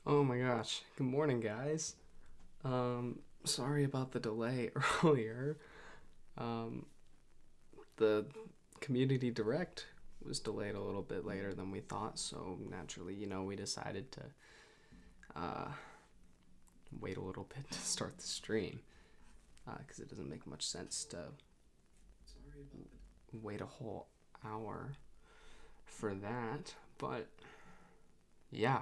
Oh my gosh. Good morning, guys. Sorry about the delay earlier. Um, the community direct was delayed a little bit later than we thought, so naturally, we decided to uh, wait a little bit to start the stream because it doesn't make much sense to wait a whole hour for that. But yeah,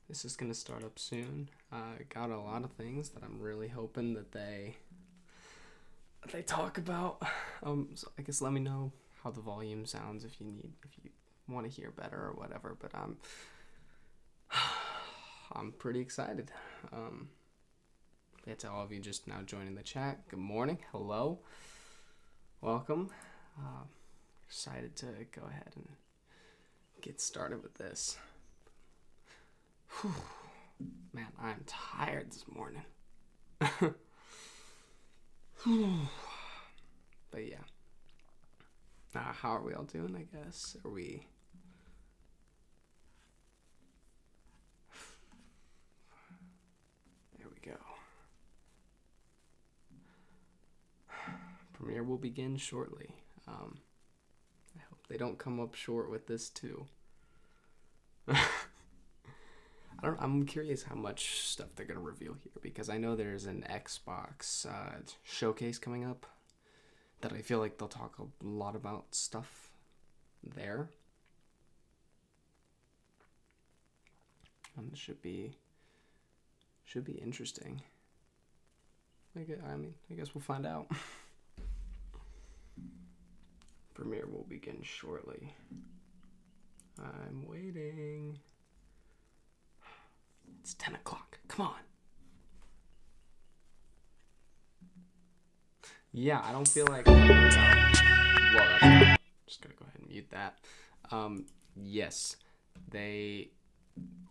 this is gonna start up soon. Got a lot of things that I'm really hoping that they talk about. So I guess let me know how the volume sounds if you want to hear better or whatever. But I'm pretty excited. Yeah, to all of you just now joining the chat, good morning, hello, welcome. Excited to go ahead and get started with this. Whew. Man, I'm tired this morning. But yeah. How are we all doing, I guess? Are we... There we go. Premiere will begin shortly. I hope they don't come up short with this too. I'm curious how much stuff they're gonna reveal here because I know there's an Xbox showcase coming up that I feel like they'll talk a lot about stuff there. And it should be interesting. I guess we'll find out. Premiere will begin shortly. I'm waiting. It's 10 o'clock. Come on. Yeah, I don't feel like... Well, just gonna go ahead and mute that. Yes, they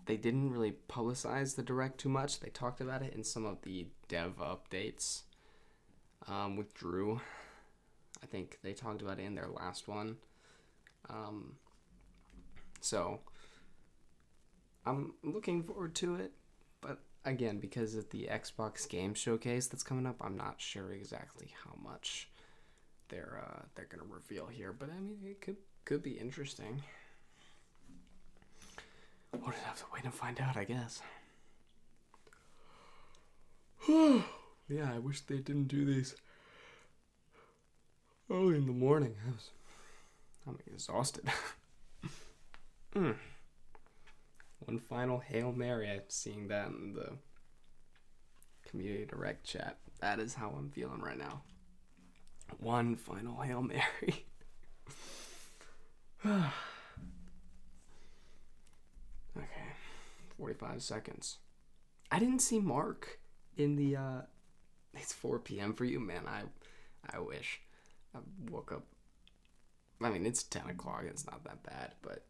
didn't really publicize the direct too much. They talked about it in some of the dev updates with Drew. I think they talked about it in their last one. So I'm looking forward to it, but again, because of the Xbox Game Showcase that's coming up, I'm not sure exactly how much they're gonna reveal here. But I mean, it could be interesting. We'll just have to wait and find out, I guess. Yeah, I wish they didn't do these early in the morning. I'm exhausted. One final Hail Mary. I'm seeing that in the community direct chat. That is how I'm feeling right now. One final Hail Mary. Okay, 45 seconds. I didn't see Mark in the it's 4 p.m. for you, man. I wish. I woke up. I mean, it's 10 o'clock. It's not that bad, but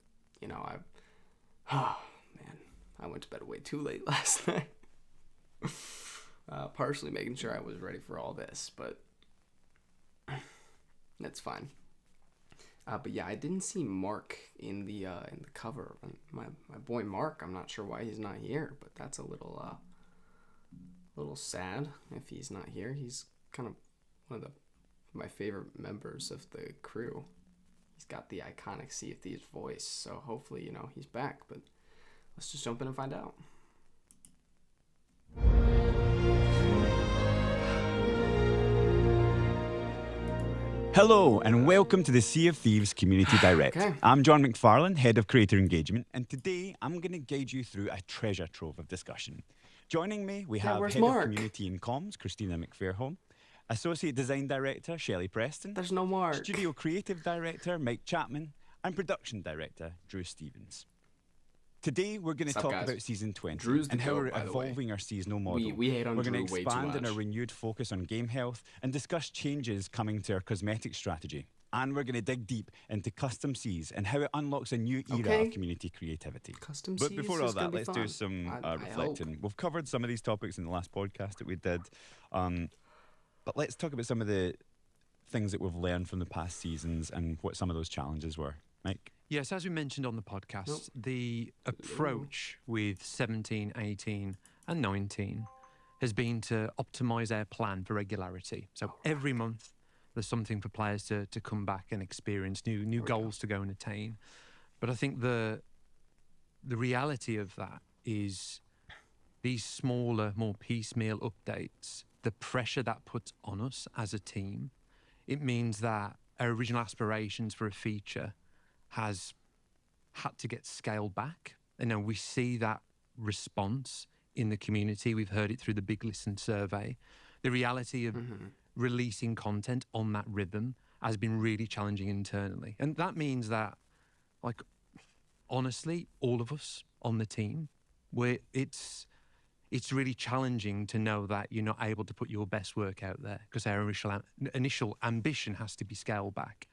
oh man, I went to bed way too late last night. Partially making sure I was ready for all this, but that's fine. But yeah, I didn't see Mark in the cover. My boy Mark, I'm not sure why he's not here, but that's a little sad if he's not here. He's kind of one of my favorite members of the crew. He's got the iconic Sea of Thieves voice, so hopefully, he's back, but let's just jump in and find out. Hello and welcome to the Sea of Thieves Community Direct. Okay. I'm John McFarlane, Head of Creator Engagement, and today I'm going to guide you through a treasure trove of discussion. Joining me, we have where's Head Mark? of Community and Comms, Christina McFairholm, Associate Design Director, Shelley Preston, There's no Mark. Studio Creative Director, Mike Chapman, and Production Director, Drew Stevens. Today, we're going to talk about Season 20 and how we're evolving our seasonal model. We hate on we're Drew going to way too expand on much. our renewed focus on game health and discuss changes coming to our cosmetic strategy. And we're going to dig deep into custom Cs and how it unlocks a new era of community creativity. Custom But Cs before all is gonna that, be let's fun. do some I reflecting. hope. We've covered some of these topics in the last podcast that we did. But let's talk about some of the things that we've learned from the past seasons and what some of those challenges were. Mike? Yes, as we mentioned on the podcast, the approach with 17, 18 and 19 has been to optimise our plan for regularity. So every month there's something for players to come back and experience, new goals to go and attain. But I think the reality of that is these smaller, more piecemeal updates, the pressure that puts on us as a team, it means that our original aspirations for a feature has had to get scaled back. And we see that response in the community. We've heard it through the Big Listen survey. The reality of releasing content on that rhythm has been really challenging internally. And that means that, like, honestly, all of us on the team, it's really challenging to know that you're not able to put your best work out there because our initial ambition has to be scaled back.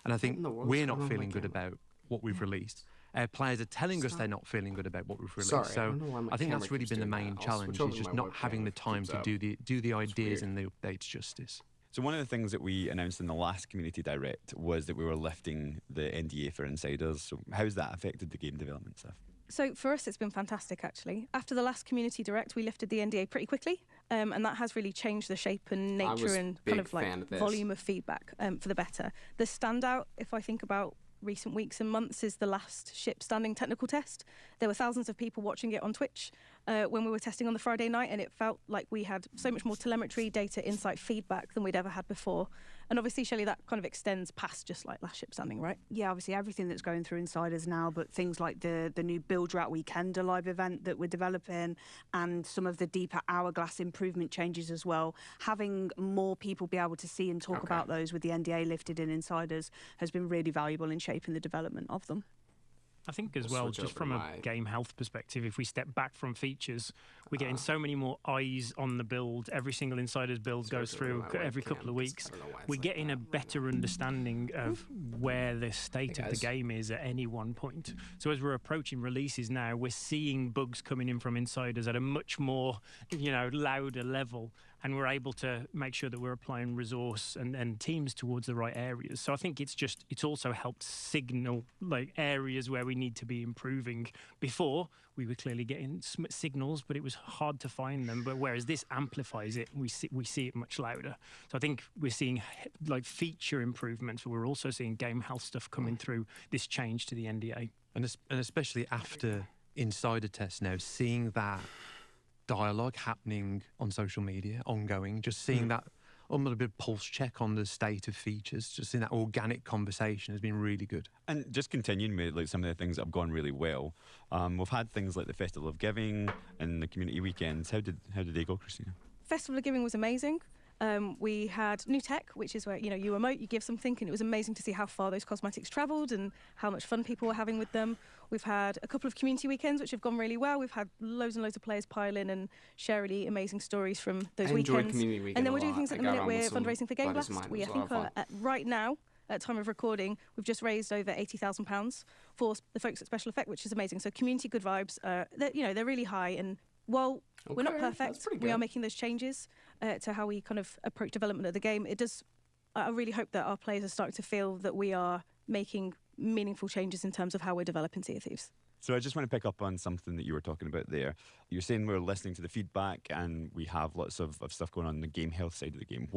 And I think we're not feeling good about what we've released. Our players are telling us they're not feeling good about what we've released. Sorry, so I think that's really been the main challenge, is just not having the time to do the ideas and the updates justice. So one of the things that we announced in the last Community Direct was that we were lifting the NDA for insiders. So how's that affected the game development stuff? So for us, it's been fantastic, actually. After the last Community Direct, we lifted the NDA pretty quickly, and that has really changed the shape and nature and kind of like volume of feedback for the better. The standout, if I think about recent weeks and months, is the last ship standing technical test. There were thousands of people watching it on Twitch when we were testing on the Friday night, and it felt like we had so much more telemetry, data, insight, feedback than we'd ever had before. And obviously, Shelley, that kind of extends past just like last ship standing, right? Yeah, obviously everything that's going through Insiders now, but things like the new Build Rat Weekender live event that we're developing, and some of the deeper Hourglass improvement changes as well. Having more people be able to see and talk about those with the NDA lifted in Insiders has been really valuable in shaping the development of them. I think as well, just from a game health perspective, if we step back from features, we're getting so many more eyes on the build. Every single Insider's build goes through every couple of weeks. We're getting a better understanding of where the state of the game is at any one point. So as we're approaching releases now, we're seeing bugs coming in from Insiders at a much more, louder level. And we're able to make sure that we're applying resource and teams towards the right areas. So I think it's also helped signal like areas where we need to be improving. Before, we were clearly getting signals, but it was hard to find them. But whereas this amplifies it, we see it much louder. So I think we're seeing like feature improvements, but we're also seeing game health stuff coming through this change to the NDA. And especially after Insider tests now, seeing that dialogue happening on social media, ongoing, just seeing that a little bit of pulse check on the state of features, just seeing that organic conversation has been really good. And just continuing with like some of the things that have gone really well, we've had things like the Festival of Giving and the community weekends. How did they go, Christina? Festival of Giving was amazing. We had new tech, which is where you emote, you give something, and it was amazing to see how far those cosmetics travelled and how much fun people were having with them. We've had a couple of community weekends which have gone really well. We've had loads and loads of players pile in and share really amazing stories from those weekends. And then we're doing things at the minute. We're fundraising for Game Blast. We, I think, right now, at time of recording, we've just raised over £80,000 for the folks at Special Effect, which is amazing. So community good vibes, they're really high. And while we're not perfect, we are making those changes to how we kind of approach development of the game. I really hope that our players are starting to feel that we are making meaningful changes in terms of how we're developing Sea of Thieves. So I just want to pick up on something that you were talking about there. You're saying we're listening to the feedback and we have lots of stuff going on the game health side of the game.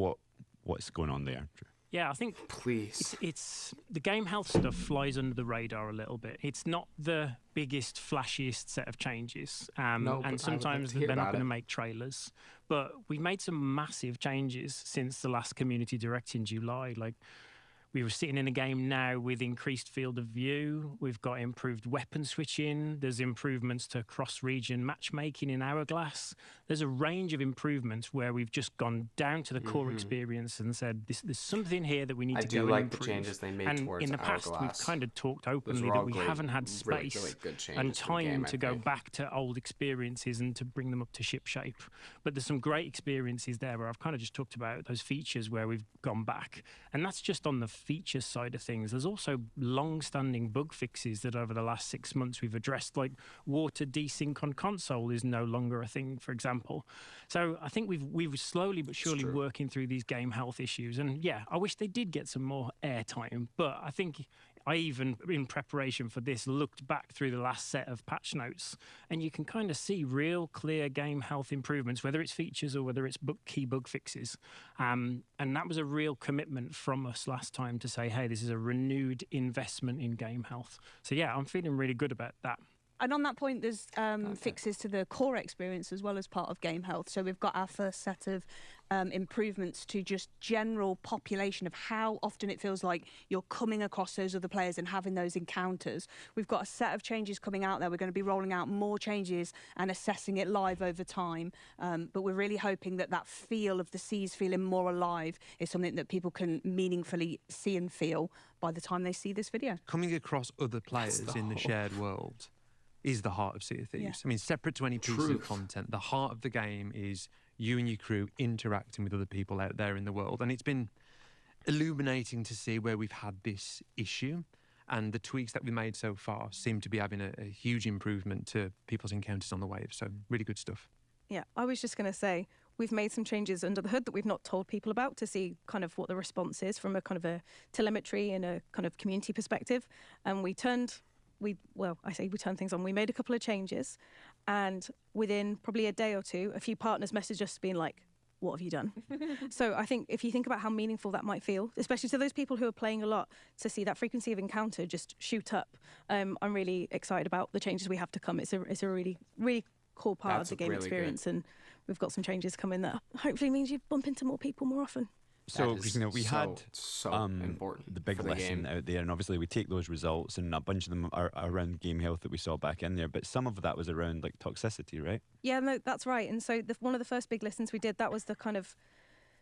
What's going on there? Yeah, I think it's the game health stuff flies under the radar a little bit. It's not the biggest, flashiest set of changes, and sometimes they're not going to make trailers. But we've made some massive changes since the last Community Direct in July. Like, we were sitting in a game now with increased field of view. We've got improved weapon switching. There's improvements to cross-region matchmaking in Hourglass. There's a range of improvements where we've just gone down to the core experience and said, there's something here that we need to go and improve. The changes they made and towards in the past, we've kind of talked openly that we haven't had space and time to go back to old experiences and to bring them up to ship shape. But there's some great experiences there where I've kind of just talked about those features where we've gone back. And that's just on the feature side of things. There's also long-standing bug fixes that over the last 6 months we've addressed, like water desync on console is no longer a thing, for example. So I think we've slowly but surely working through these game health issues. And yeah, I wish they did get some more airtime, but I think I even, in preparation for this, looked back through the last set of patch notes, and you can kind of see real clear game health improvements, whether it's features or whether it's key bug fixes. And that was a real commitment from us last time to say, hey, this is a renewed investment in game health. So yeah, I'm feeling really good about that. And on that point, there's fixes to the core experience as well as part of game health. So we've got our first set of improvements to just general population of how often it feels like you're coming across those other players and having those encounters. We've got a set of changes coming out there. We're going to be rolling out more changes and assessing it live over time. But we're really hoping that that feel of the seas feeling more alive is something that people can meaningfully see and feel by the time they see this video. Coming across other players in the shared world is the heart of Sea of Thieves. Yeah. I mean, separate to any piece of content, the heart of the game is you and your crew interacting with other people out there in the world. And it's been illuminating to see where we've had this issue, and the tweaks that we made so far seem to be having a huge improvement to people's encounters on the wave. So really good stuff. Yeah, I was just going to say, we've made some changes under the hood that we've not told people about to see kind of what the response is from a kind of a telemetry and a kind of community perspective. And we turned things on. We made a couple of changes, and within probably a day or two, a few partners messaged us being like, what have you done? So I think if you think about how meaningful that might feel, especially to those people who are playing a lot, to see that frequency of encounter just shoot up, I'm really excited about the changes we have to come. It's a really, really cool part of the game experience, and we've got some changes coming that hopefully means you bump into more people more often. So, Christina, we had important the big lesson out there, and obviously we take those results, and a bunch of them are around game health that we saw back in there, but some of that was around like toxicity, right? Yeah, no, that's right. And so one of the first big lessons we did, that was the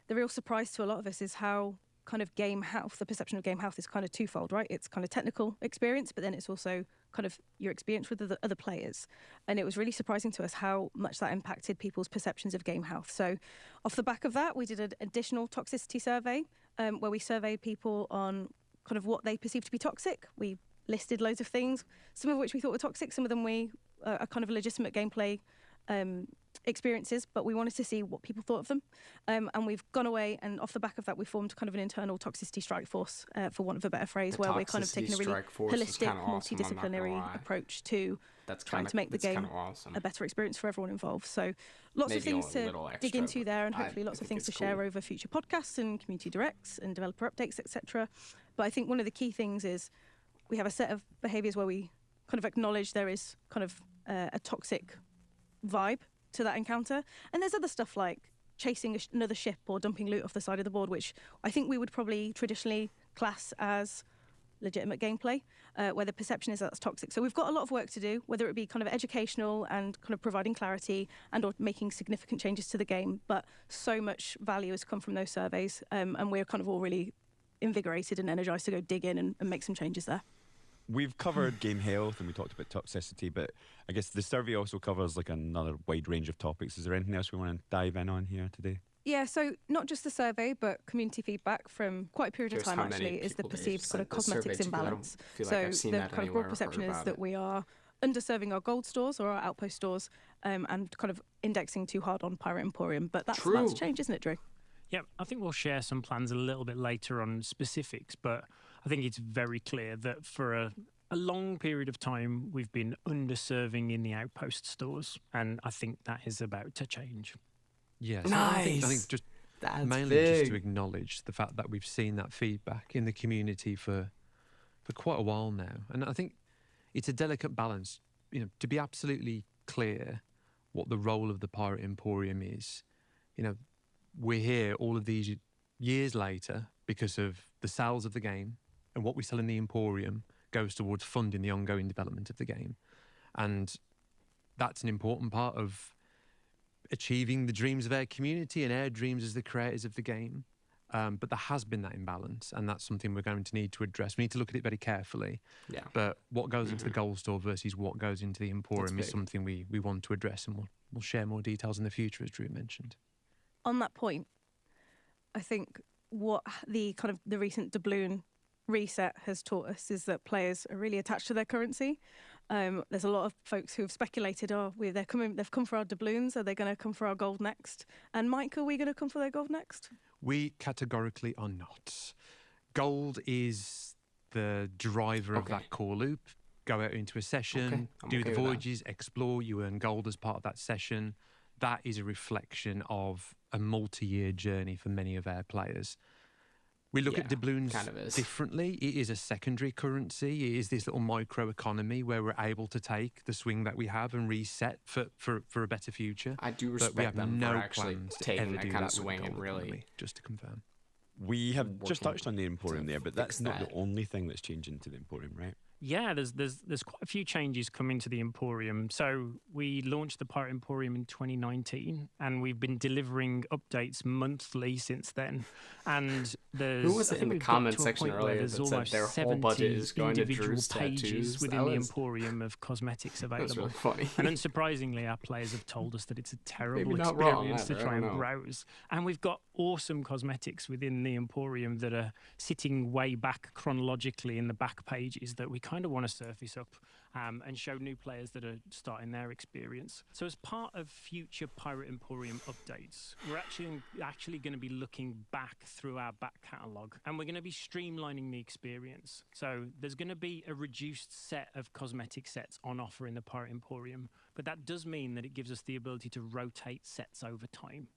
real surprise to a lot of us, is how kind of game health, the perception of game health is kind of twofold, right? It's kind of technical experience, but then it's also kind of your experience with the other players. And it was really surprising to us how much that impacted people's perceptions of game health. So off the back of that, we did an additional toxicity survey where we surveyed people on kind of what they perceive to be toxic. We listed loads of things, some of which we thought were toxic, some of them are kind of legitimate gameplay experiences, but we wanted to see what people thought of them. And we've gone away, and off the back of that, we formed kind of an internal toxicity strike force, for want of a better phrase, where we're kind of taking a really holistic, multidisciplinary approach to trying to make the game a better experience for everyone involved. So lots of things to dig into there, and hopefully lots of things to share over future podcasts and community directs and developer updates, etc. But I think one of the key things is we have a set of behaviours where we kind of acknowledge there is kind of a toxic vibe to that encounter, and there's other stuff like chasing another ship or dumping loot off the side of the board, which I think we would probably traditionally class as legitimate gameplay, where the perception is that's toxic. So we've got a lot of work to do, whether it be kind of educational and kind of providing clarity and or making significant changes to the game, but so much value has come from those surveys, and we're kind of all really invigorated and energized to go dig in and make some changes there. We've covered game health and we talked about toxicity, but I guess the survey also covers like another wide range of topics. Is there anything else we want to dive in on here today? Yeah, so not just the survey, but community feedback from quite a period of time actually is the perceived kind of cosmetics imbalance. So the kind of broad perception is that we are underserving our gold stores or our outpost stores, and kind of indexing too hard on Pirate Emporium. But that's change, isn't it, Drew? Yeah, I think we'll share some plans a little bit later on specifics, but I think it's very clear that for a long period of time, we've been underserving in the outpost stores, and I think that is about to change. Yes, nice. I think just That's mainly big. just to acknowledge the fact that we've seen that feedback in the community for quite a while now, and I think it's a delicate balance, to be absolutely clear what the role of the Pirate Emporium is. We're here all of these years later because of the sales of the game, and what we sell in the Emporium goes towards funding the ongoing development of the game. And that's an important part of achieving the dreams of our community and our dreams as the creators of the game. But there has been that imbalance, and that's something we're going to need to address. We need to look at it very carefully. Yeah. But what goes into the gold store versus what goes into the Emporium is something we want to address, and we'll share more details in the future, as Drew mentioned. On that point, I think what the recent doubloon reset has taught us is that players are really attached to their currency. There's a lot of folks who have speculated, they've come for our doubloons, are they going to come for our gold next? And Mike, are we going to come for their gold next? We categorically are not. Gold is the driver of that core loop. Go out into a session, do the voyages, explore, you earn gold as part of that session. That is a reflection of a multi-year journey for many of our players. We look at doubloons differently. It is a secondary currency. It is this little micro economy where we're able to take the swing that we have and reset for a better future. I do respect them for actually taking that kind of swing and really... economy, just to confirm. We have just touched on the emporium there, but that's not the only thing that's changing to the emporium, right? Yeah, there's quite a few changes coming to the emporium. So we launched the Pirate Emporium in 2019, and we've been delivering updates monthly since then. And there's who was it in the comment section earlier that said their whole budget is going to Drew's tattoos within the emporium of cosmetics available. That's really funny. And unsurprisingly, our players have told us that it's a terrible experience to try and browse. And we've got awesome cosmetics within the emporium that are sitting way back chronologically in the back pages that we kind of want to surface up and show new players that are starting their experience. So as part of future Pirate Emporium updates, we're actually going to be looking back through our back catalogue, and we're going to be streamlining the experience. So there's going to be a reduced set of cosmetic sets on offer in the Pirate Emporium, but that does mean that it gives us the ability to rotate sets over time.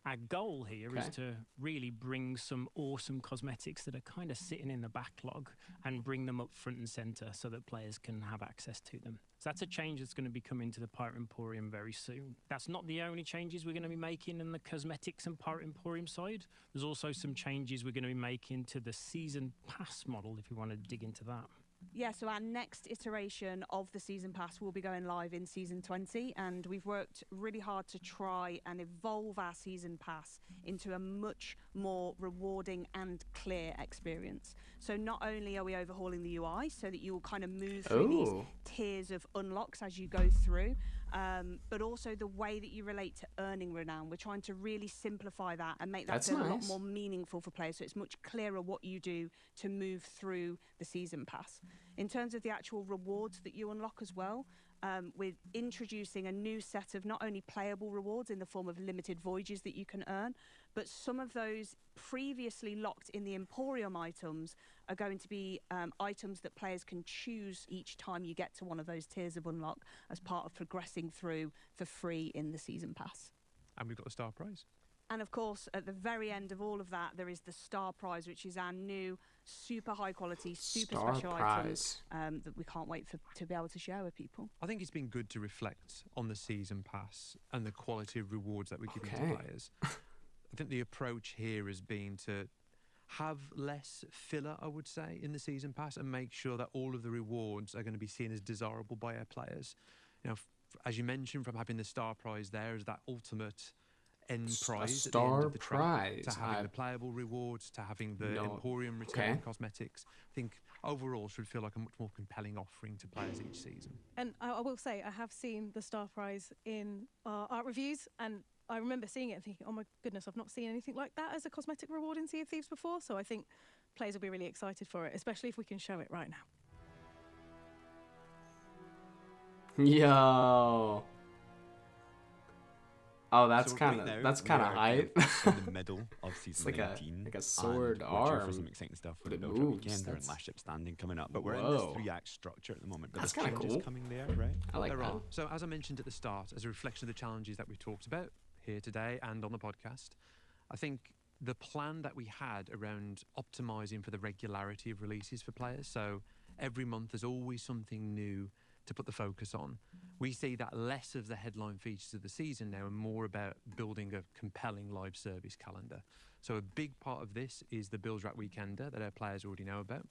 Our goal here is to really bring some awesome cosmetics that are kind of sitting in the backlog and bring them up front and center so that players can have access to them. So that's a change that's going to be coming to the Pirate Emporium very soon. That's not the only changes we're going to be making in the cosmetics and Pirate Emporium side. There's also some changes we're going to be making to the season pass model if we want to dig into that. Yeah, so our next iteration of the Season Pass will be going live in Season 20, and we've worked really hard to try and evolve our Season Pass into a much more rewarding and clear experience. So not only are we overhauling the UI so that you'll kind of move through these tiers of unlocks as you go through, but also the way that you relate to earning renown. We're trying to really simplify that and make that feel a lot more meaningful for players, so it's much clearer what you do to move through the Season Pass. In terms of the actual rewards that you unlock as well, we're introducing a new set of not only playable rewards in the form of limited voyages that you can earn, but some of those previously locked in the Emporium items are going to be items that players can choose each time you get to one of those tiers of unlock as part of progressing through for free in the Season Pass. And we've got the Star Prize. And of course, at the very end of all of that, there is the Star Prize, which is our new super high quality, super special item that we can't wait to be able to share with people. I think it's been good to reflect on the Season Pass and the quality of rewards that we're giving to players. I think the approach here has been to have less filler, I would say, in the Season Pass and make sure that all of the rewards are going to be seen as desirable by our players. You know, as you mentioned, from having the Star Prize there as that ultimate end prize at the end of the track, to having the playable rewards, to having the Emporium return cosmetics. I think overall should feel like a much more compelling offering to players each season. And I will say, I have seen the Star Prize in art reviews, and I remember seeing it and thinking, oh my goodness, I've not seen anything like that as a cosmetic reward in Sea of Thieves before. So I think players will be really excited for it, especially if we can show it right now. Yo. Oh, that's kind of hype. In the middle of season 19, like a sword arm. For some exciting stuff for but the it Build moves. Weekend and Last Ship Standing coming up. But we're in this 3-act structure at the moment. But that's kind of cool. Coming there, right? I like that. So as I mentioned at the start, as a reflection of the challenges that we talked about here today and on the podcast, I think the plan that we had around optimizing for the regularity of releases for players. So every month there's always something new to put the focus on. We see that less of the headline features of the season now and more about building a compelling live service calendar. So a big part of this is the Build Rack Weekender that our players already know about,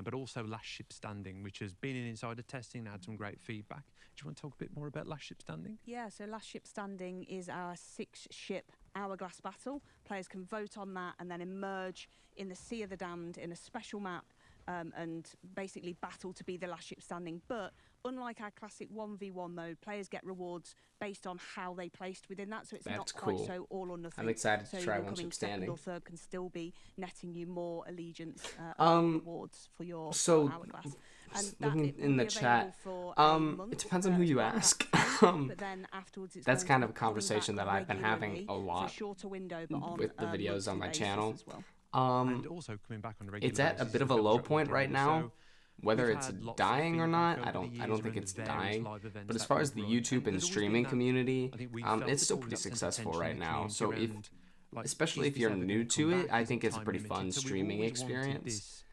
but also Last Ship Standing, which has been in insider testing and had some great feedback. Do you want to talk a bit more about Last Ship Standing? Yeah, so Last Ship Standing is our 6-ship hourglass battle. Players can vote on that and then emerge in the Sea of the Damned in a special map and basically battle to be the last ship standing. But unlike our classic 1v1 mode, players get rewards based on how they placed within that, so it's not quite so all or nothing. I'm excited to try one One Ship Standing. Second or third can still be netting you more allegiance rewards for your hourglass. And looking in the chat, it depends on who you ask. But then afterwards it's that's kind of a conversation that I've been having a lot shorter window, but on with the videos on my channel. as well. And also coming back on a regular It's at a basis, bit of the a Build low Track point right Weekender. now. So Whether we've it's had lots of dying or feedback not, over the I years don't think around it's the various dying. live events But as that far as we've the run. YouTube and there's always been streaming that, community, I think we felt it's there's still always pretty that sense of successful tension in right the now. community So if, around, like, especially is if you're this ever new gonna to come it, back? I Is think it it's a time pretty limited? fun So we've streaming always wanted experience. this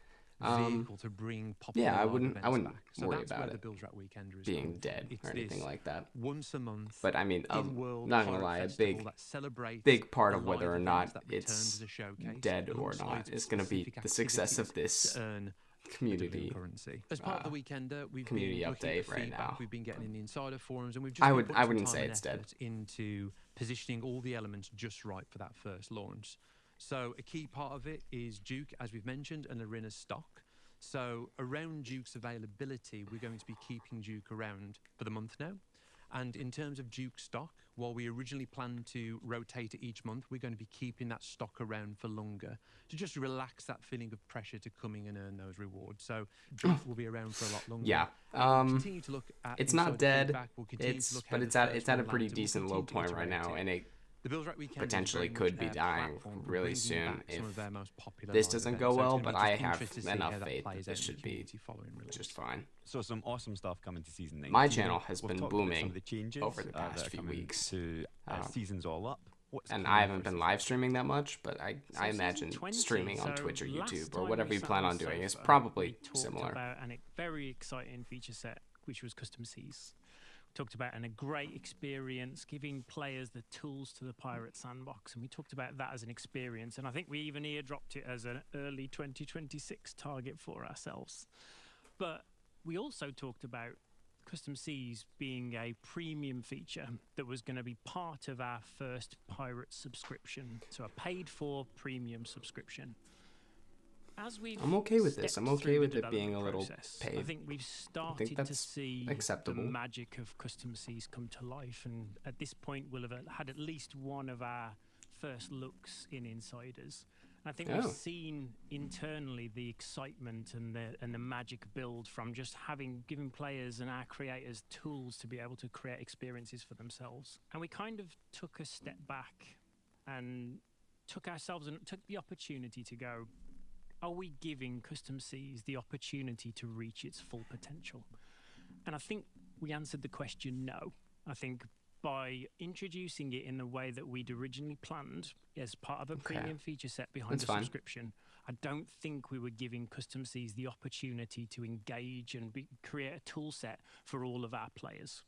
vehicle to bring popular Yeah, I live wouldn't events back. So worry that's about where the it Build Track Weekender is being come from. dead It's or anything this like that. once a month, But I mean, in-world not gonna pirate lie, a festival that celebrates big part the of whether live or events not that return it's as a showcase, dead or alongside not is going to be specific the success of activities this to earn community. currency. As part of the Weekender, we've community been looking at update the right feedback now. we've been getting in the insider forums, and we've just I been putting some wouldn't time say and it's dead. effort into positioning all the elements just right for that first launch. So a key part of it is Duke, as we've mentioned, and Arena's stock. So around Duke's availability, we're going to be keeping Duke around for the month now. And in terms of Duke stock, while we originally planned to rotate it each month, we're going to be keeping that stock around for longer to just relax that feeling of pressure to coming and earn those rewards. So Duke will be around for a lot longer. Yeah. We'll continue to look at It's not insider dead. feedback. We'll continue to look how But the it's first at a one pretty landed. We'll decent continue low to point right iterate now, it. and it The Build Track Weekend potentially is very could much be our dying platform for really bringing soon back some if of their most popular this live doesn't events. go So it's well, gonna be but just I have interesting to see enough how that faith that plays this out in should the be community following release. just fine. So some awesome stuff coming to season 19. My channel has We've been talked about some booming of the changes over the that past are few coming weeks. to seasons all up. What's And coming I haven't for been season live streaming that much, but I So imagine season 20, streaming on so Twitch or last YouTube time or whatever we you sat plan on on the doing is sofa, probably we talked similar. about a very exciting feature set, which was custom seas. We talked about a great experience, giving players the tools to the Pirate Sandbox, and we talked about that as an experience. And I think we even airdropped it as an early 2026 target for ourselves. But we also talked about Custom Seas being a premium feature that was going to be part of our first Pirate subscription, so a paid-for premium subscription. As we've I'm okay with this. I'm stepped okay through with the it being a little development process, I paid. think we've started to that's see acceptable. the magic of Custom Seas come to life, and at this point we'll have had at least one of our first looks in Insiders. I think we've seen internally the excitement and the magic build from just giving players and our creators tools to be able to create experiences for themselves. And we kind of took a step back and took the opportunity to go, are we giving Custom Seas the opportunity to reach its full potential? And I think we answered the question no. I think by introducing it in the way that we'd originally planned as part of a premium feature set behind the subscription, I don't think we were giving Custom Seas the opportunity to engage and create a tool set for all of our players.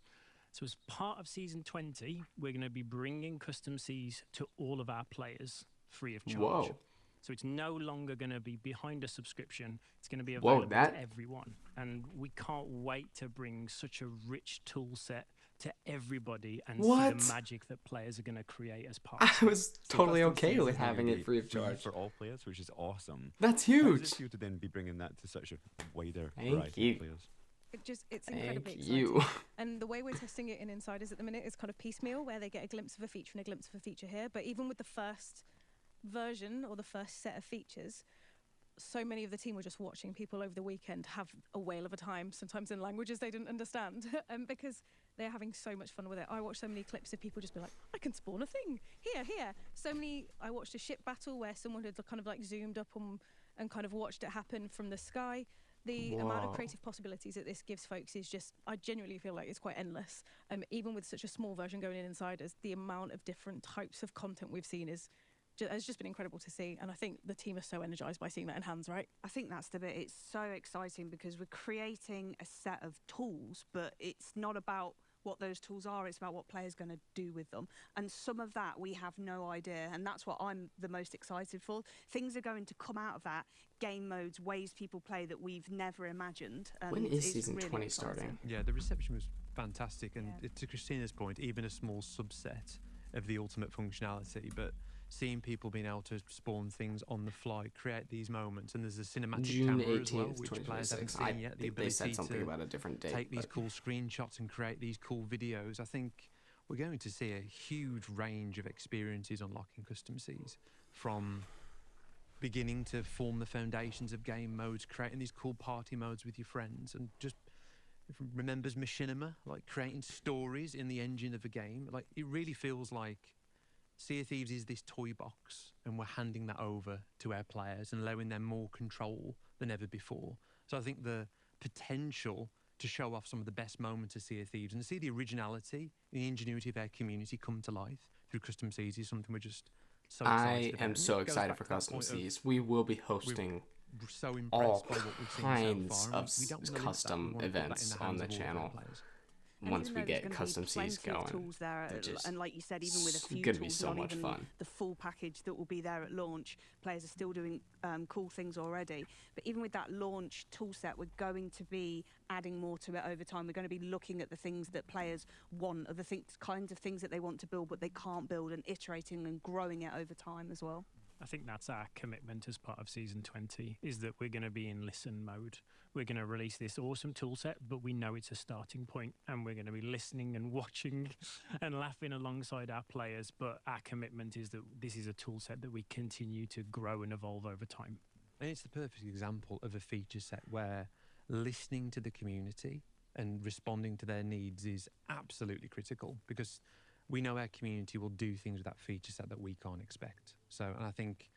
So as part of Season 20, we're going to be bringing Custom Seas to all of our players free of charge. Whoa. So it's no longer going to be behind a subscription. It's going to be available to everyone. And we can't wait to bring such a rich tool set to everybody and see the magic that players are going to create as part of it. I was totally okay with having it free of charge. for all players, which is awesome. That's How huge. does it feel to then be bringing that to such a wider Thank variety you. of players? It's incredibly Thank exciting. you. And the way we're testing it in Insiders at the minute is kind of piecemeal, where they get a glimpse of a feature and a glimpse of a feature here. But even with the first version or the first set of features, so many of the team were just watching people over the weekend have a whale of a time, sometimes in languages they didn't understand, because they're having so much fun with it. I watched so many clips of people just be like, I can spawn a thing here. I watched a ship battle where someone had kind of like zoomed up on and kind of watched it happen from the sky. The amount of creative possibilities that this gives folks is just, I genuinely feel like it's quite endless. Even with such a small version going in Insiders, the amount of different types of content we've seen has just been incredible to see. And I think the team are so energized by seeing that in hands, right? I think that's the bit. It's so exciting because we're creating a set of tools, but it's not about what those tools are, it's about what players going to do with them. And some of that we have no idea, and that's what I'm the most excited for. Things are going to come out of that, game modes, ways people play that we've never imagined. And When is season really 20 exciting. starting? Yeah, the reception was fantastic, and to Christina's point, even a small subset of the ultimate functionality, but seeing people being able to spawn things on the fly, create these moments, and there's a cinematic June camera as well, 18th, which players haven't 2026. seen yet. The They ability said something to about a different date. take these cool screenshots and create these cool videos. I think we're going to see a huge range of experiences unlocking Custom Seas, from beginning to form the foundations of game modes, creating these cool party modes with your friends, and just if it remembers Machinima, like creating stories in the engine of a game. Like, it really feels like Sea of Thieves is this toy box, and we're handing that over to our players and allowing them more control than ever before. So I think the potential to show off some of the best moments of Sea of Thieves and see the originality, the ingenuity of our community come to life through Custom Seas is something we're just so excited about. I am so excited for Custom Seas. We will be hosting so all by what we've seen kinds so far. of custom events on the channel. Once we get Custom Seas going, tools there, and like you said, even with a few gonna be tools, so not much even fun. the full package that will be there at launch, players are still doing cool things already. But even with that launch tool set, we're going to be adding more to it over time. We're going to be looking at the things that players want, or the kinds of things that they want to build but they can't build, and iterating and growing it over time as well. I think that's our commitment as part of Season 20, is that we're going to be in listen mode. We're going to release this awesome tool set, but we know it's a starting point, and we're going to be listening and watching and laughing alongside our players. But our commitment is that this is a tool set that we continue to grow and evolve over time. And it's the perfect example of a feature set where listening to the community and responding to their needs is absolutely critical, because we know our community will do things with that feature set that we can't expect. So, and I think,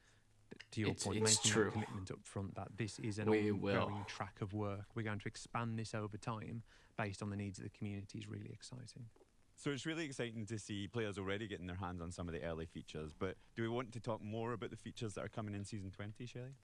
to your point, making that commitment up front that this is an ongoing track of work. We're going to expand this over time based on the needs of the community is really exciting. So it's really exciting to see players already getting their hands on some of the early features. But do we want to talk more about the features that are coming in Season 20, Shelley?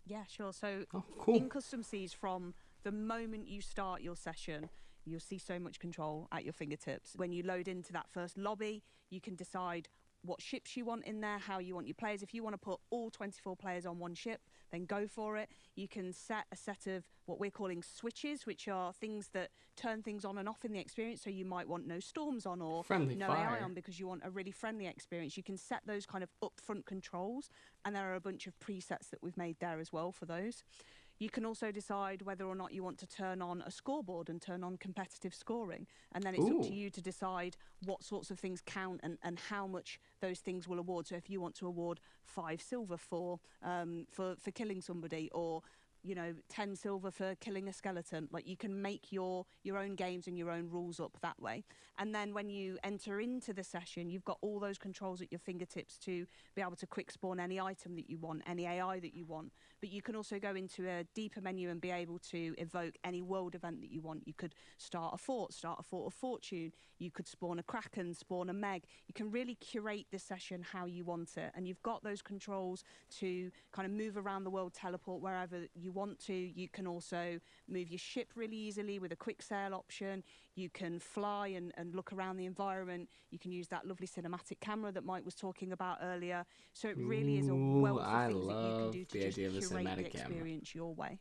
Yeah, sure. So cool. In Custom Seas, from the moment you start your session, you'll see so much control at your fingertips. When you load into that first lobby, you can decide what ships you want in there, how you want your players. If you want to put all 24 players on one ship, then go for it. You can set a set of what we're calling switches, which are things that turn things on and off in the experience. So you might want no storms on or friendly no fire. AI on because you want a really friendly experience. You can set those kind of upfront controls, and there are a bunch of presets that we've made there as well for those. You can also decide whether or not you want to turn on a scoreboard and turn on competitive scoring. And then it's up to you to decide what sorts of things count and how much those things will award. So if you want to award 5 silver for killing somebody, or 10 silver for killing a skeleton, like, you can make your own games and your own rules up that way. And then when you enter into the session, you've got all those controls at your fingertips to be able to quick spawn any item that you want, any AI that you want. But you can also go into a deeper menu and be able to evoke any world event that you want. You could start a fort of fortune. You could spawn a kraken, spawn a meg. You can really curate the session how you want it. And you've got those controls to kind of move around the world, teleport wherever you want to. You can also move your ship really easily with a quick sail option. You can fly and look around the environment. You can use that lovely cinematic camera that Mike was talking about earlier. So it really is a wealth of things that you can do to just curate the experience your way.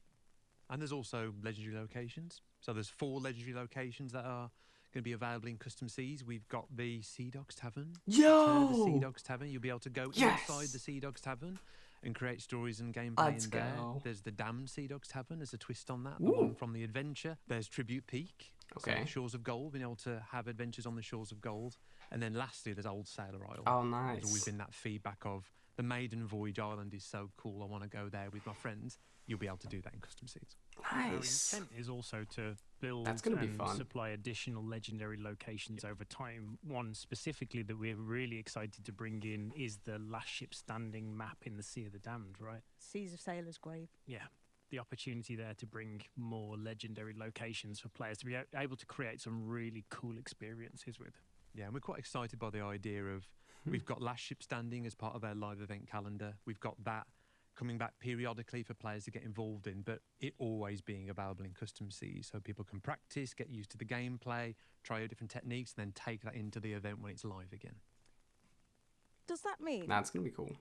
And there's also legendary locations. So there's 4 legendary locations that are going to be available in Custom Seas. We've got the Sea Dogs Tavern. Yo! The Sea Dogs Tavern. You'll be able to go inside the Sea Dogs Tavern and create stories and gameplay in there. There's the Damned Sea Dogs Tavern. There's a twist on that. The one from the adventure. There's Tribute Peak. Okay. So Shores of Gold, being able to have adventures on the Shores of Gold. And then lastly, there's Old Sailor Isle. Oh, nice. There's always been that feedback of the Maiden Voyage Island is so cool. I want to go there with my friends. You'll be able to do that in Custom Seas. Nice. Our intent is also to build and supply additional legendary locations over time. One specifically that we're really excited to bring in is the Last Ship Standing map in the Sea of the Damned, right? Seas of Sailor's Grave. Yeah. The opportunity there to bring more legendary locations for players to be able to create some really cool experiences with. Yeah, and we're quite excited by the idea of we've got Last Ship Standing as part of our live event calendar. We've got that coming back periodically for players to get involved in, but it always being available in Custom Seas so people can practice, get used to the gameplay, try out different techniques, and then take that into the event when it's live again. Does that mean That's going to be cool.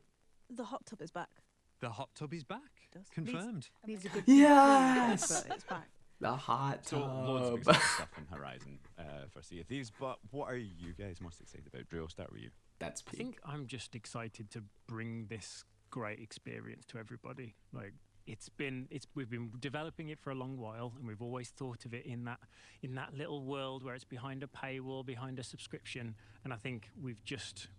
the hot tub is back? The hot tub is back. Confirmed. Needs a good yes! but it's back. The hot So loads of tub. exciting stuff on Horizon for Sea of Thieves, but what are you guys most excited about? Drew, I'll start with you. That's I peak. think I'm just excited to bring this great experience to everybody. Like, we've been developing it for a long while, and we've always thought of it in that little world where it's behind a paywall, behind a subscription. And I think we've just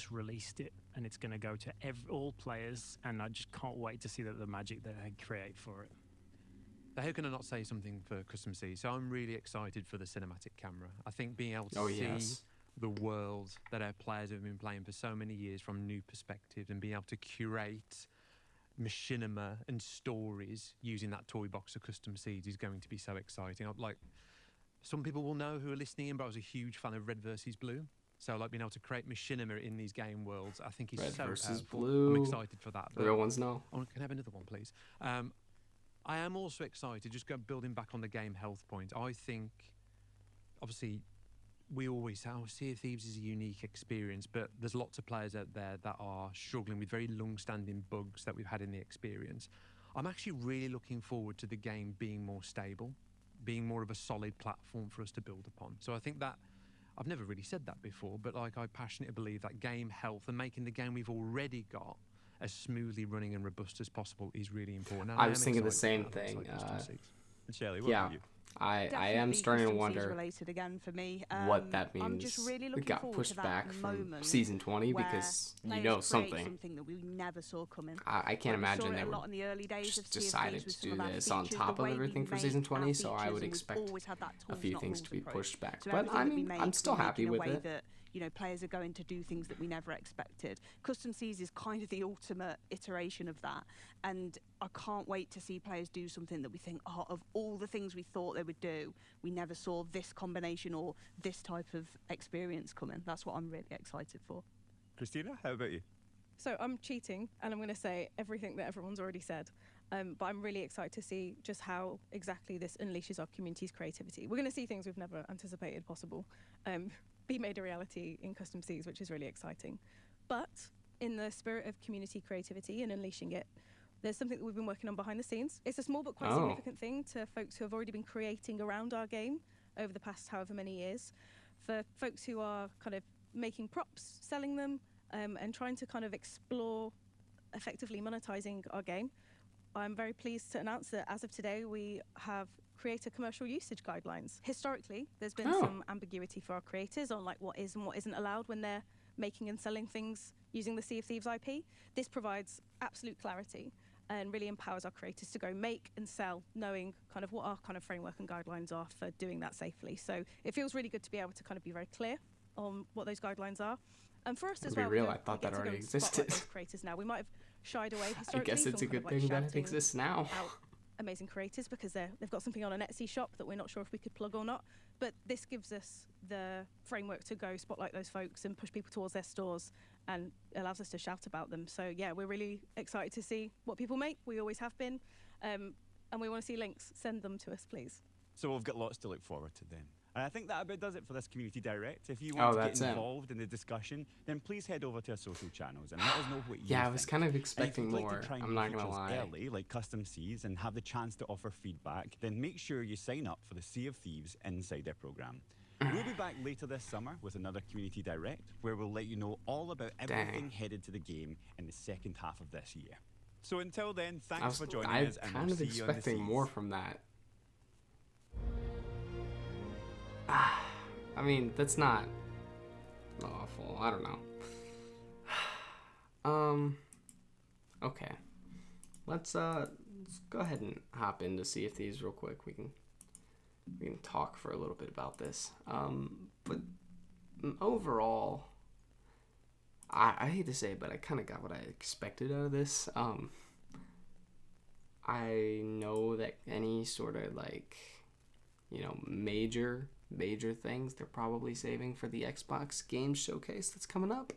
released it, and it's going to go to all players. And I just can't wait to see the magic that they create for it. How can I not say something for Custom Seas? So I'm really excited for the cinematic camera. I think being able to see the world that our players have been playing for so many years from new perspectives, and being able to curate machinima and stories using that toy box of custom seeds is going to be so exciting. Like, some people will know who are listening in, but I was a huge fan of Red versus Blue. So, like, being able to create machinima in these game worlds, I think is Red so versus powerful. Blue. I'm excited for that. The real ones know. Oh, can I have another one, please? I am also excited, just building back on the game health point. I think, obviously, we always say, oh, Sea of Thieves is a unique experience, but there's lots of players out there that are struggling with very long-standing bugs that we've had in the experience. I'm actually really looking forward to the game being more stable, being more of a solid platform for us to build upon. So I think that, I've never really said that before, but like, I passionately believe that game health and making the game we've already got as smoothly running and robust as possible is really important. I was thinking the same thing. And Shelley, what yeah. about you? I am starting to wonder related again for me. what that means. I'm just really looking it got forward pushed to that back from moment season 20 because you know something. That we never saw coming. I can't imagine they a were lot in the early days just of decided to do this on features, top the of way everything we for made season 20, our so I features, would and we've expect always had that a tools, few not things rules to be approach. pushed back. So But everything I that we mean, make, I'm still we make happy in a with way it. that, you know, players are going to do things that we never expected. Custom Seas is kind of the ultimate iteration of that, and I can't wait to see players do something that we think, oh, of all the things we thought they would do, we never saw this combination or this type of experience coming. That's what I'm really excited for. Christina, how about you? So I'm cheating, and I'm going to say everything that everyone's already said. But I'm really excited to see just how exactly this unleashes our community's creativity. We're going to see things we've never anticipated possible be made a reality in Custom Seas, which is really exciting. But in the spirit of community creativity and unleashing it, there's something that we've been working on behind the scenes. It's a small but quite significant thing to folks who have already been creating around our game over the past however many years. For folks who are kind of making props, selling them, and trying to kind of explore effectively monetizing our game, I'm very pleased to announce that as of today, we have creator commercial usage guidelines. Historically, there's been some ambiguity for our creators on like what is and what isn't allowed when they're making and selling things using the Sea of Thieves IP. This provides absolute clarity and really empowers our creators to go make and sell, knowing kind of what our kind of framework and guidelines are for doing that safely. So it feels really good to be able to kind of be very clear on what those guidelines are. And for us as well, I thought that already existed. Creators now, we might have shied away historically. I guess it's a good thing that it exists now. Amazing creators because they've got something on an Etsy shop that we're not sure if we could plug or not. But this gives us the framework to go spotlight those folks and push people towards their stores, and allows us to shout about them. So yeah, we're really excited to see what people make. We always have been, and we want to see links. Send them to us, please. So we've got lots to look forward to then. And I think that about does it for this Community Direct. If you want to get involved in the discussion, then please head over to our social channels and let us know what you think. Yeah, I was kind of expecting more. more. Like to try I'm not going to lie. Early, like Custom Seas, and have the chance to offer feedback, then make sure you sign up for the Sea of Thieves Insider program. We'll be back later this summer with another Community Direct, where we'll let you know all about everything headed to the game in the second half of this year. So until then, thanks for joining us. And I'm kind of expecting more from that. I mean, that's not awful. I don't know. Okay. Let's go ahead and hop in to Sea of Thieves real quick. We can talk for a little bit about this. But overall, I hate to say it, but I kind of got what I expected out of this. I know that any sort of like, you know, major things they're probably saving for the Xbox Games Showcase that's coming up.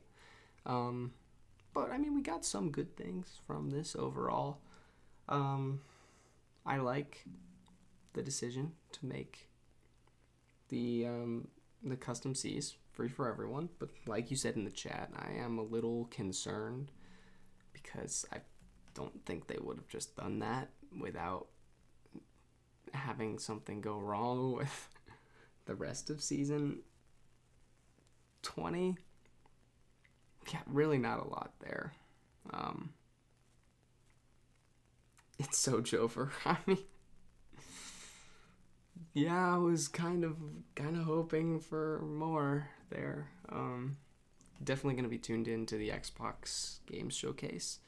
But I mean, we got some good things from this overall. I like the decision to make the custom seas free for everyone, but like you said in the chat, I am a little concerned because I don't think they would have just done that without having something go wrong with the rest of season 20. Yeah, really not a lot there. It's so Jover. I mean, yeah, I was kind of hoping for more there. Definitely gonna be tuned into the Xbox Games Showcase.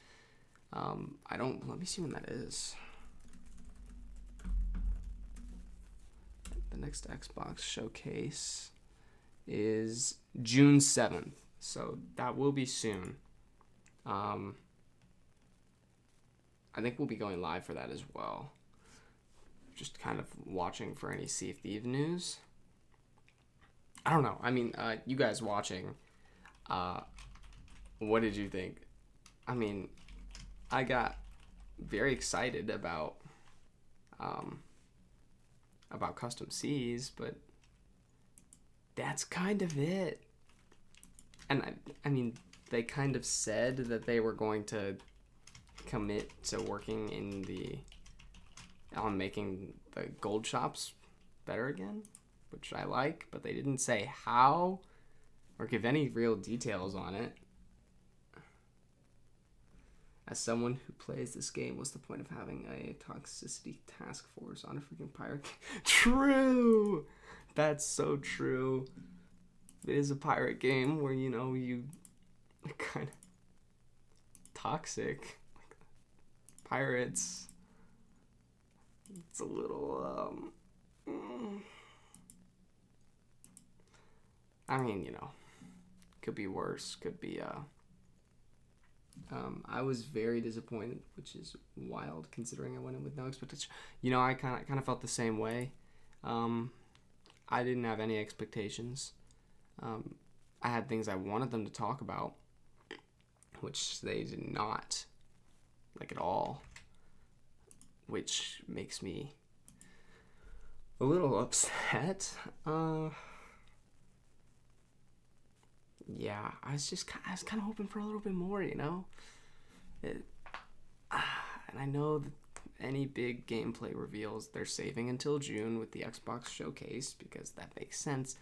Let me see when that is. The next Xbox Showcase is June 7th. So that will be soon. I think we'll be going live for that as well. Just kind of watching for any Sea of Thieves news. I don't know. I mean, you guys watching, what did you think? I mean, I got very excited about Custom Seas, but that's kind of it. And I mean, they kind of said that they were going to commit to working on making the gold shops better again, which I like, but they didn't say how or give any real details on it. As someone who plays this game, what's the point of having a toxicity task force on a freaking pirate? True! That's so true. It is a pirate game where, you know, you kind of toxic. Like, pirates. It's a little, I mean, you know, could be worse. Could be, I was very disappointed, which is wild considering I went in with no expectation. You know, I kind of felt the same way. I didn't have any expectations. I had things I wanted them to talk about, which they did not, like, at all, which makes me a little upset. Yeah, I was kind of hoping for a little bit more, you know? And I know that any big gameplay reveals they're saving until June with the Xbox showcase, because that makes sense.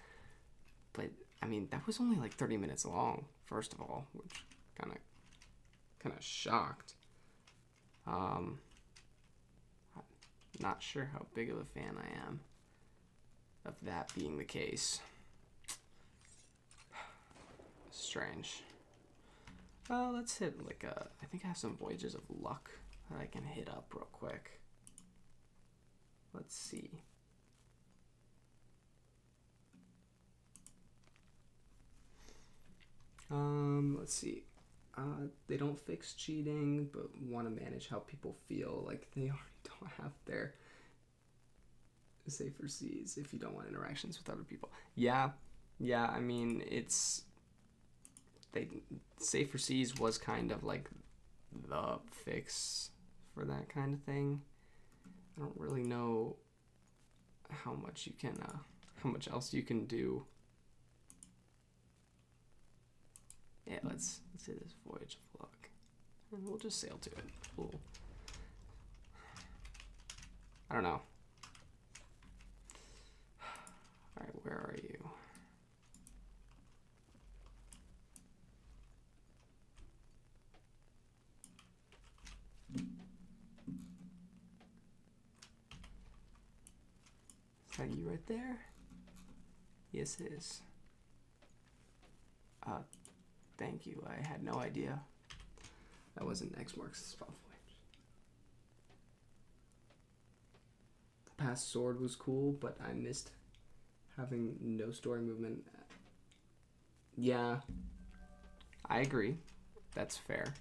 But, I mean, that was only like 30 minutes long, first of all, which kind of shocked. I'm not sure how big of a fan I am of that being the case. Strange. Let's hit like I think I have some voyages of luck that I can hit up real quick. Let's see. Let's see. They don't fix cheating, but want to manage how people feel like they already don't have their safer seas if you don't want interactions with other people. Yeah, I mean, safer seas was kind of like the fix for that kind of thing. I don't really know how much else you can do. Yeah, let's do this voyage of luck, and we'll just sail to it. Cool. I don't know. All right, where are you? Is that you right there? Yes, it is. Thank you. I had no idea. That wasn't X marks the spot voyage. The past sword was cool, but I missed having no story movement. Yeah, I agree. That's fair.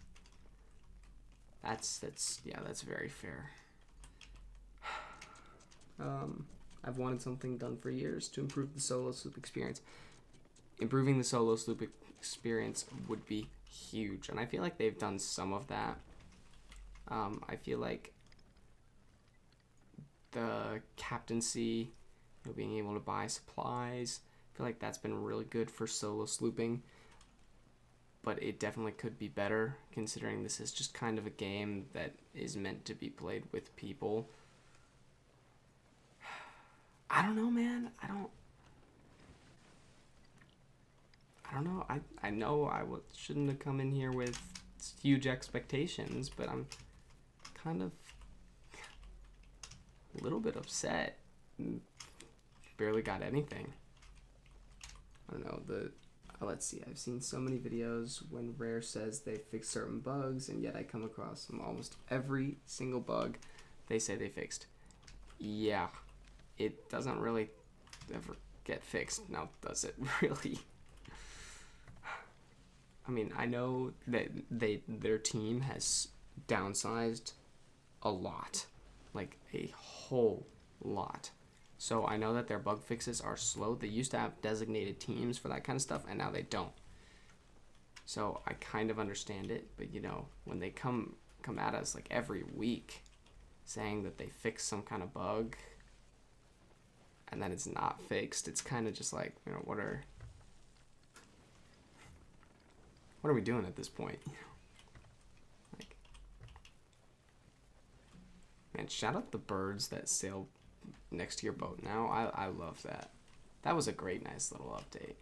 That's very fair. I've wanted something done for years to improve the solo sloop experience. Improving the solo sloop experience would be huge, and I feel like they've done some of that. I feel like the captaincy, being able to buy supplies, I feel like that's been really good for solo slooping, but it definitely could be better considering this is just kind of a game that is meant to be played with people. I don't know, man. I don't know. I know I shouldn't have come in here with huge expectations, but I'm kind of a little bit upset. Barely got anything. I don't know. Let's see. I've seen so many videos when Rare says they fix certain bugs, and yet I come across almost every single bug they say they fixed. Yeah, it doesn't really ever get fixed. Now, does it really? I mean, I know that their team has downsized a lot, like a whole lot. So I know that their bug fixes are slow. They used to have designated teams for that kind of stuff, and now they don't. So I kind of understand it, but you know, when they come at us like every week saying that they fixed some kind of bug and then it's not fixed, it's kind of just like, you know, what are we doing at this point? Like, man, shout out the birds that sail next to your boat now. I love that. That was a great, nice little update.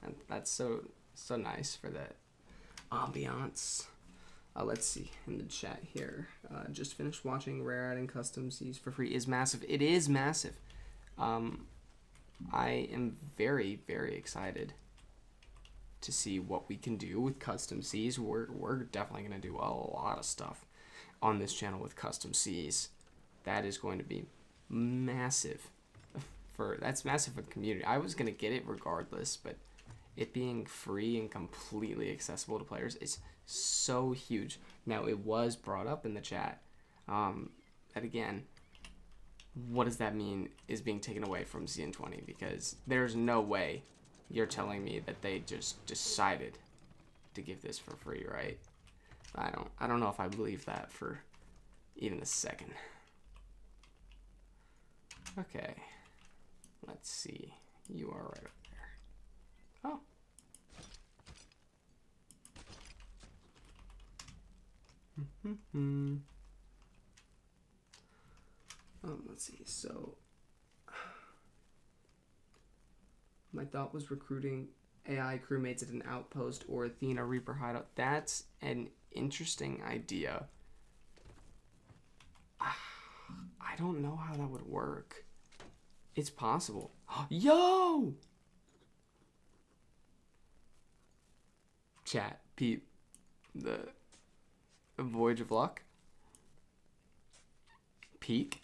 And that's so nice for that ambiance. Let's see in the chat here. Just finished watching Rare adding custom Seas for free is massive. It is massive. I am very, very excited to see what we can do with custom Seas. We're definitely going to do a lot of stuff on this channel with custom Seas. That is going to be massive. That's massive for the community. I was going to get it regardless, but it being free and completely accessible to players is so huge. Now, it was brought up in the chat that, again, what does that mean is being taken away from CN20? Because there's no way you're telling me that they just decided to give this for free, right? I don't know if I believe that for even a second. Okay. Let's see. You are right up there. Oh. Let's see. So, my thought was recruiting AI crewmates at an outpost or Athena Reaper hideout. That's an interesting idea. I don't know how that would work. It's possible. Yo! Chat, Pete, the Voyage of Luck. Peak.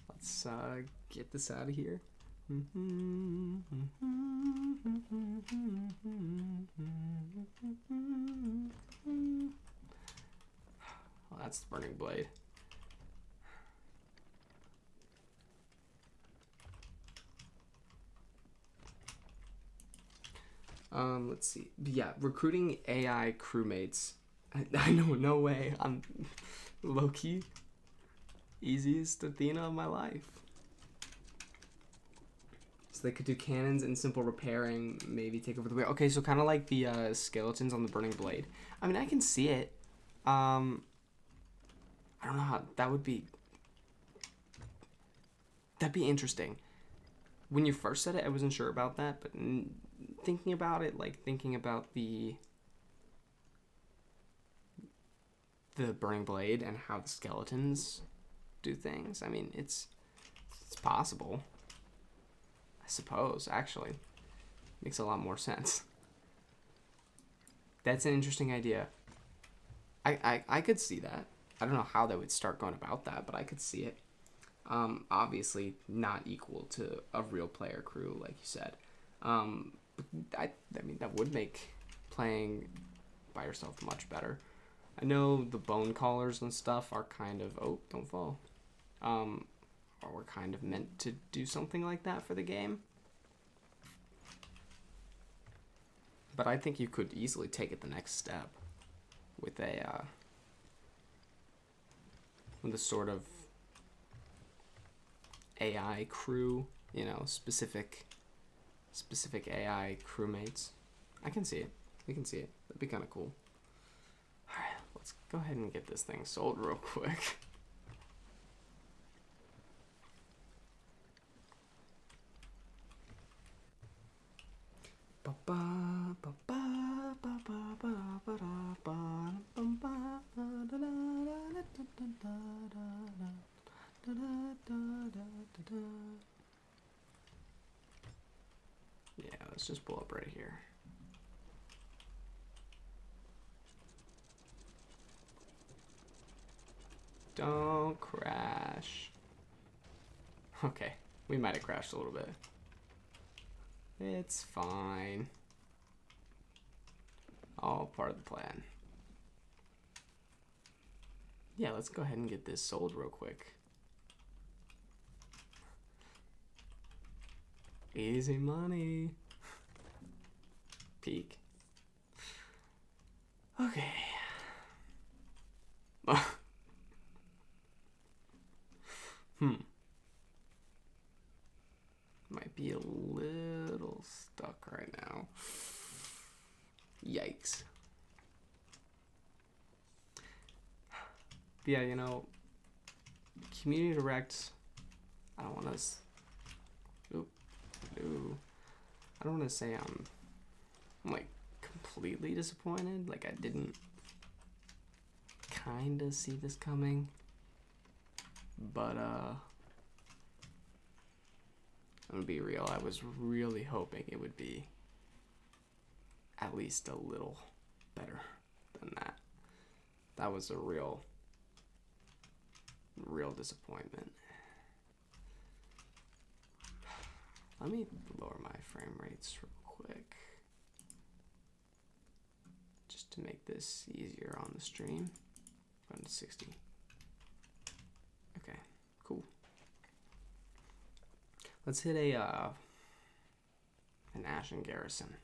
Let's get this out of here. Well, that's the burning blade. Let's see. Yeah, recruiting AI crewmates. I know, no way. I'm low-key easiest Athena of my life. So they could do cannons and simple repairing, maybe take over the way. Okay, so kind of like the skeletons on the burning blade. I mean, I can see it. I don't know how that would be. That'd be interesting. When you first said it, I wasn't sure about that, but thinking about it, like thinking about the burning blade and how the skeletons do things, I mean, it's possible. I suppose, actually. Makes a lot more sense. That's an interesting idea. I could see that. I don't know how they would start going about that, but I could see it. Obviously not equal to a real player crew, like you said. I mean, that would make playing by yourself much better. I know the bone callers and stuff are kind of, oh, don't fall. Or we're kind of meant to do something like that for the game. But I think you could easily take it the next step with a sort of AI crew, you know, specific AI crewmates. I can see it. We can see it. That'd be kind of cool. All right, let's go ahead and get this thing sold real quick. Yeah, let's just pull up right here. Don't crash. Okay, we might have crashed a little bit. It's fine. All part of the plan. Yeah, let's go ahead and get this sold real quick. Easy money. Peak. Okay. Might be a little stuck right now. Yikes. But yeah, you know, community direct, I don't want to, I don't want to say I'm like completely disappointed. Like I didn't kind of see this coming, but I'm gonna be real, I was really hoping it would be at least a little better than that. That was a real disappointment. Let me lower my frame rates real quick just to make this easier on the stream. Going to 60. Okay, cool. Let's hit an Ashen garrison.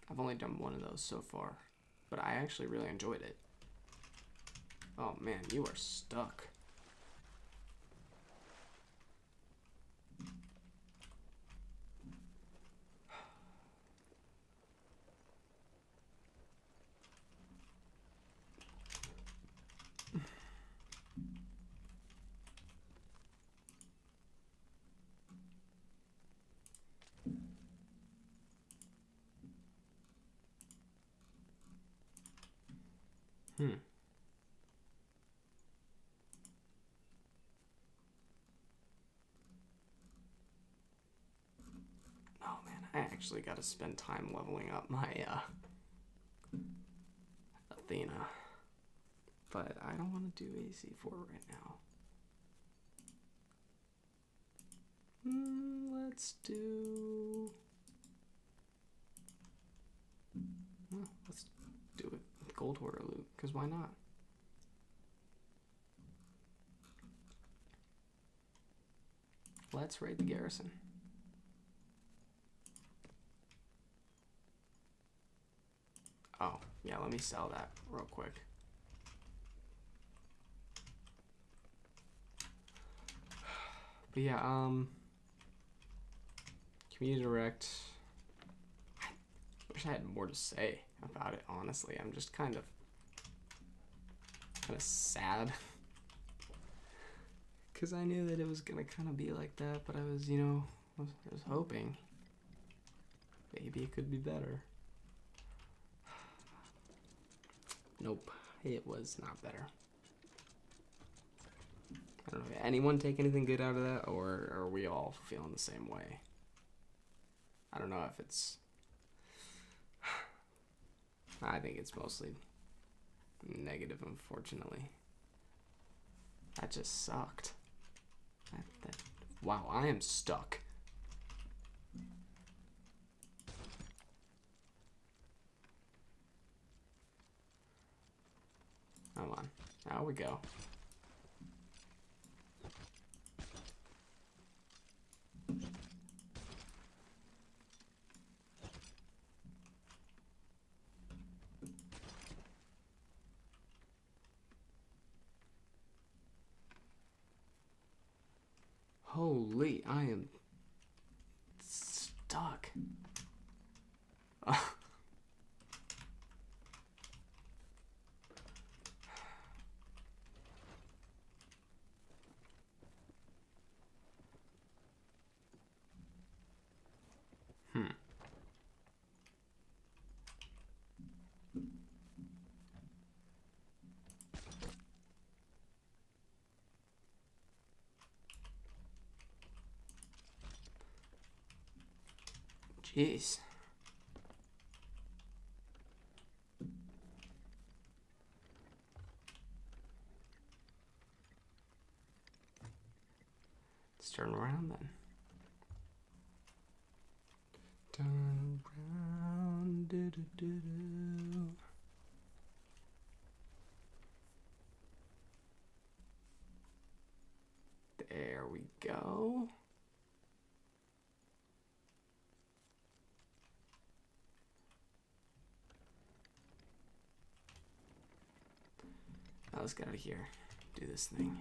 I've only done one of those so far, but I actually really enjoyed it. Oh man, you are stuck. Oh man, I actually got to spend time leveling up my Athena, but I don't want to do AC4 right now. Let's do. Well, let's do it with Gold Hoarder loot, because why not? Let's raid the garrison. Oh, yeah, let me sell that real quick. But yeah, community direct. I wish I had more to say about it, honestly. I'm just kind of sad. Because I knew that it was going to kind of be like that, but I was, you know, I was hoping maybe it could be better. Nope, it was not better. I don't know, anyone take anything good out of that, or are we all feeling the same way? I don't know if it's... I think it's mostly negative, unfortunately. That just sucked. Wow, I am stuck. Come on, now we go. Holy, I am stuck. Jeez. There we go. Now let's get out of here. Do this thing.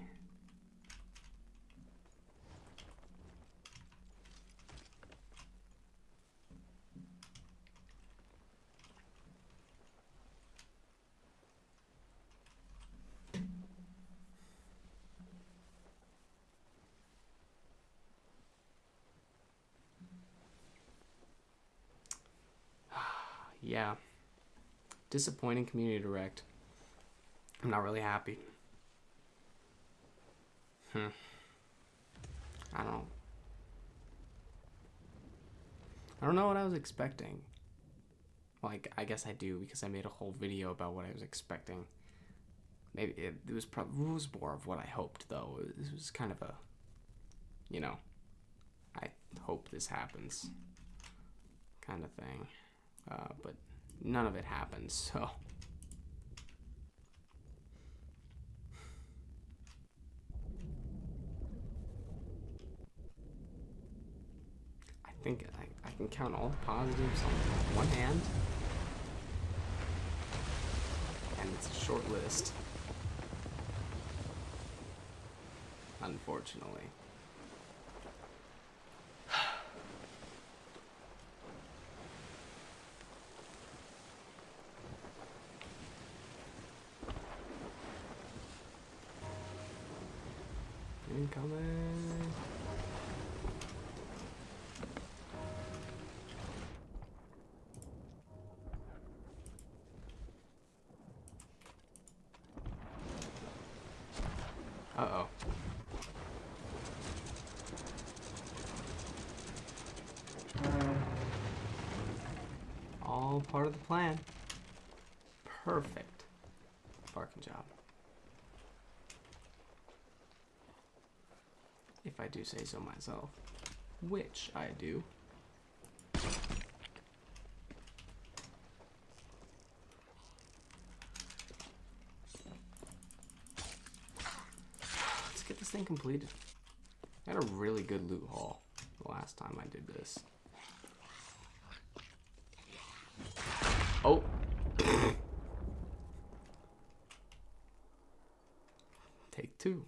Yeah. Disappointing community direct. I'm not really happy. I don't know what I was expecting. Like, I guess I do because I made a whole video about what I was expecting. Maybe it was more of what I hoped, though. It was kind of a, you know, I hope this happens kind of thing. But none of it happened, so. I think I can count all the positives on one hand. And it's a short list. Unfortunately. Incoming. Uh-oh. All part of the plan. Perfect. Barking job. If I do say so myself. Which I do. Let's get this thing completed. I had a really good loot haul the last time I did this. Oh! Take two.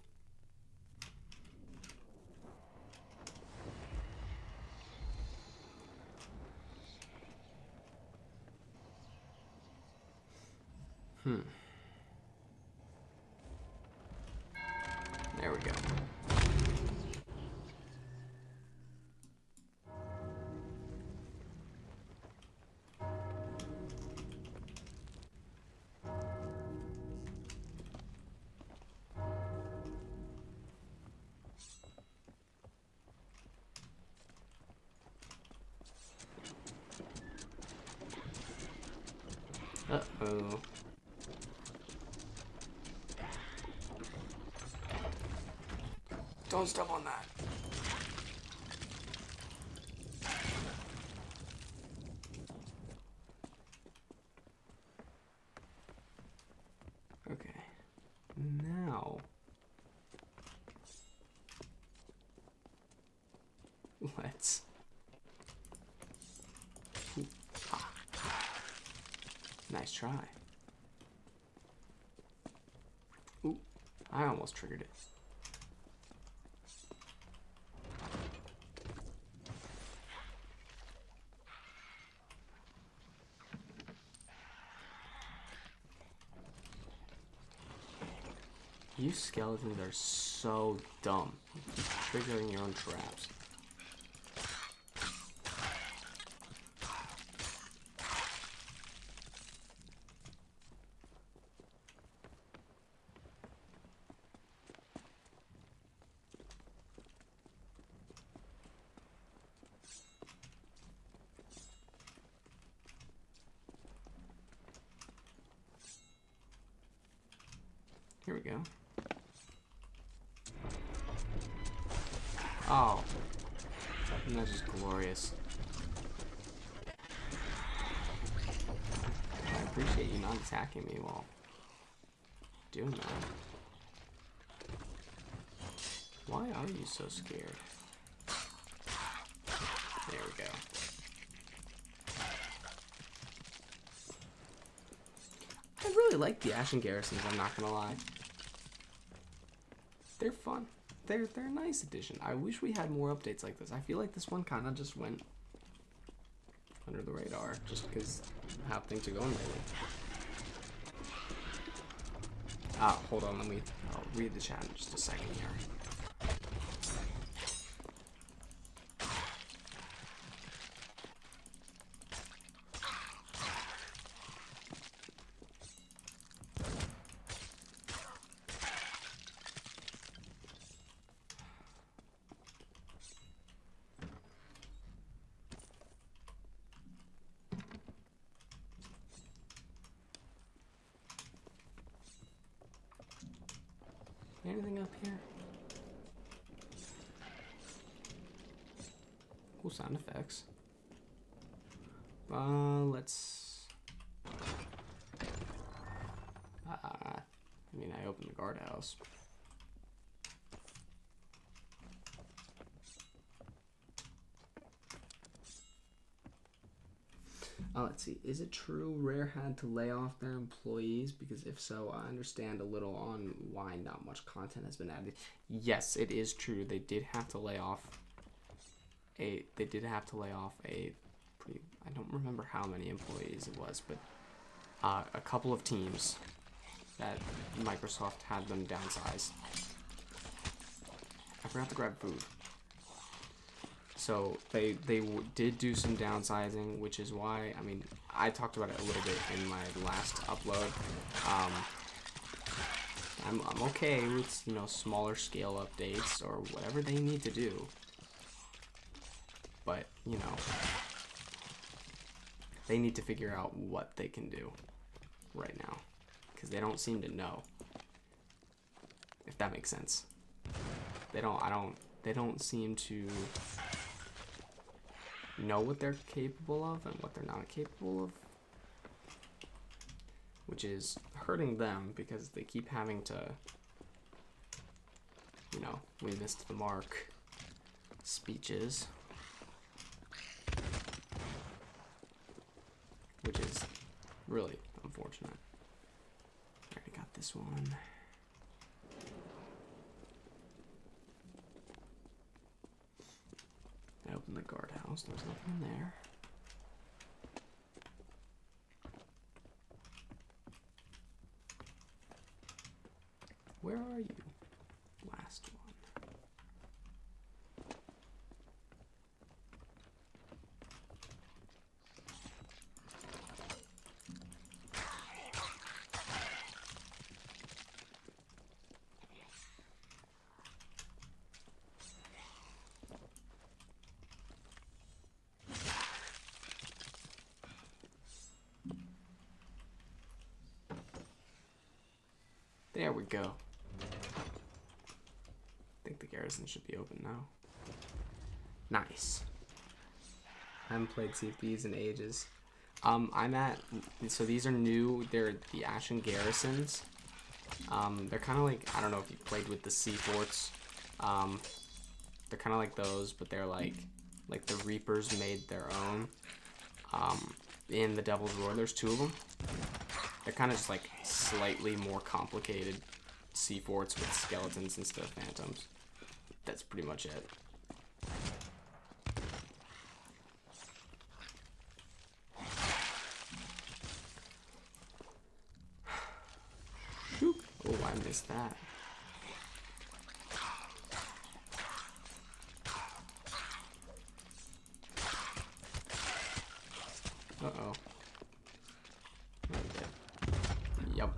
There we go. Uh-oh. Don't step on that. Okay. Now. Let's. Ah. Nice try. Ooh, I almost triggered it. You skeletons are so dumb. Triggering your own traps. Here we go. Oh, and that's just glorious. appreciate you not attacking me while doing that. Why are you so scared? There we go. I really like the Ashen garrisons, I'm not gonna lie. They're fun. They're a nice addition. I wish we had more updates like this. I feel like this one kind of just went under the radar just because of how things are going lately. Hold on, I'll read the chat in just a second here. Anything up here? Cool sound effects. Let's... I mean, I opened the guardhouse. Let's see. Is it true Rare had to lay off their employees? Because if so, I understand a little on why not much content has been added. Yes, it is true. They did have to lay off a pretty, I don't remember how many employees it was, but a couple of teams that Microsoft had them downsize. I forgot to grab food. So they did do some downsizing, which is why, I mean, I talked about it a little bit in my last upload. I'm okay with, you know, smaller scale updates or whatever they need to do. But, you know, they need to figure out what they can do right now, because they don't seem to know, if that makes sense. They don't seem to know what they're capable of and what they're not capable of, which is hurting them because they keep having to, you know, we missed the mark speeches, which is really unfortunate. I already got this one. I opened the guardhouse, there's nothing in there. Where are you? Last one. There we go. I think the garrison should be open now. Nice. I haven't played Sea of Thieves in ages. So these are new. They're the Ashen garrisons. They're kind of like, I don't know if you played with the sea forts. They're kind of like those, but they're like the Reapers made their own. In the Devil's Roar, there's two of them. They're kind of just like slightly more complicated sea forts with skeletons instead of phantoms. That's pretty much it. Whew. Oh, I missed that. Uh-oh. Yep.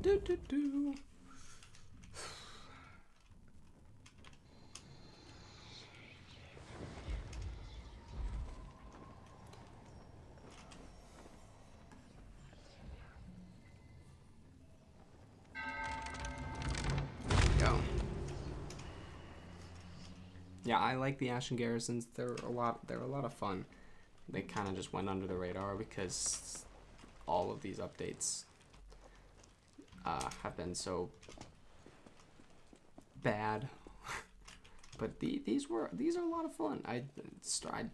Do. Go. Yeah, I like the Ashen garrisons. They're a lot of fun. They kind of just went under the radar because all of these updates have been so bad. But these are a lot of fun. I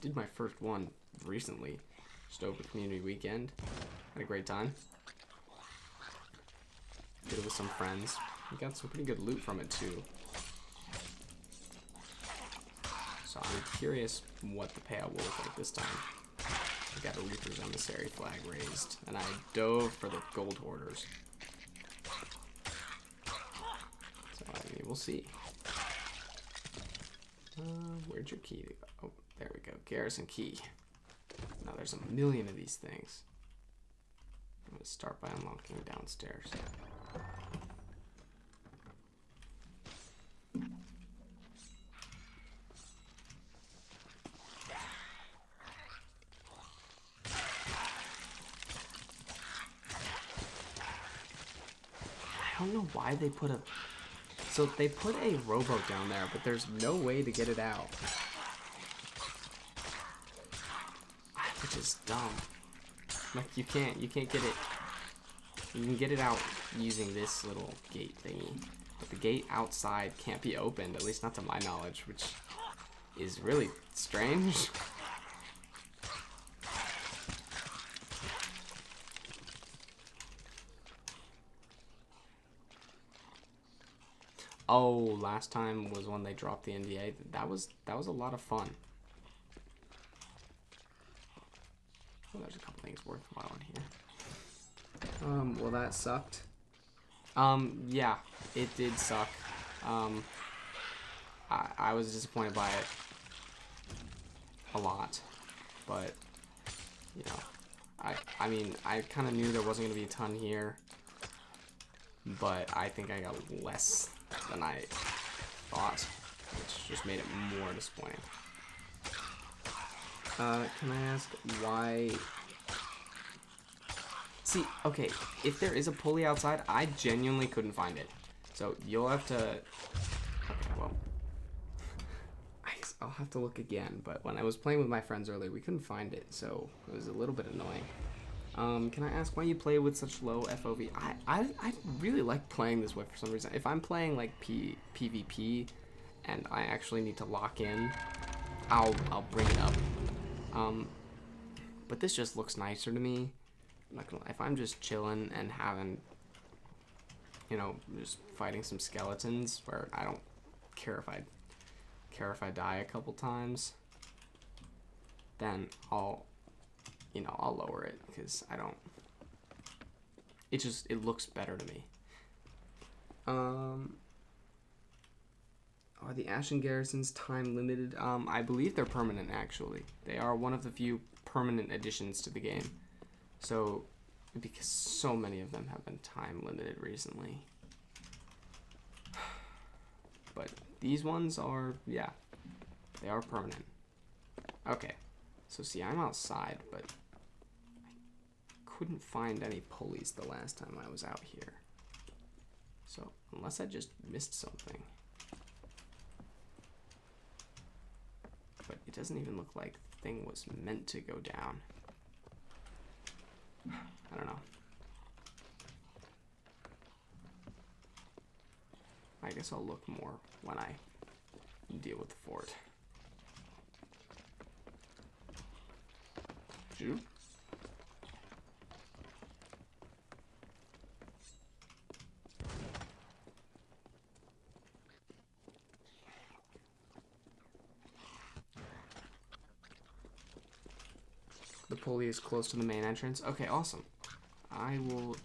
did my first one recently, just over community weekend. Had a great time. Did it with some friends. We got some pretty good loot from it too. So I'm curious what the payout will look like this time. We got a Reaper's Emissary flag raised, and I dove for the gold hoarders. So I mean, we'll see. Where'd your key go? Oh, there we go. Garrison key. Now there's a million of these things. I'm gonna start by unlocking downstairs. I don't know why they put a... So they put a rowboat down there, but there's no way to get it out. Which is dumb. Like, you can't get it... You can get it out using this little gate thingy. But the gate outside can't be opened, at least not to my knowledge, which is really strange. Oh, last time was when they dropped the NDA. That was a lot of fun. Oh, there's a couple things worthwhile in here. Well, that sucked. Yeah, it did suck. I was disappointed by it a lot, but you know, I mean, I kind of knew there wasn't gonna be a ton here, but I think I got less than I thought, which just made it more disappointing. Can I ask why? See, okay, if there is a pulley outside, I genuinely couldn't find it. So you'll have to... Okay, well... I guess I'll have to look again, but when I was playing with my friends earlier, we couldn't find it, so it was a little bit annoying. Can I ask why you play with such low FOV? I really like playing this way for some reason. If I'm playing like PvP and I actually need to lock in, I'll bring it up. But this just looks nicer to me. I'm not gonna lie, if I'm just chilling and having, you know, just fighting some skeletons where I don't care if I die a couple times, then I'll lower it, because I don't... It looks better to me. Are the Ashen garrisons time limited? I believe they're permanent, actually. They are one of the few permanent additions to the game. So, because so many of them have been time limited recently. But these ones are, yeah, they are permanent. Okay, so see, I'm outside, but couldn't find any pulleys the last time I was out here. So, unless I just missed something. But it doesn't even look like the thing was meant to go down. I don't know. I guess I'll look more when I deal with the fort. Shoot. The pulley is close to the main entrance. Okay, awesome. I will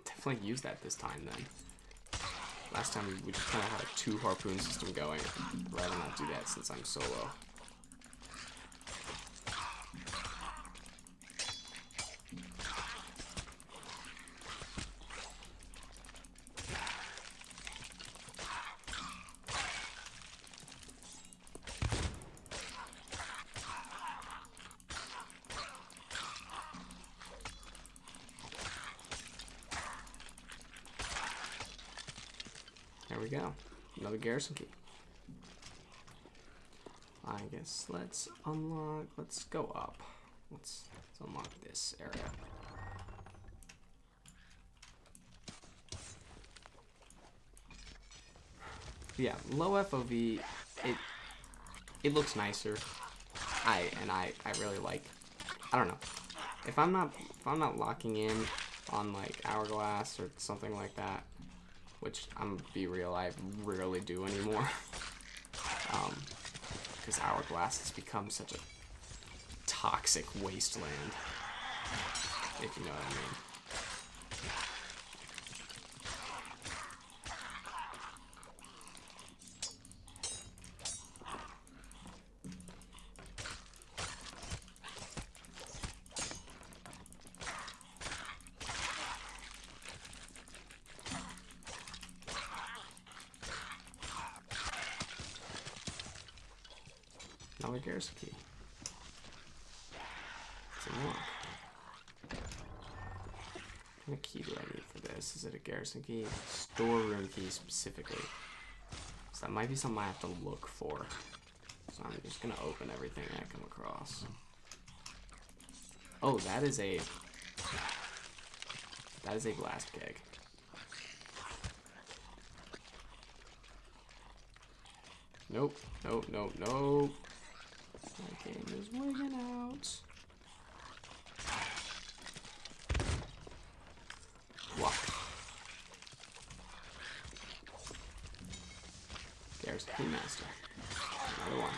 definitely use that this time then. Last time we just kind of had a 2 harpoon system going. I'd rather not do that since I'm solo. There we go. Another garrison key. I guess let's go up. Let's unlock this area. yeah, low FOV, it looks nicer. I really like, I don't know. If I'm not locking in on like hourglass or something like that, which I'm gonna be real, I rarely do anymore. Because hourglass has become such a toxic wasteland, if you know what I mean. Another garrison key. It's a lock. What kind of key do I need for this? Is it a garrison key? Storeroom key specifically. So that might be something I have to look for. So I'm just gonna open everything I come across. Oh, that is a blast keg. Nope, nope, nope, nope. My game is wigging out. Wow. There's the Keymaster. Another one.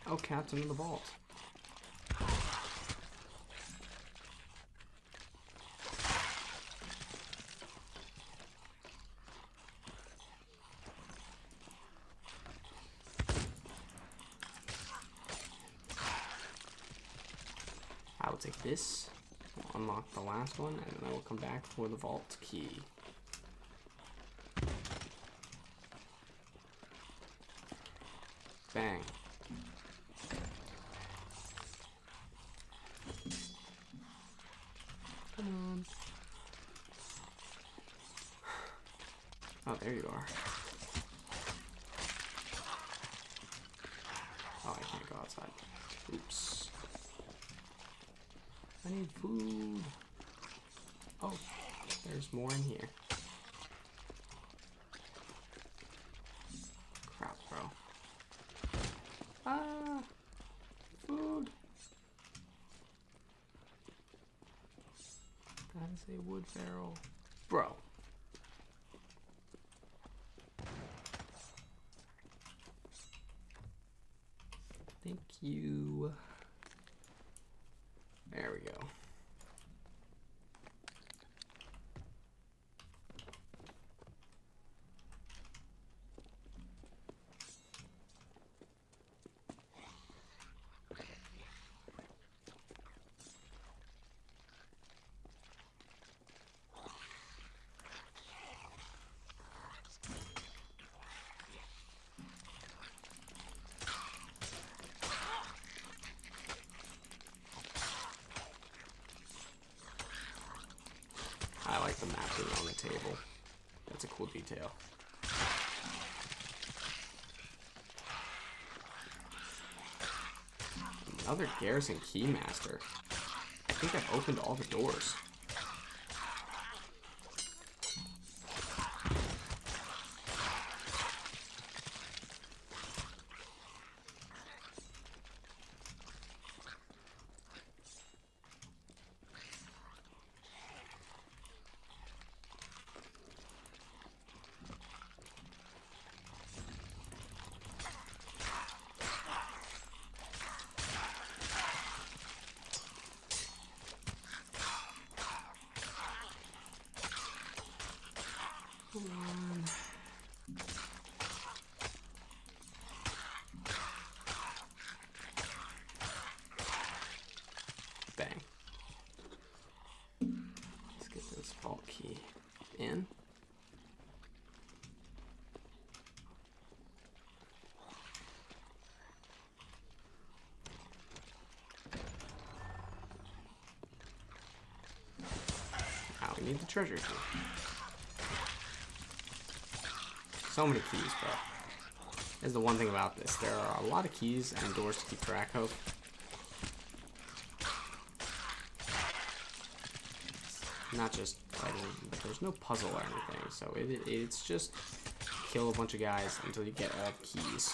Oh, Captain of the Vault. I will take this, unlock the last one, and then I will come back for the vault key. Bang. Come on. Oh, there you are. Oh, I can't go outside. Oops. I need food. Oh, there's more in here. Crap, bro. Ah! Food! That is a wood barrel. Bro. Thank you. There we go. I like the map being on the table. That's a cool detail. Another garrison keymaster. I think I've opened all the doors. We need the treasure key. So many keys, bro. Is the one thing about this. There are a lot of keys and doors to keep track of. Not just fighting, but there's no puzzle or anything. So it's just kill a bunch of guys until you get all the keys.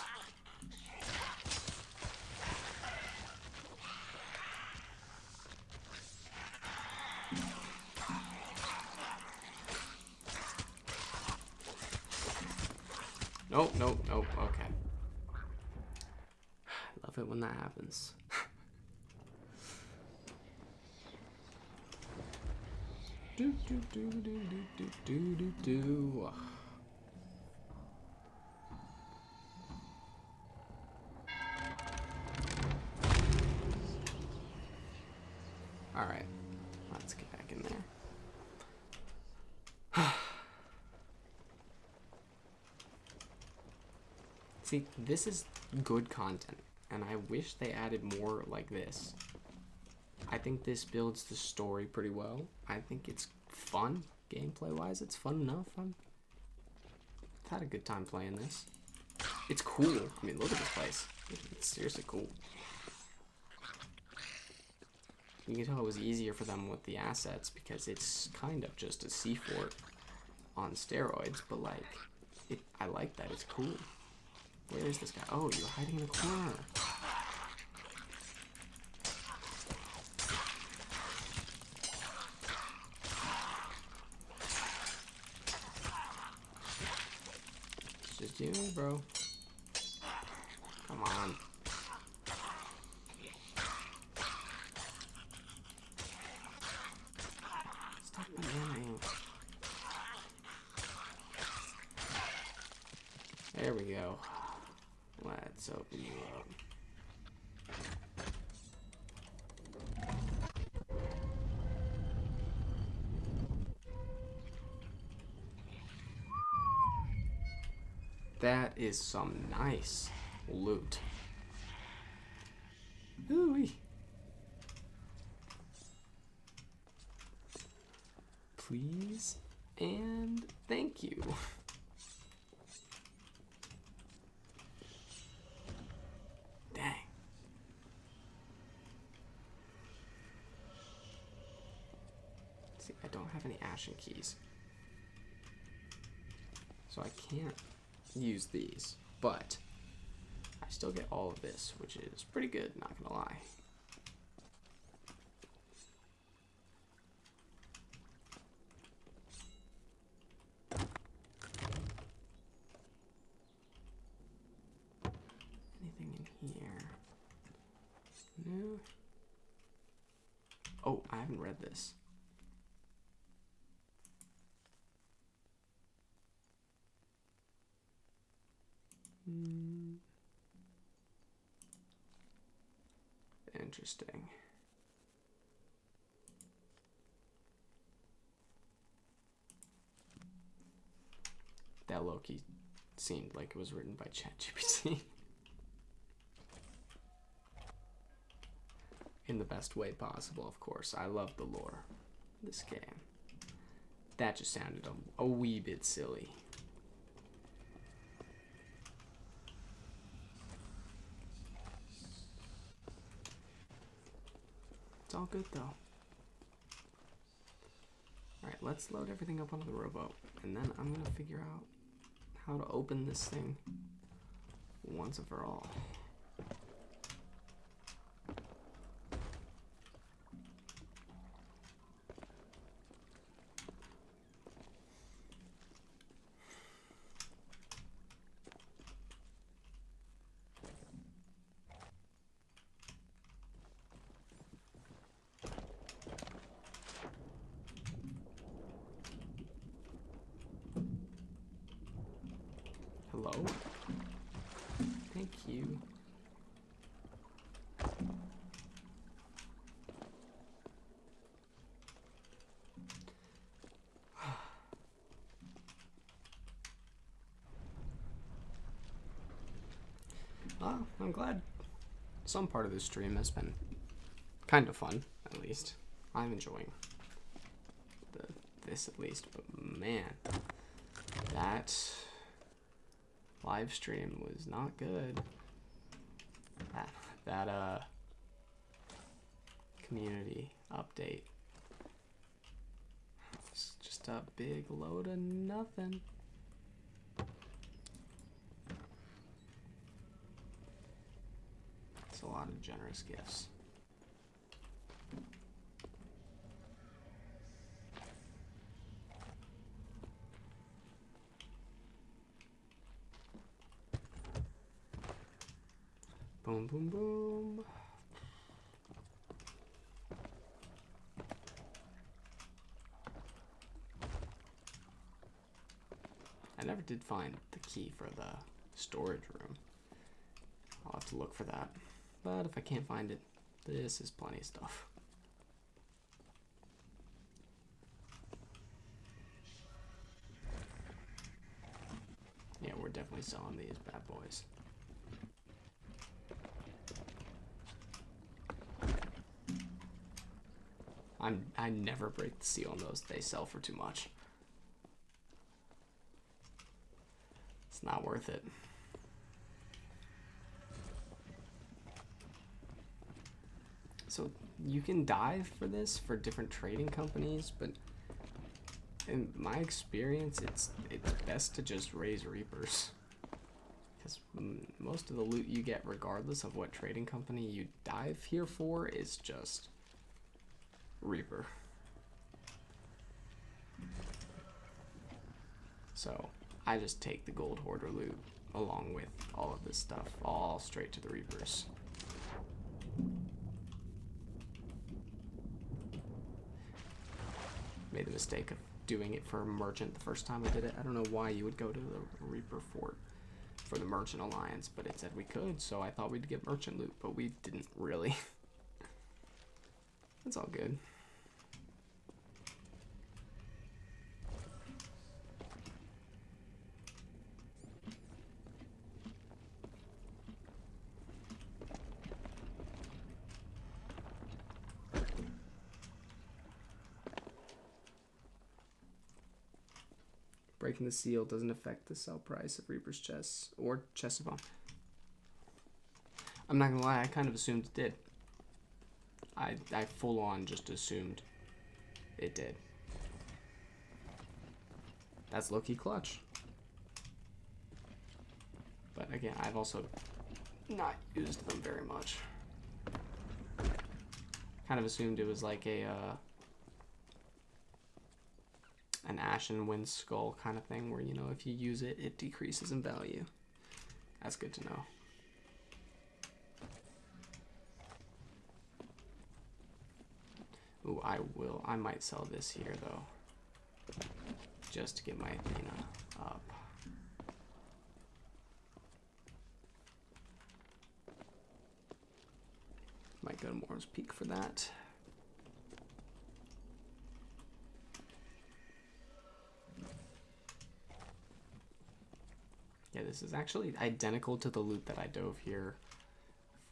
Nope, nope, nope, okay. I love it when that happens. do, do, do, do, do, do, do, do, do. Alright, let's get back in there. See, this is good content, and I wish they added more like this. I think this builds the story pretty well. I think it's fun, gameplay-wise. It's fun enough. I've had a good time playing this. It's cool. I mean, look at this place. It's seriously cool. You can tell it was easier for them with the assets because it's kind of just a sea fort on steroids, but like, I like that. It's cool. Where is this guy? Oh, you're hiding in a corner. It's just you, bro. Come on. Stop bananing. There we go. Let's open you up. That is some nice loot. Ooh-wee. Please and thank you. Dang. See, I don't have any Ashen keys. So I can't use these, but I still get all of this, which is pretty good, not gonna lie. Anything in here? No. Oh, I haven't read this. Interesting. That Loki seemed like it was written by ChatGPT. In the best way possible, of course. I love the lore of this game. That just sounded a wee bit silly. It's all good though. Alright, let's load everything up onto the rowboat, and then I'm gonna figure out how to open this thing once and for all. Hello? Thank you. Well, I'm glad some part of this stream has been kind of fun, at least. I'm enjoying the this at least, but man, that live stream was not good. That community update. It's just a big load of nothing. It's a lot of generous gifts. Boom, boom, boom. I never did find the key for the storage room. I'll have to look for that. But if I can't find it, this is plenty of stuff. Yeah, we're definitely selling these bad boys. I never break the seal on those. They sell for too much. It's not worth it. So you can dive for this for different trading companies, but in my experience, it's best to just raise Reapers. Because most of the loot you get, regardless of what trading company you dive here for, is just Reaper. So I just take the gold hoarder loot along with all of this stuff, all straight to the Reapers. Made the mistake of doing it for a merchant the first time I did it. I don't know why you would go to the Reaper fort for the merchant alliance, but it said we could, so I thought we'd get merchant loot, but we didn't really. It's all good. Breaking the seal doesn't affect the sell price of Reaper's chests or chests of honor. I'm not gonna lie, I kind of assumed it did. I full on just assumed it did. That's low-key clutch. But again, I've also not used them very much. Kind of assumed it was like a an Ashen wind skull kind of thing where, you know, if you use it, it decreases in value. That's good to know. Ooh, I might sell this here though, just to get my Athena up. Might go to Moore's Peak for that. Yeah, this is actually identical to the loot that I dove here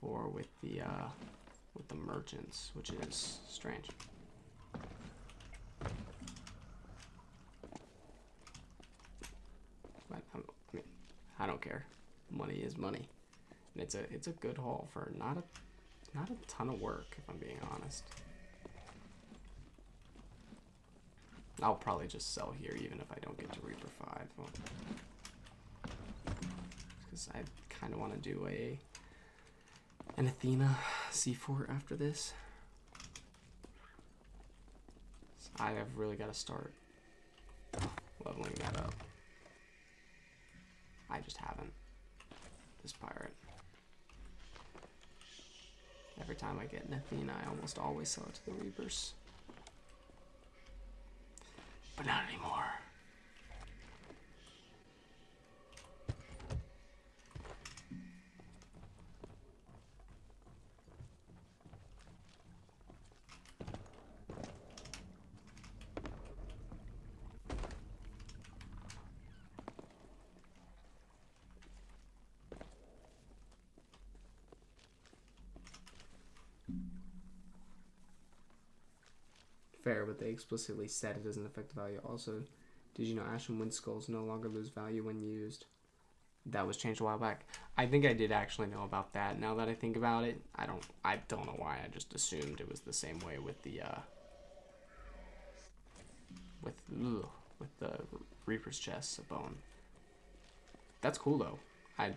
for with the merchants, which is strange. But I don't care. Money is money, and it's a good haul for not a ton of work, if I'm being honest. I'll probably just sell here even if I don't get to Reaper 5. Because I kind of want to do an Athena C4 after this. So I have really got to start leveling that up. I just haven't. This pirate. Every time I get an Athena, I almost always sell it to the Reapers. But not anymore. fair, but they explicitly said it doesn't affect the value. Also, did you know Ashen wind skulls no longer lose value when used? That was changed a while back. I think I did actually know about that. Now that I think about it, I don't know why. I just assumed it was the same way with the with the Reaper's chest of bone. That's cool though. I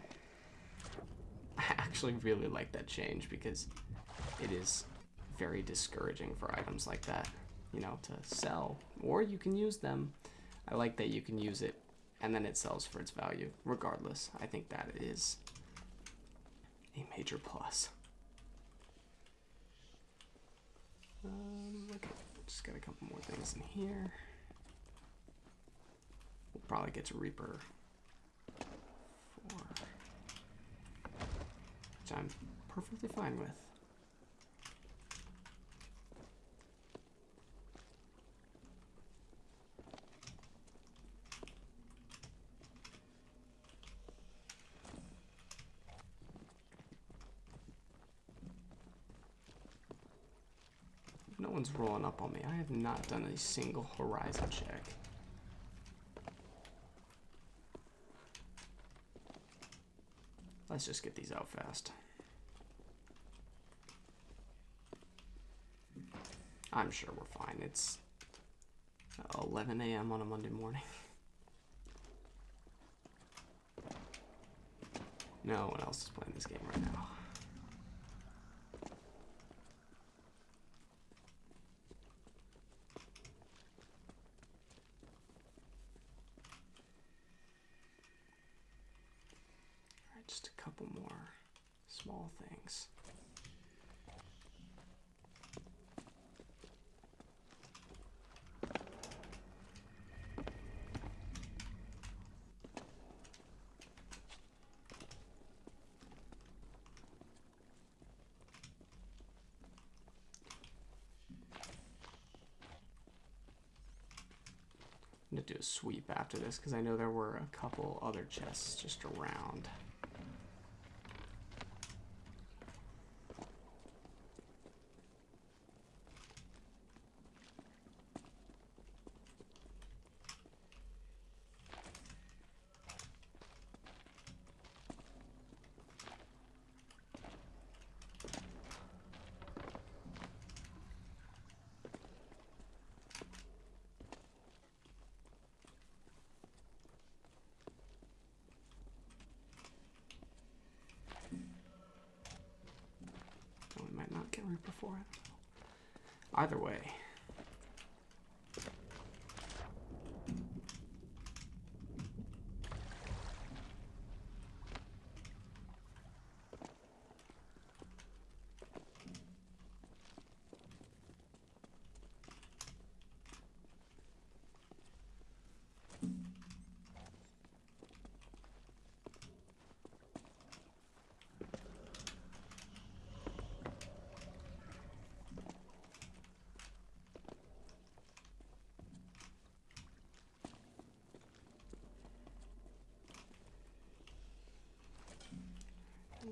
actually really like that change because it is very discouraging for items like that, you know, to sell. Or you can use them. I like that you can use it and then it sells for its value. Regardless, I think that is a major plus. Okay, just got a couple more things in here. We'll probably get to Reaper 4, which I'm perfectly fine with. No one's rolling up on me. I have not done a single horizon check. Let's just get these out fast. I'm sure we're fine. It's 11 a.m. on a Monday morning. No one else is playing this game right now. Alright, just a couple more small things. I'm gonna do a sweep after this because I know there were a couple other chests just around. Not get Reaper for it. Either way.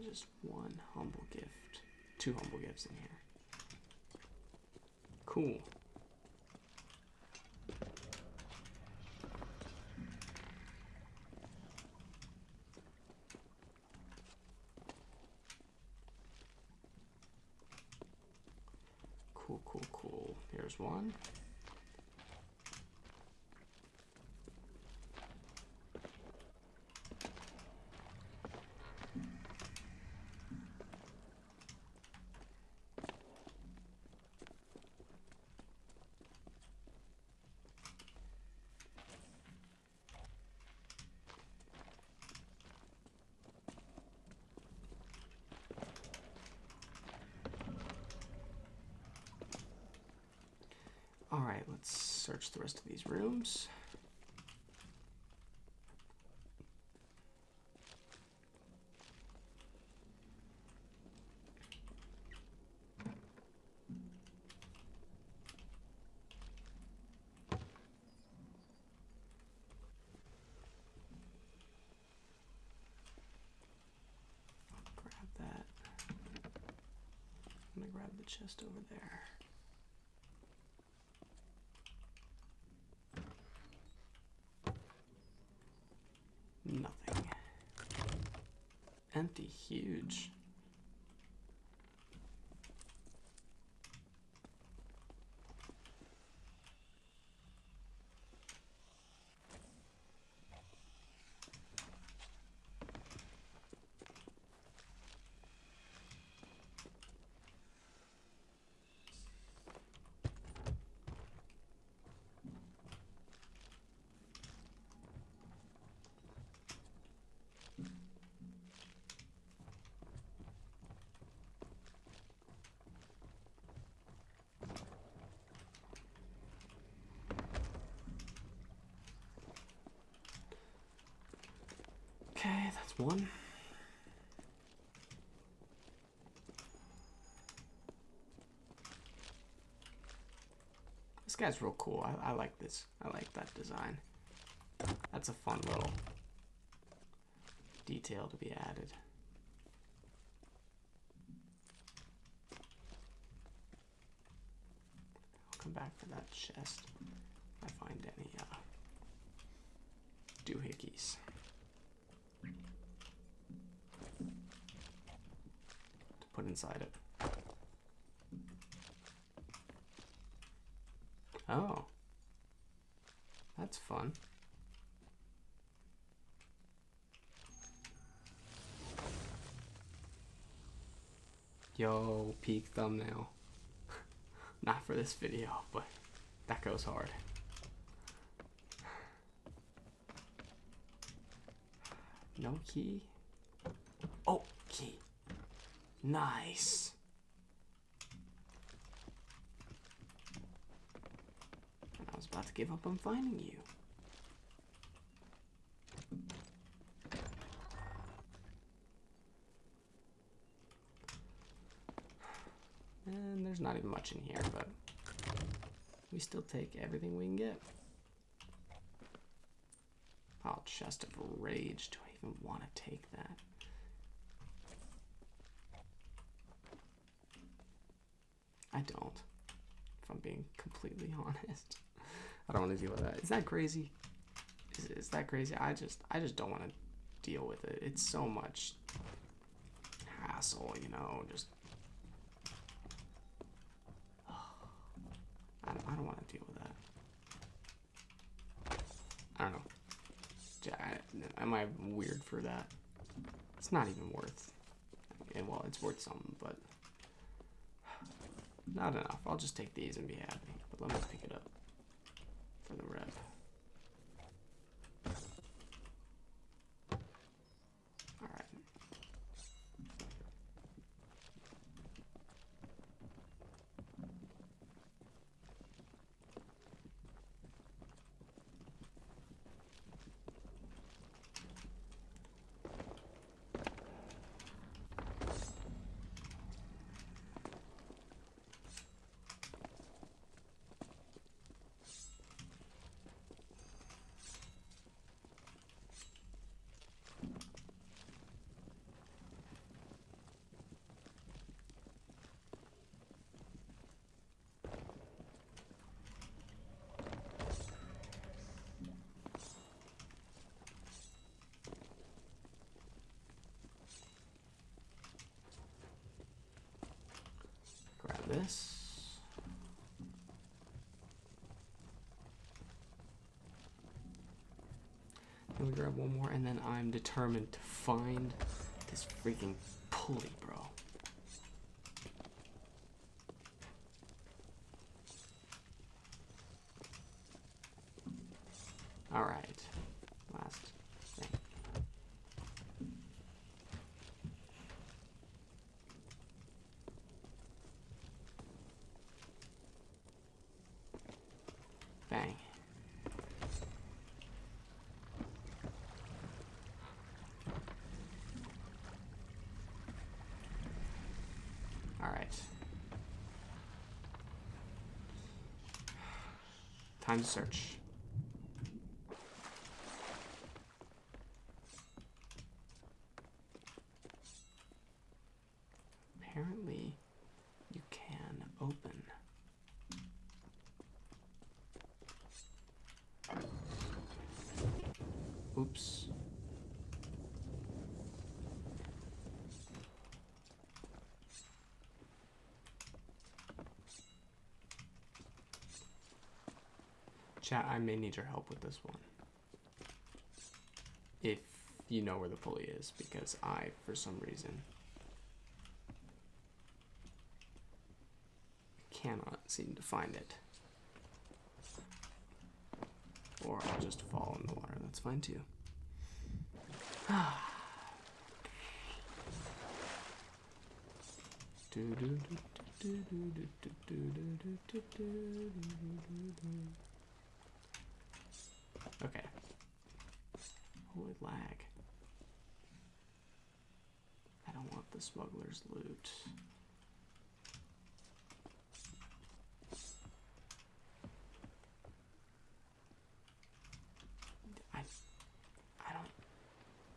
Just one humble gift. 2 humble gifts in here. Cool. Cool. Here's one. Alright, let's search the rest of these rooms. Grab that. I'm gonna grab the chest over there. empty. Huge. Okay, that's one. This guy's real cool. I like this. I like that design. That's a fun little detail to be added. I'll come back for that chest if I find any doohickeys. To put inside it. Oh. That's fun. Yo, peak thumbnail. Not for this video, but that goes hard. No key? Oh, key. Nice. I was about to give up on finding you. And there's not even much in here, but we still take everything we can get. Oh, chest of rage. Do I even want to take that? I don't. If I'm being completely honest. I don't want to deal with that. Is that crazy? Is that crazy? I just don't want to deal with it. It's so much hassle, you know, just I don't want to deal with that. I don't know. Am I weird for that? It's not even worth. Well, it's worth something, but not enough. I'll just take these and be happy. But let me pick it up for the rep. All right. Grab this. Then we grab one more, and then I'm determined to find this freaking pulley, bro. All right, last thing. Bang. All right. Time to search. Apparently, you can open. Oops. Chat, I may need your help with this one. If you know where the pulley is, because I, for some reason, cannot seem to find it. Or I'll just fall in the water. That's fine too. Okay. Holy lag. I don't want the smuggler's loot. I don't...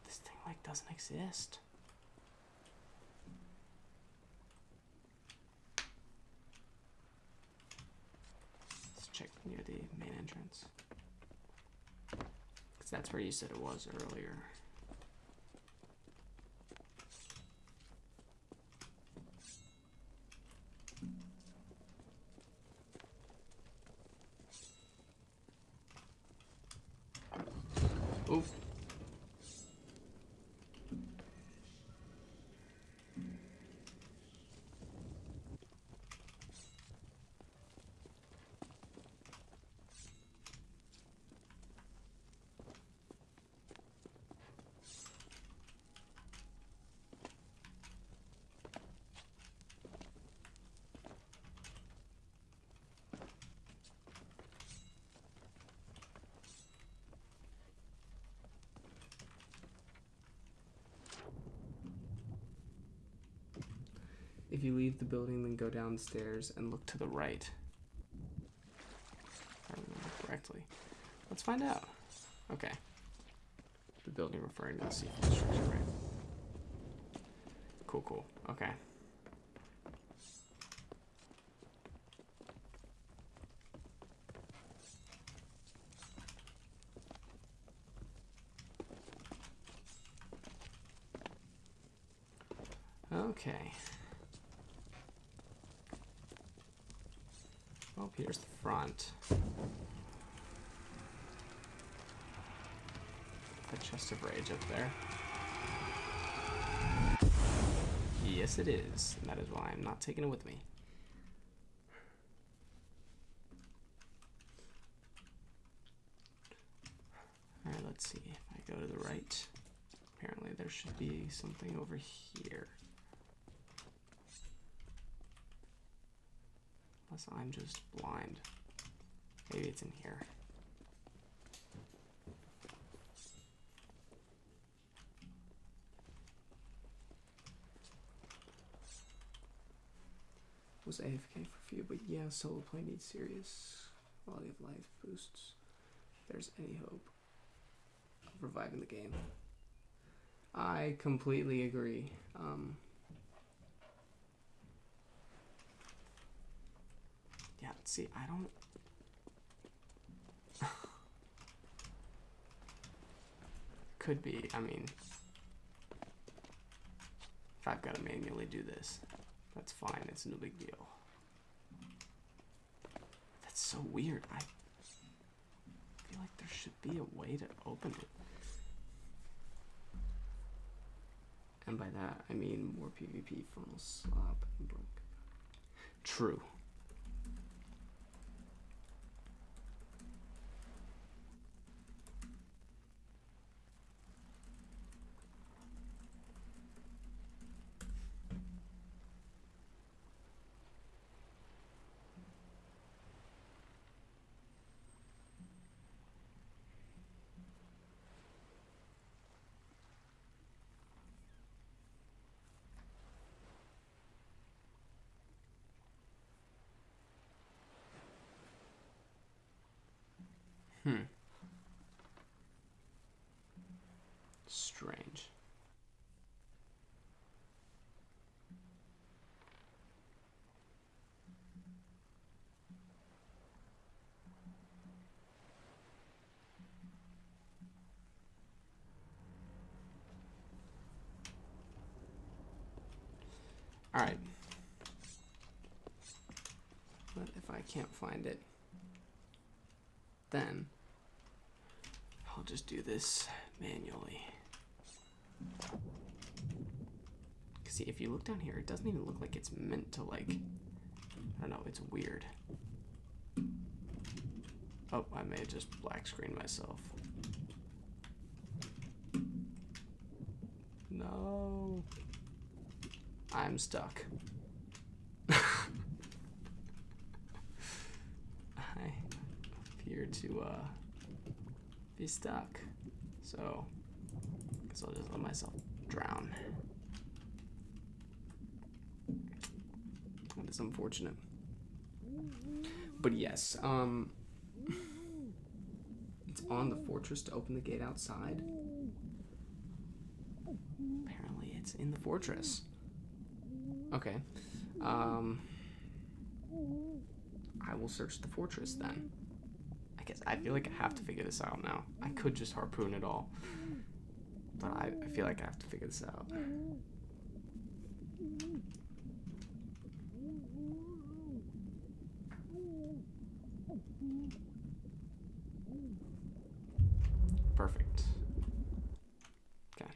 This thing, like, doesn't exist. Let's check near the main entrance. Because that's where you said it was earlier. Oop. If you leave the building, then go downstairs and look to the right. If I remember correctly. Let's find out. Okay. The building referring to the seafood structure, right? Cool, cool. Okay. Okay. Oh, here's the front. The chest of rage up there. Yes, it is. And that is why I'm not taking it with me. Alright, let's see. If I go to the right, apparently there should be something over here. Unless I'm just blind. Maybe it's in here. Was AFK for a few, but yeah, solo play needs serious quality of life boosts. If there's any hope of reviving the game. I completely agree. Yeah, see, I don't... Could be, I mean... If I've got to manually do this, that's fine, it's no big deal. That's so weird, I feel like there should be a way to open it. And by that, I mean more PvP, funnel slop, and broke. True. Strange. All right. But if I can't find it, then I'll just do this manually. See, if you look down here, it doesn't even look like it's meant to, like, I don't know, it's weird. Oh, I may have just black screened myself. No. I'm stuck. I appear to be stuck. So I guess I'll just let myself drown. That is unfortunate. But yes, it's on the fortress to open the gate outside. Apparently it's in the fortress. Okay. I will search the fortress then. I guess I feel like I have to figure this out now. I could just harpoon it all. But I feel like I have to figure this out. Perfect. Okay.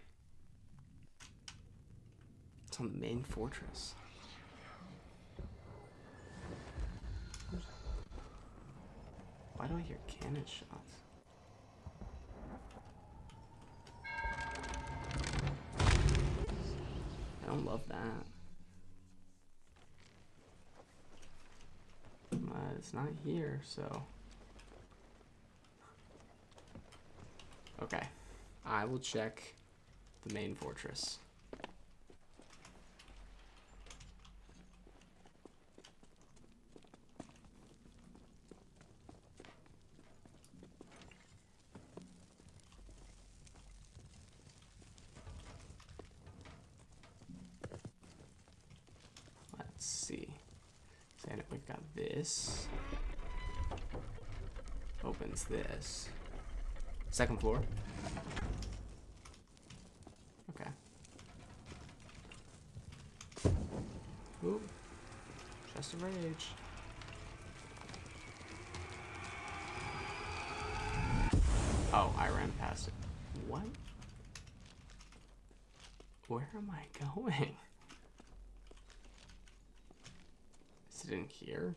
It's on the main fortress. Why do I hear cannon shots? I don't love that. But it's not here, so... Okay. I will check the main fortress. Let's see. So we've got this. Opens this. Second floor. Okay. Ooh. Chest of rage. Oh, I ran past it. What? Where am I going? Is it in here?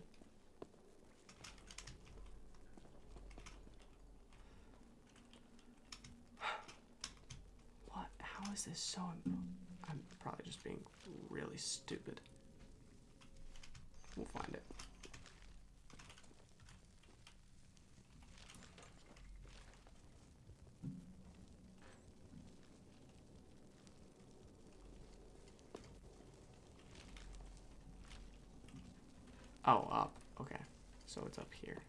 How is this so... I'm probably just being really stupid. We'll find it. Oh, up. Okay. So it's up here.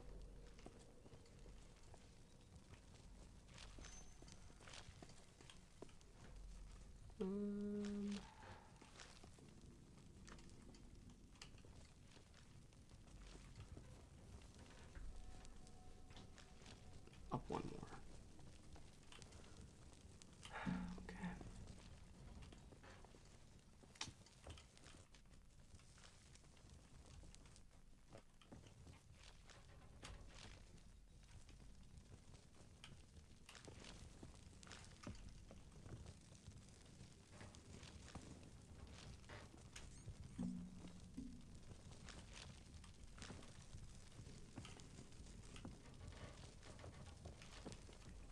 Up one more. Okay.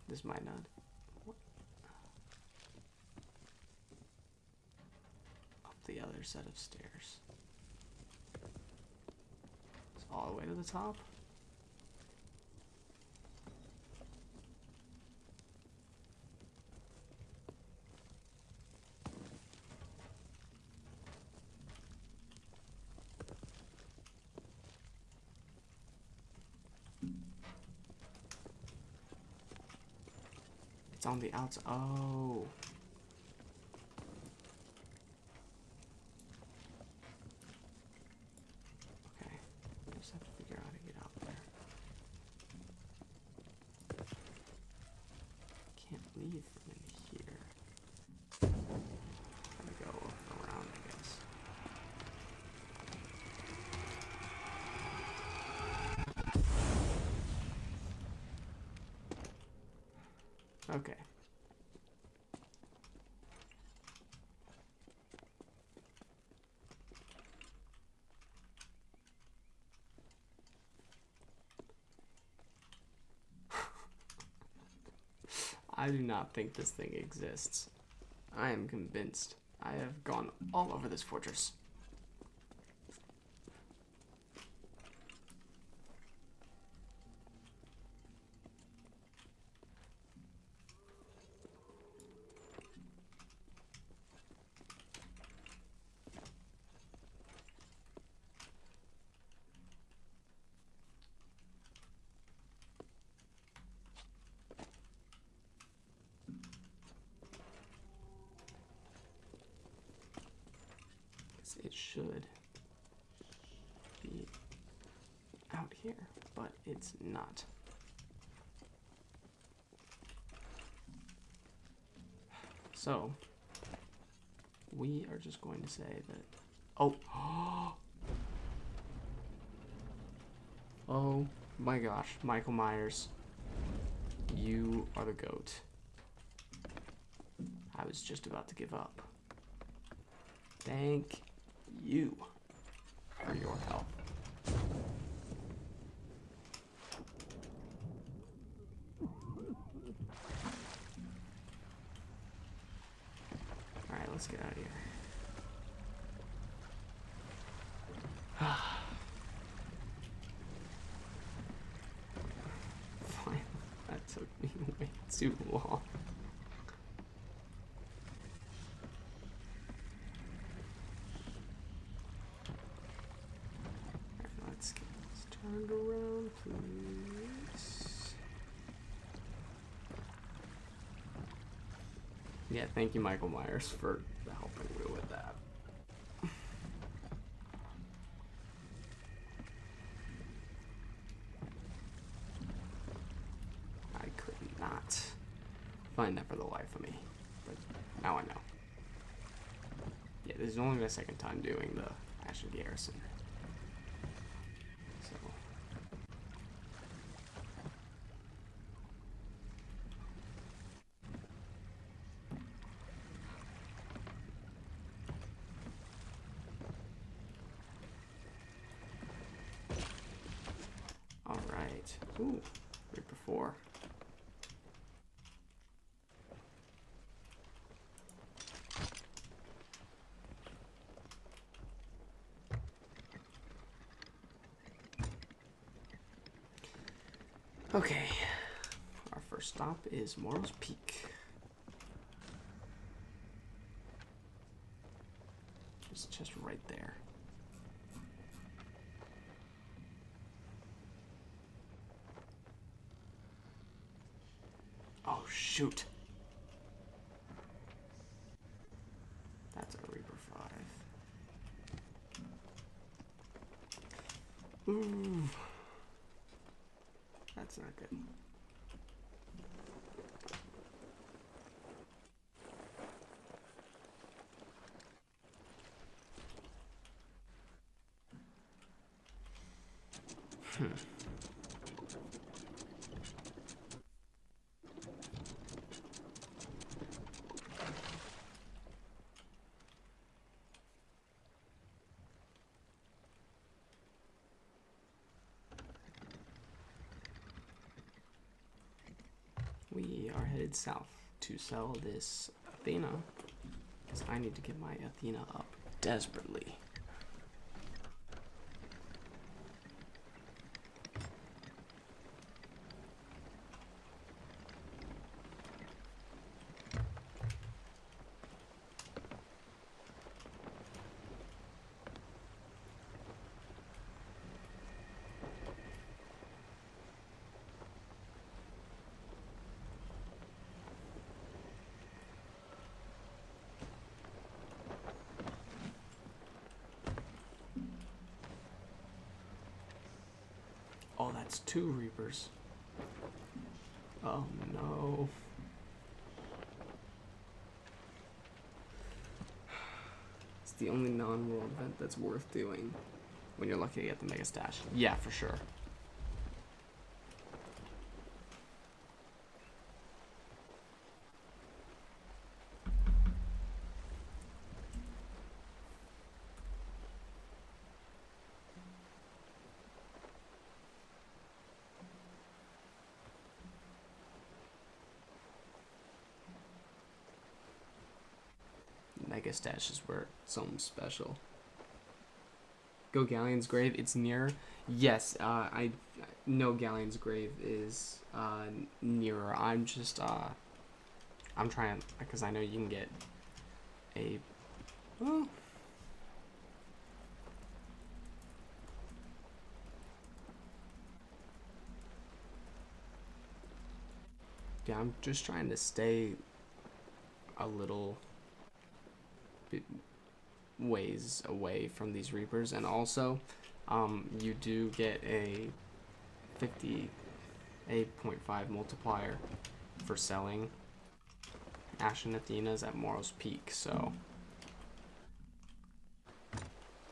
This might not. What? Up the other set of stairs. It's all the way to the top. It's on the outside. Oh. Okay. I just have to figure out how to get out there. Can't leave from in here. Gotta go around, I guess. Okay. I do not think this thing exists. I am convinced. I have gone all over this fortress. It should be out here, but it's not. So, we are just going to say that... Oh! Oh my gosh, Michael Myers. You are the GOAT. I was just about to give up. Thank you for your help. Alright, let's get out of here. Fine. That took me way too long. Let's get this turned around, please. Yeah, thank you, Michael Myers, for helping me with that. I could not find that for the life of me, but now I know. Yeah, this is only my second time doing the Ashen garrison. So. All right. Ooh, Reaper 4. Okay, our first stop is Morrow's Peak. There's a chest right there. Oh, shoot. That's a Reaper 5. Ooh. That's not good. We are headed south to sell this Athena, because I need to get my Athena up desperately. Oh, that's 2 Reapers. Oh no. It's the only non-world event that's worth doing when you're lucky to get the Mega Stash. Yeah, for sure. mega stashes were something special. Go Galleon's Grave. It's near. Yes, I know Galleon's Grave is nearer. I'm just I'm trying, because I know you can get a. Well, yeah, I'm just trying to stay a little bit ways away from these Reapers, and also you do get a 58.5 multiplier for selling Ashen Athena's at Morrow's Peak, so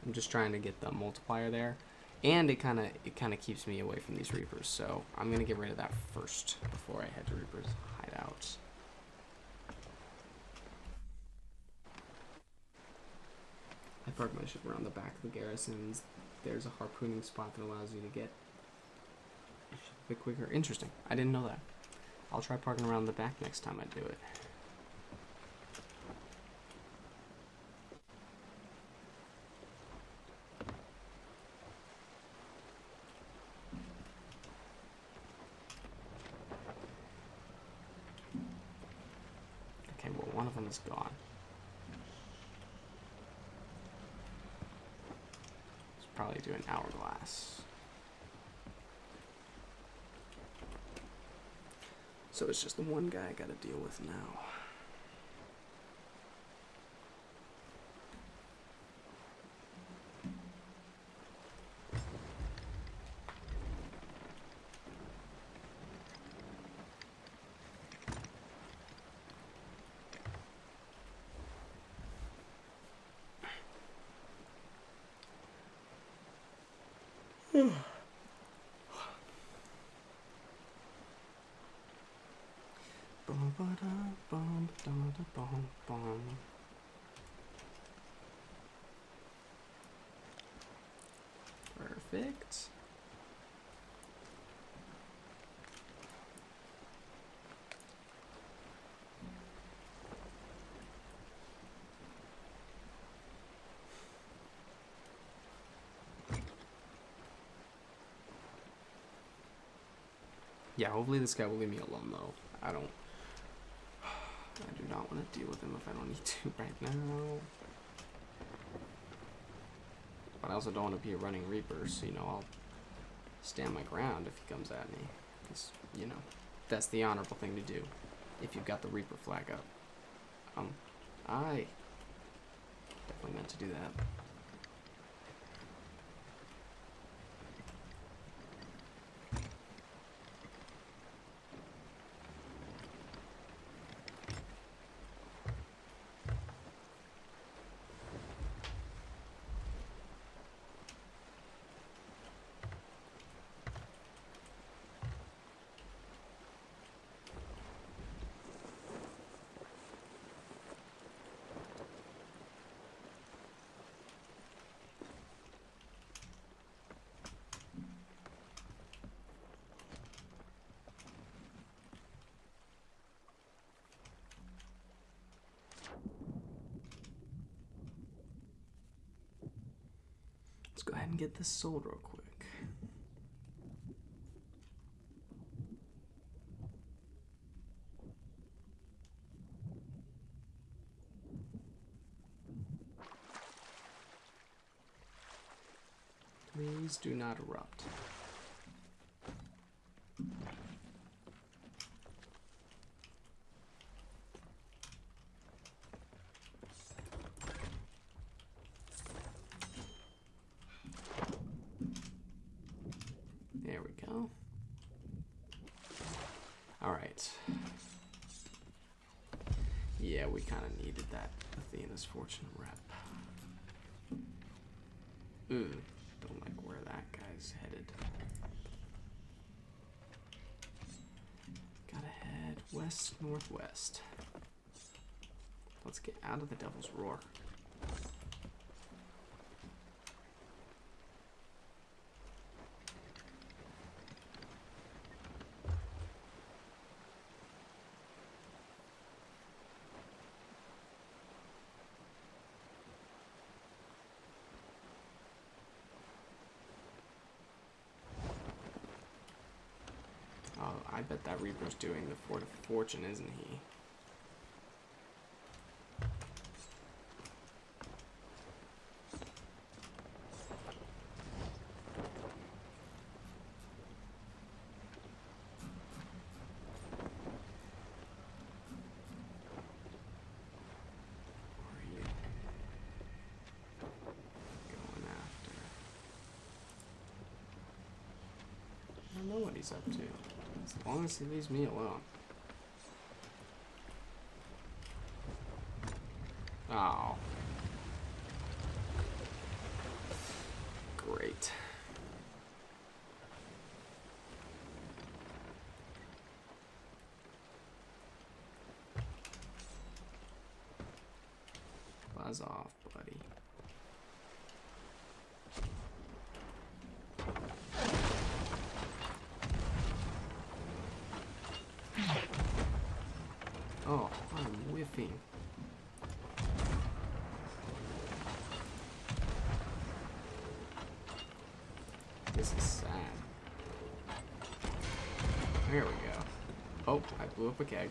I'm just trying to get the multiplier there, and it kind of keeps me away from these Reapers, so I'm gonna get rid of that first before I head to Reaper's hideout. I park my ship around the back of the garrisons. There's a harpooning spot that allows you to get a bit quicker. Interesting. I didn't know that. I'll try parking around the back next time I do it. Okay, well, one of them is gone. Probably do an hourglass. So it's just the one guy I gotta deal with now. Perfect. Yeah, hopefully this guy will leave me alone, though. I do not want to deal with him if I don't need to right now. But I also don't want to be a running Reaper, so, you know, I'll stand my ground if he comes at me. Because, you know, that's the honorable thing to do if you've got the Reaper flag up. I definitely meant to do that. Let's go ahead and get this sold real quick. Please do not erupt. There we go. All right. Yeah, we kind of needed that Athena's Fortune rep. Ooh, don't like where that guy's headed. Gotta head west-northwest. Let's get out of the Devil's Roar. I bet that Reaper's doing the Fort of Fortune, isn't he? I don't know what he's up to, as long as he leaves me alone. Oh. Great. Buzz off, buddy. Oh, I'm whiffing. This is sad. There we go. Oh, I blew up a keg.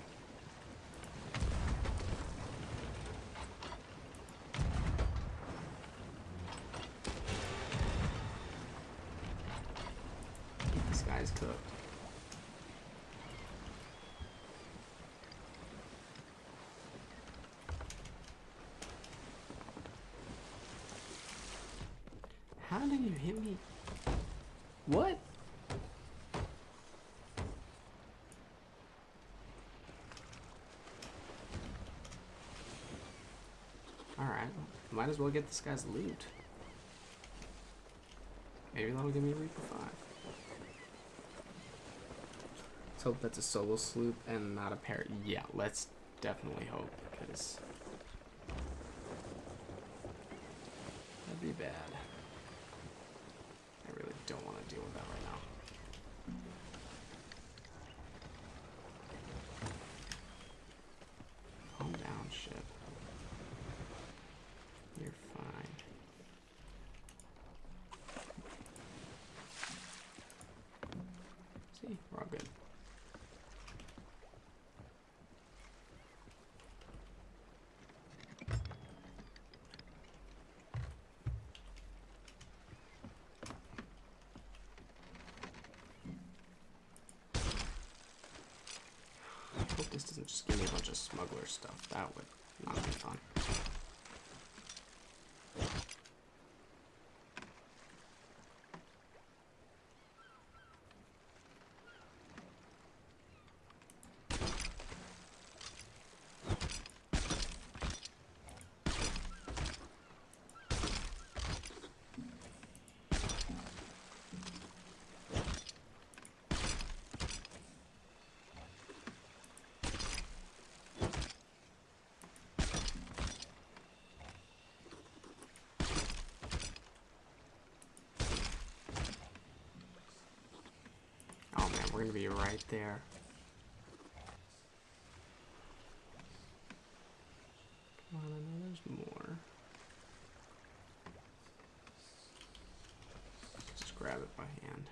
This guy's cooked. How did you hit me? What? Alright, might as well get this guy's loot. Maybe that'll give me a Reaper 5. Let's hope that's a solo sloop and not a pair. Yeah, let's definitely hope, because that'd be bad. I really don't want to deal with that right now. Calm down, ship. You're fine. See, we're all good. I hope this doesn't just give me a bunch of smuggler stuff. That would not be fun. Oh man, we're gonna be right there. Come on, I know there's more. Just grab it by hand.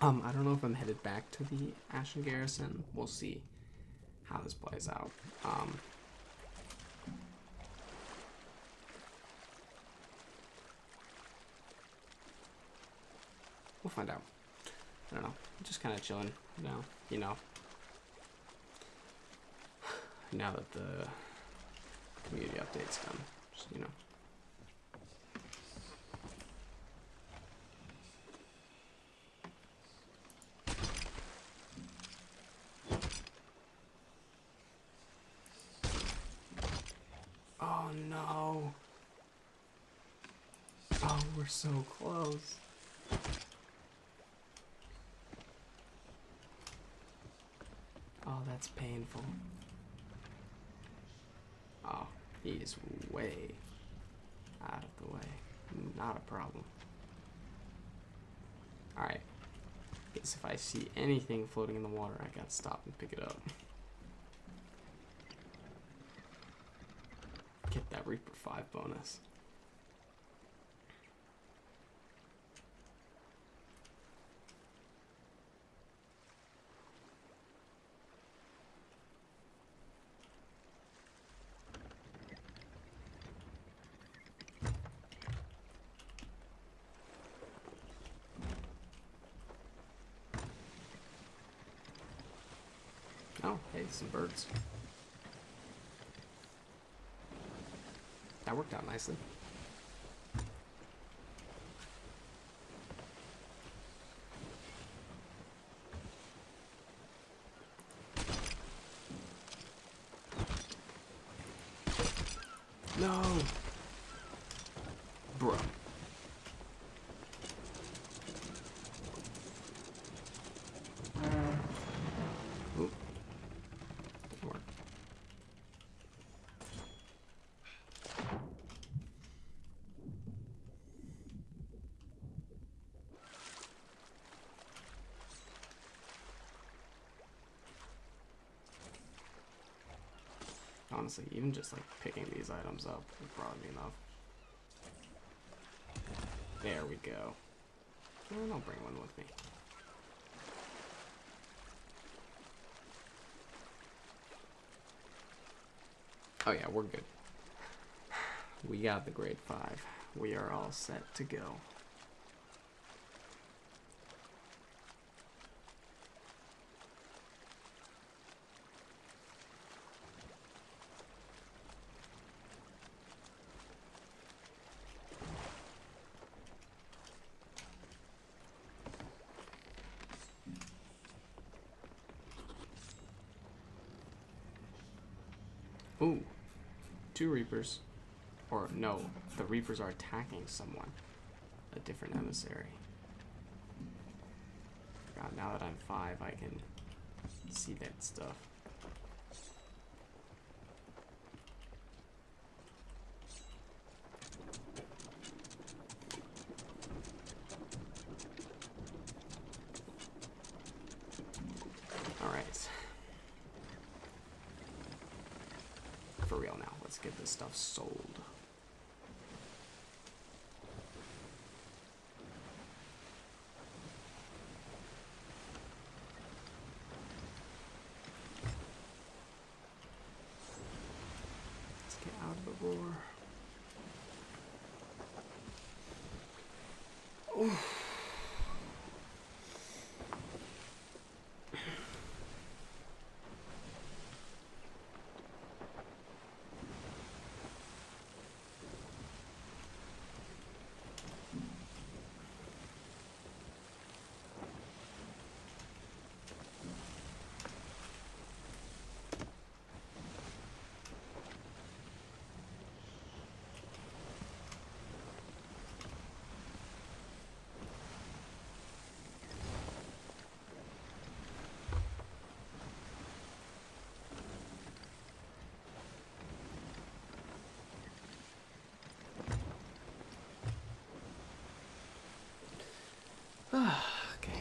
I don't know if I'm headed back to the Ashen garrison. We'll see how this plays out. We'll find out. I don't know. Just kind of chilling now, you know. Now that the community update's done, just, you know. Oh no. Oh, we're so close. Oh, that's painful. Oh, he is way out of the way. Not a problem. Alright. Guess if I see anything floating in the water, I gotta stop and pick it up. Get that Reaper 5 bonus. Oh, hey, some birds. That worked out nicely. No! Bro. Oop. Didn't work. Honestly, even just like picking these items up would probably be enough. There we go. And I'll bring one with me. Oh yeah, we're good. We got the grade 5. We are all set to go. Ooh, 2 Reapers. Or no, the Reapers are attacking someone. A different emissary. God, now that I'm 5, I can see that stuff. Alright. For real now, let's get this stuff sold. Let's get out of the roar. Oh. Okay.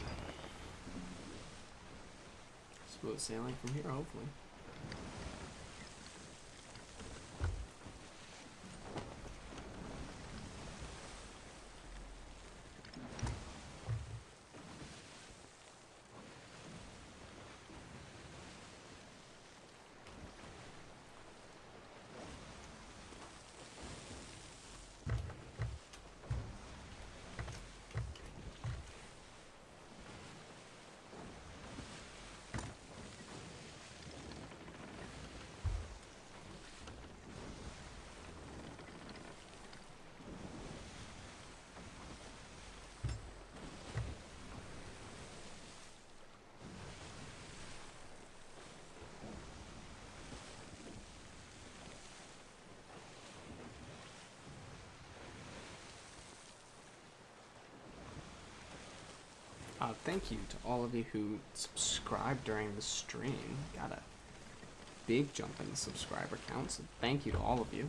Smooth sailing from here, hopefully. Thank you to all of you who subscribed during the stream. Got a big jump in the subscriber count, so thank you to all of you.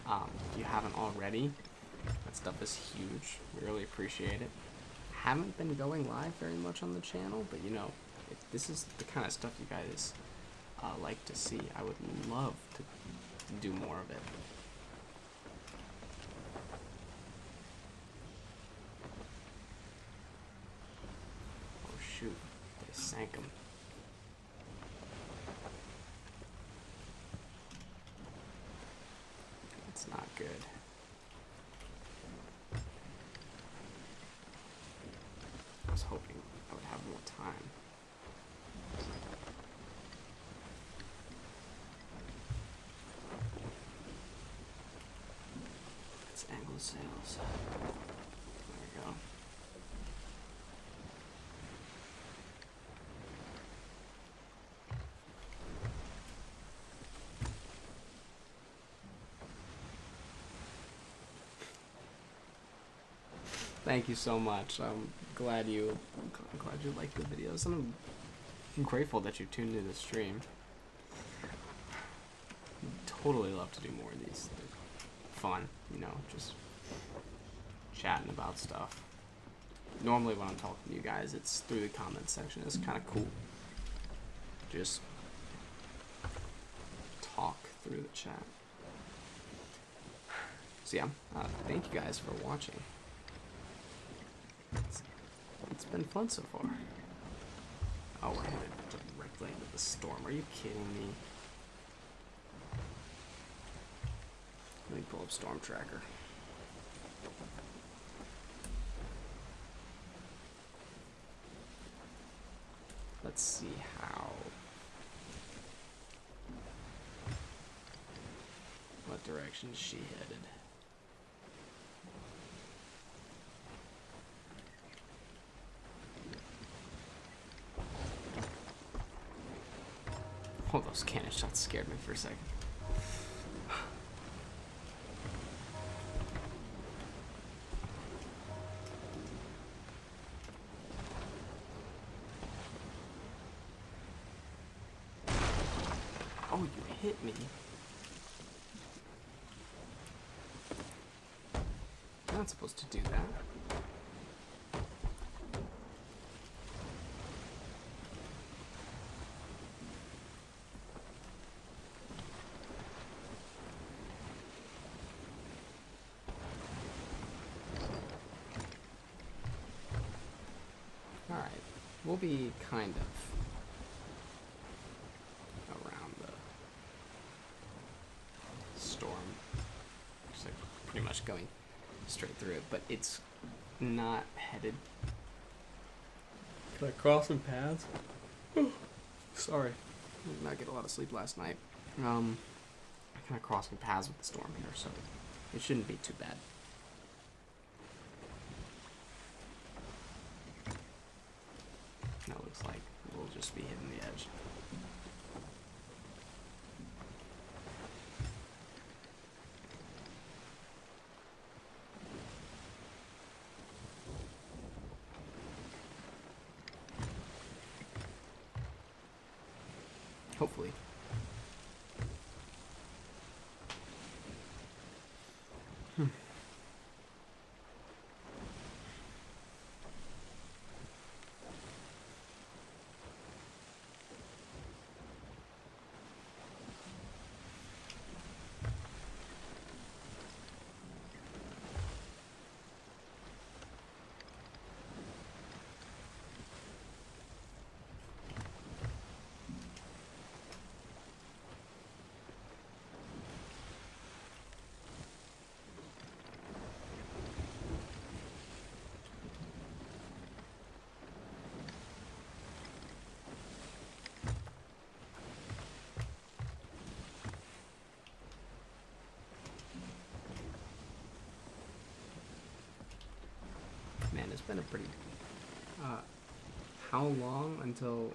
If you haven't already, that stuff is huge. We really appreciate it. Haven't been going live very much on the channel, but you know, if this is the kind of stuff you guys like to see, I would love to do more of it. Shoot, they sank him. That's not good. I was hoping I would have more time. angle sails. There we go. Thank you so much. I'm glad you liked the videos, and I'm grateful that you tuned into the stream. Totally love to do more of these. They're fun, you know, just chatting about stuff. Normally when I'm talking to you guys, it's through the comments section. It's kind of cool. Just talk through the chat. So yeah, thank you guys for watching. It's been fun so far. Oh, we're headed directly into the storm. Are you kidding me? Let me pull up Storm Tracker. Let's see what direction she headed. Oh, those cannon shots scared me for a second. Oh, you hit me. You're not supposed to do that. Alright, we'll be kind of around the storm. Just like pretty much going straight through it, but it's not headed. Can I cross some paths? Sorry, I did not get a lot of sleep last night. I kind of crossing paths with the storm here, so it shouldn't be too bad. That looks like we'll just be hitting the edge. Hopefully. Man, it's been a pretty... how long until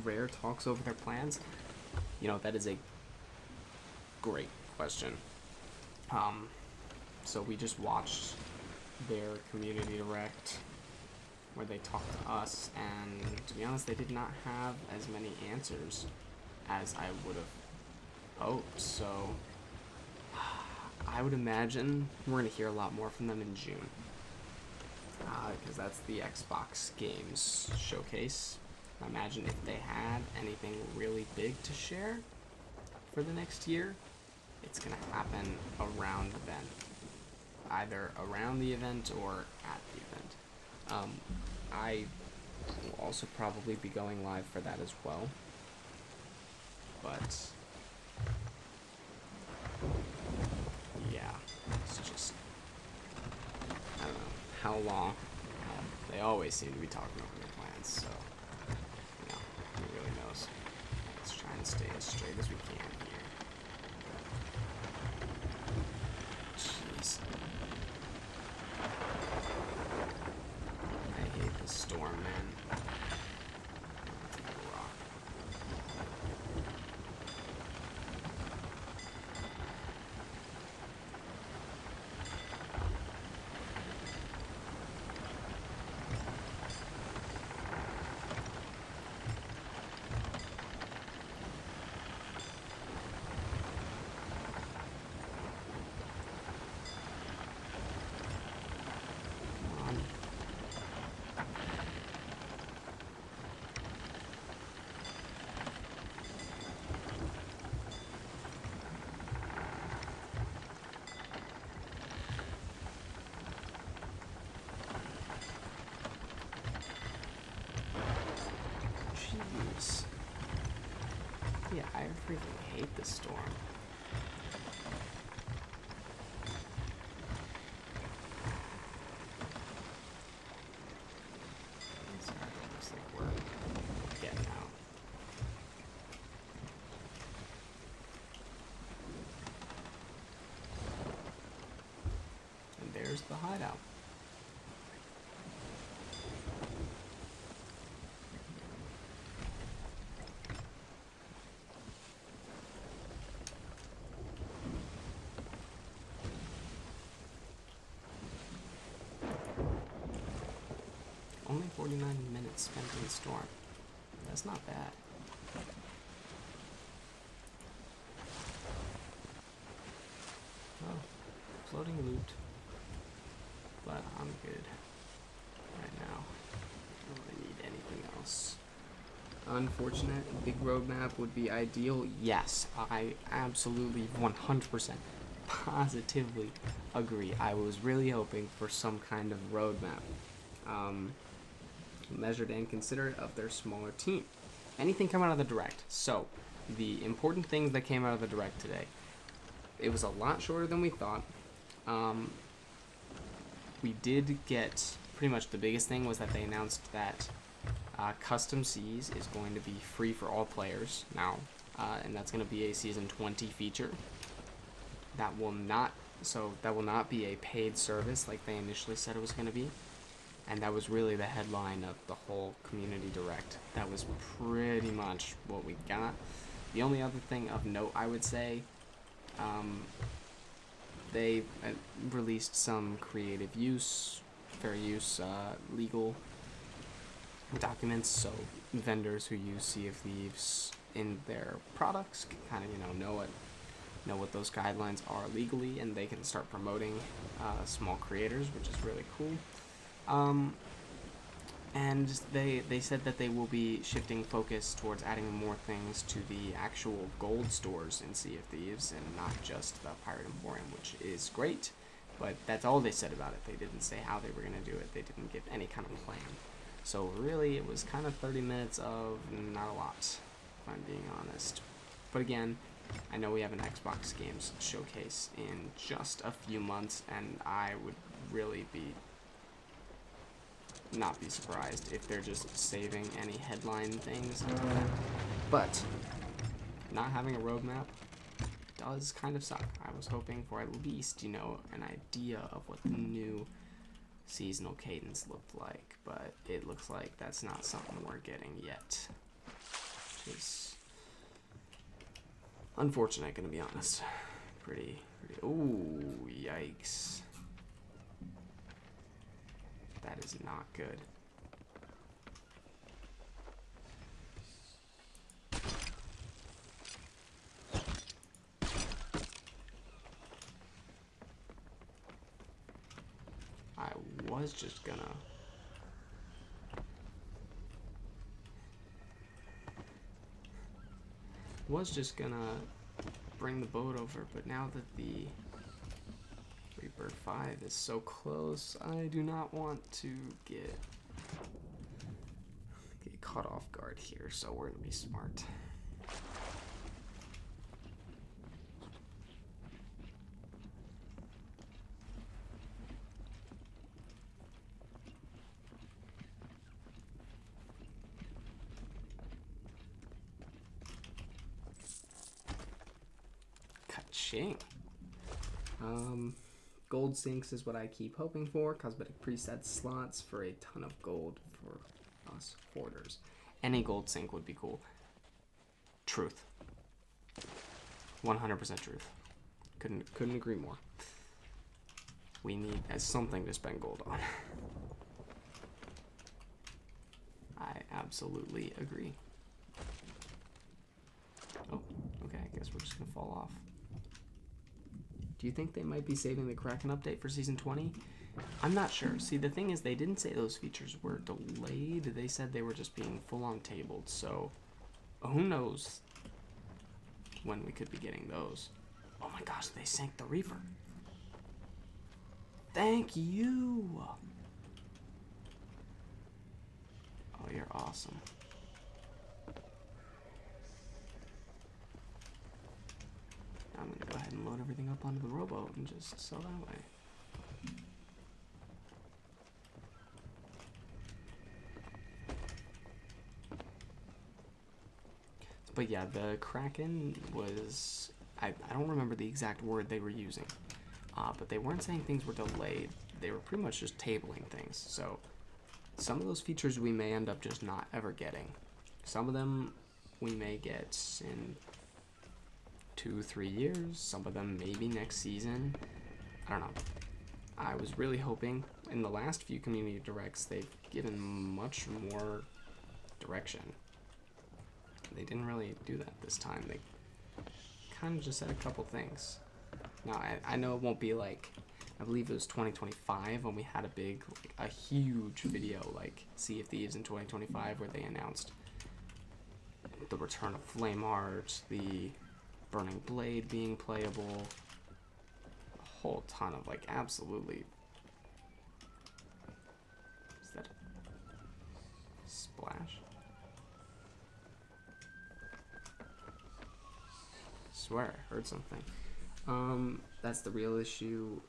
Rare talks over their plans? You know, that is a great question. So we just watched their community direct where they talked to us, and to be honest, they did not have as many answers as I would have hoped, so I would imagine we're going to hear a lot more from them in June. Because that's the Xbox Games Showcase. I imagine if they had anything really big to share for the next year, it's going to happen around the event. Either around the event or at the event. I will also probably be going live for that as well. But yeah, it's just, I don't know how long. They always seem to be talking over their plans, so you know, who really knows. Let's try and stay as straight as we can here. Jeez. Jeez. Yeah, I freaking hate this storm. Sorry, looks like we're getting out. And there's the hideout. Only 49 minutes spent in the storm. That's not bad. Oh, floating loot. But I'm good right now. I don't really need anything else. Unfortunate. A big roadmap would be ideal. Yes, I absolutely 100% positively agree. I was really hoping for some kind of roadmap. Measured and considerate of their smaller team. Anything come out of the direct. So, the important things that came out of the direct today. It was a lot shorter than we thought. We did get, pretty much the biggest thing was that they announced that Custom Seas is going to be free for all players now. And that's going to be a Season 20 feature. That will not be a paid service like they initially said it was going to be. And that was really the headline of the whole community direct. That was pretty much what we got. The only other thing of note, I would say, they released some creative use, fair use, legal documents, so vendors who use Sea of Thieves in their products can kind of, know what those guidelines are legally, and they can start promoting small creators, which is really cool. And they said that they will be shifting focus towards adding more things to the actual gold stores in Sea of Thieves and not just the Pirate Emporium, which is great, but that's all they said about it. They didn't say how they were going to do it. They didn't give any kind of plan. So really, it was kind of 30 minutes of not a lot, if I'm being honest. But again, I know we have an Xbox Games showcase in just a few months, and I would really not be surprised if they're just saving any headline things until then. But not having a roadmap does kind of suck. I was hoping for at least, an idea of what the new seasonal cadence looked like, but it looks like that's not something we're getting yet, which is unfortunate, gonna be honest. Pretty, ooh, yikes. That is not good. I was just gonna... bring the boat over, but now that the Reaper 5 is so close, I do not want to get caught off guard here, so we're gonna be smart. Ka-ching. Gold sinks is what I keep hoping for. Cosmetic preset slots for a ton of gold for us hoarders. Any gold sink would be cool. Truth. 100% truth. Couldn't agree more. We need something to spend gold on. I absolutely agree. Oh, okay, I guess we're just gonna fall off. Do you think they might be saving the Kraken update for Season 20? I'm not sure. See, the thing is, they didn't say those features were delayed. They said they were just being full-on tabled, so who knows when we could be getting those. Oh my gosh, they sank the Reaper. Thank you! Oh, you're awesome. everything up onto the rowboat and just sell that way. But yeah, the Kraken was... I don't remember the exact word they were using. But they weren't saying things were delayed. They were pretty much just tabling things. So some of those features we may end up just not ever getting. Some of them we may get in 2-3 years. Some of them maybe next season. I don't know. I was really hoping in the last few community directs they've given much more direction. They didn't really do that this time. They kind of just said a couple things. Now, I know it won't be like, I believe it was 2025 when we had a huge video like Sea of Thieves in 2025 where they announced the return of Flame Art, the Burning Blade being playable, a whole ton of like absolutely... Is that a splash? I swear I heard something. That's the real issue.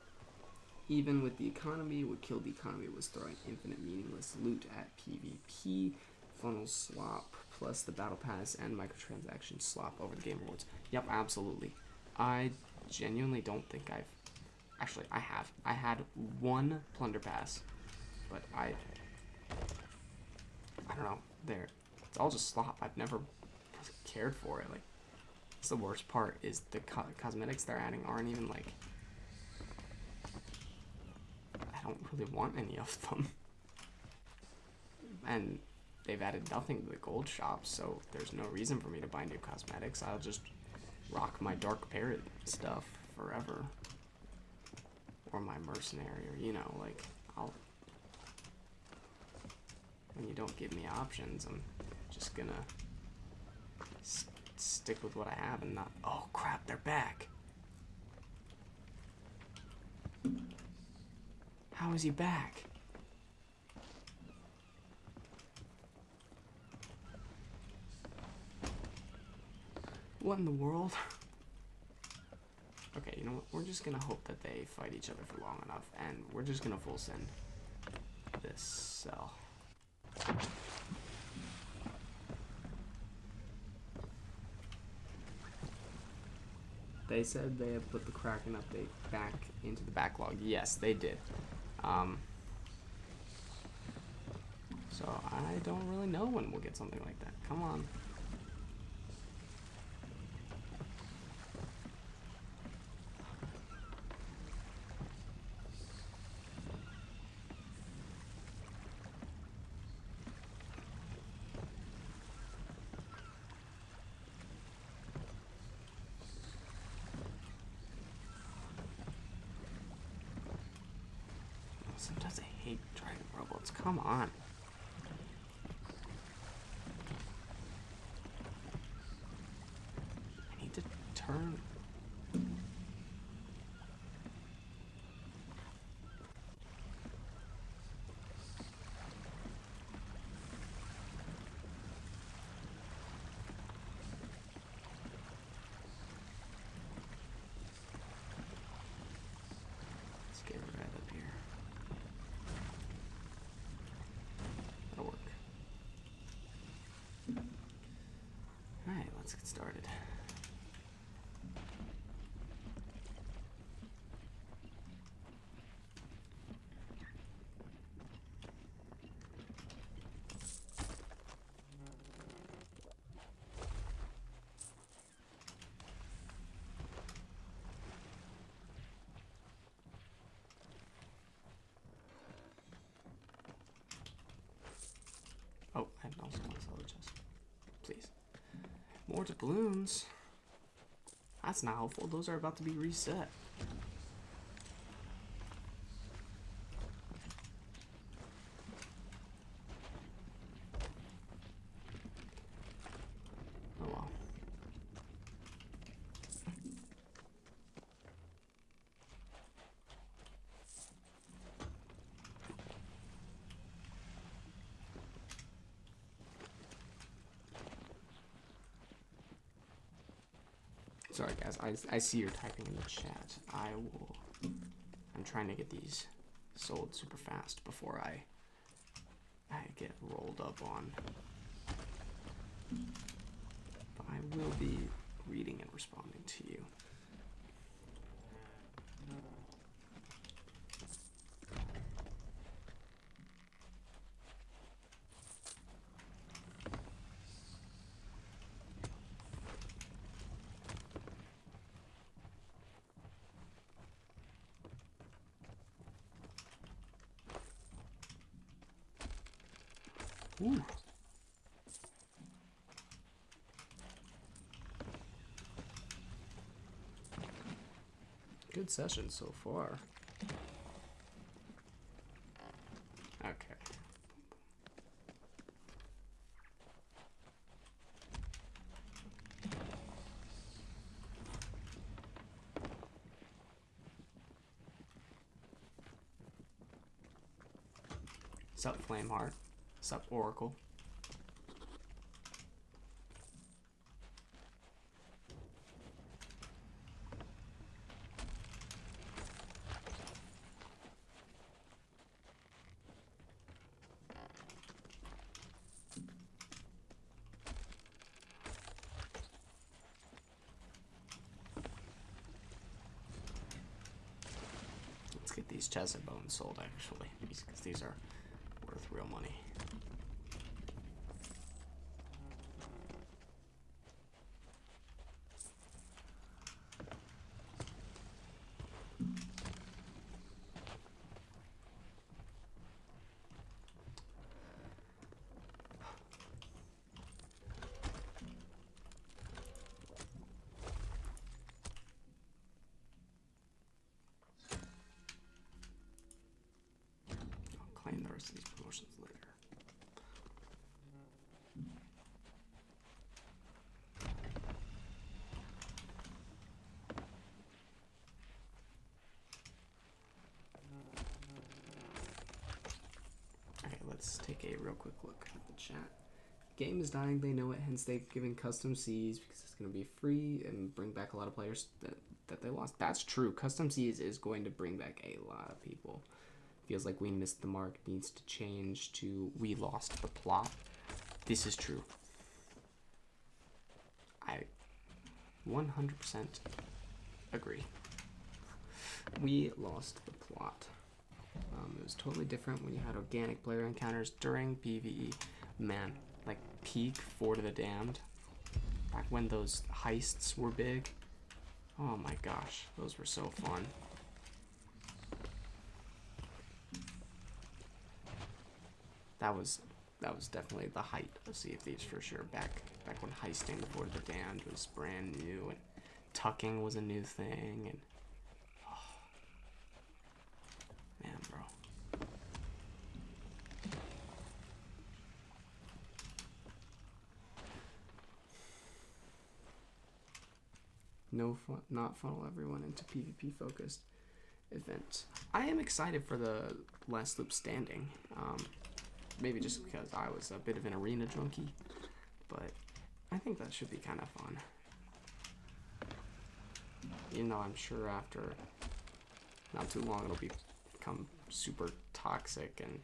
Even with the economy, what killed the economy was throwing infinite meaningless loot at PvP, funnel slop, plus the battle pass and microtransaction slop over the game rewards. Yep, absolutely. I genuinely don't think I've... Actually, I have. I had one plunder pass, but I don't know. It's all just slop. I've never cared for it. Like, that's the worst part is the cosmetics they're adding aren't even like... I don't really want any of them. And they've added nothing to the gold shop, so there's no reason for me to buy new cosmetics. I'll just rock my Dark Parrot stuff forever. Or my mercenary, or, you know, like, when you don't give me options, I'm just gonna stick with what I have and not... Oh, crap, they're back! How is he back? What in the world? Okay, you know what? We're just gonna hope that they fight each other for long enough, and we're just gonna full send this cell. They said they have put the Kraken update back into the backlog. Yes, they did. So I don't really know when we'll get something like that. Come on. Sometimes I hate dragon robots. Come on. I need to turn. Let's get right up here. That'll work. Alright, let's get started. Oh, I also want to sell the chest. Please. More doubloons. That's not helpful. Those are about to be reset. Oh well. Sorry, guys. I see you're typing in the chat. I'm trying to get these sold super fast before I get rolled up on. But I will be reading and responding to you. Ooh. Good session so far. Okay. Sup, Flameheart? Sup, Oracle? Let's get these chest of bones sold, actually, because these are worth real money. Claim the rest of these promotions later. Okay, let's take a real quick look at the chat. Game is dying, they know it, hence they've given custom Cs because it's going to be free and bring back a lot of players that they lost. That's true. Custom Cs is going to bring back a lot of people. Feels like we missed the mark, needs to change to we lost the plot. This is true. I 100% agree. We lost the plot. It was totally different when you had organic player encounters during PvE. Man, like peak Fort of the Damned. Back when those heists were big. Oh my gosh, those were so fun. That was definitely the height of Sea of Thieves for sure. Back when heisting the Fort of the Damned was brand new and tucking was a new thing, and oh, man, bro. No fun, not funnel everyone into PvP focused event. I am excited for the last loop standing. Maybe just because I was a bit of an arena junkie, but I think that should be kind of fun. Even though I'm sure after not too long it'll become super toxic and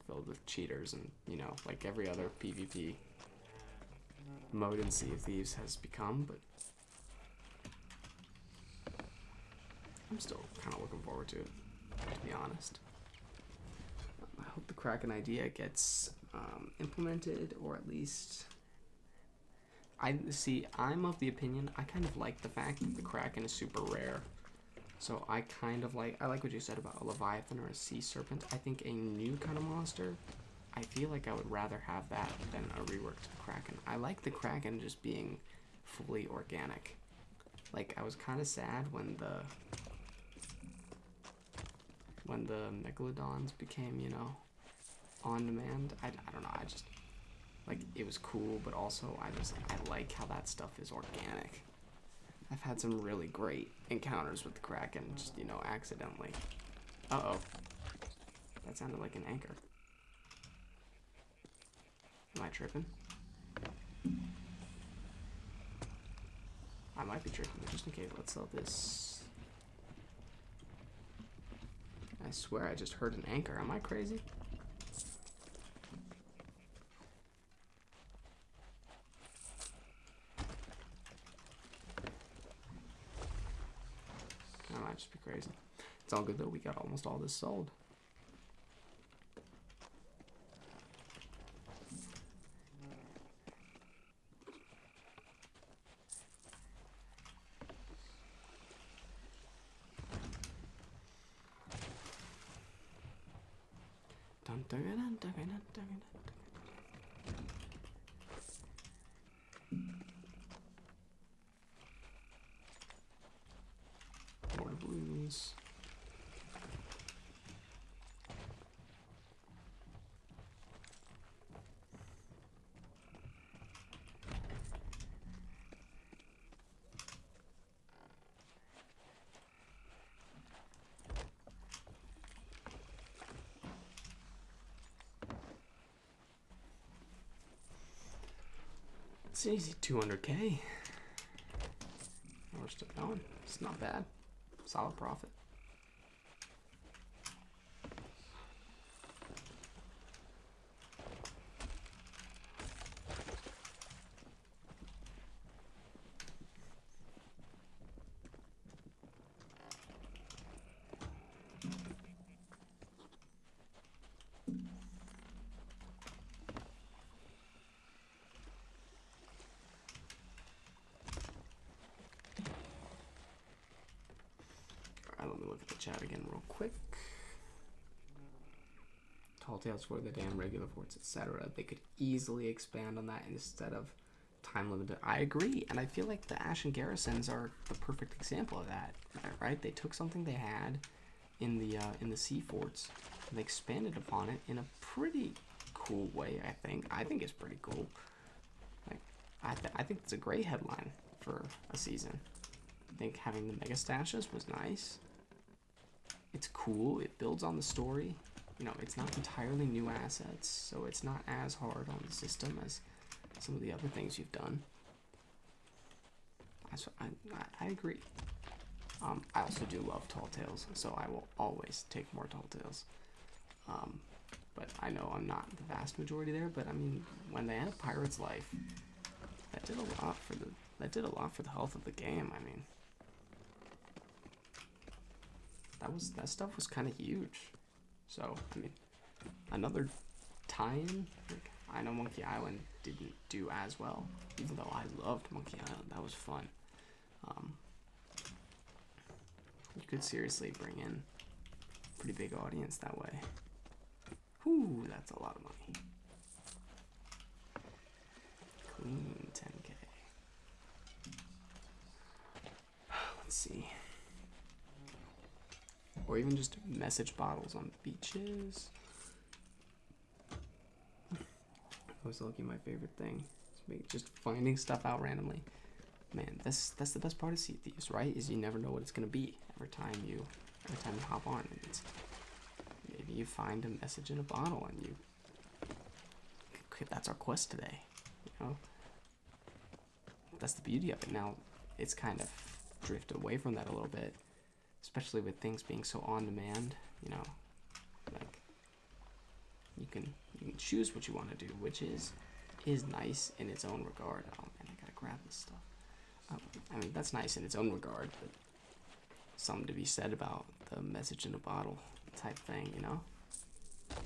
filled with cheaters and, you know, like every other PvP mode in Sea of Thieves has become, but I'm still kind of looking forward to it, to be honest. I hope the Kraken idea gets implemented, or at least I'm of the opinion, I kind of like the fact that the Kraken is super rare. So I like what you said about a Leviathan or a Sea Serpent. I think a new kind of monster, I feel like I would rather have that than a rework to the Kraken. I like the Kraken just being fully organic. Like, I was kind of sad when the Megalodons became, you know, on demand. I don't know, I just, like, it was cool, but also I like how that stuff is organic. I've had some really great encounters with the Kraken, just, you know, accidentally. Uh-oh. That sounded like an anchor. Am I tripping? I might be tricking you, just in case. Let's sell this. I swear I just heard an anchor. Am I crazy? I might just be crazy. It's all good though. We got almost all this sold. More balloons. It's an easy 200K. We're still going. It's not bad. Solid profit. Alright, let me look at the chat again real quick. Tall tales for the damn regular forts, etc. They could easily expand on that instead of time limited. I agree, and I feel like the Ashen garrisons are the perfect example of that. Right? They took something they had in the sea forts and they expanded upon it in a pretty cool way. I think it's pretty cool. Like I think it's a great headline for a season. I think having the mega stashes was nice. It's cool. It builds on the story. You know, it's not entirely new assets, so it's not as hard on the system as some of the other things you've done. I agree. I also do love tall tales, so I will always take more tall tales. But I know I'm not the vast majority there. But I mean, when they had Pirate's Life, that did a lot for the health of the game. I mean, that stuff was kind of huge. So I mean, another tie-in. Like, I know Monkey Island didn't do as well, even though I loved Monkey Island. That was fun. You could seriously bring in a pretty big audience that way. Whew, that's a lot of money. Clean 10K. Let's see. Or even just message bottles on beaches. Always looking my favorite thing. Just finding stuff out randomly. Man, that's the best part of Sea Thieves, right? Is you never know what it's gonna be every time you hop on. And it's, maybe you find a message in a bottle, and that's our quest today. You know, that's the beauty of it. Now, it's kind of drifted away from that a little bit, especially with things being so on demand. You know, like you can choose what you want to do, which is nice in its own regard. Oh man, I gotta grab this stuff. I mean, that's nice in its own regard, but something to be said about the message in a bottle type thing, you know? It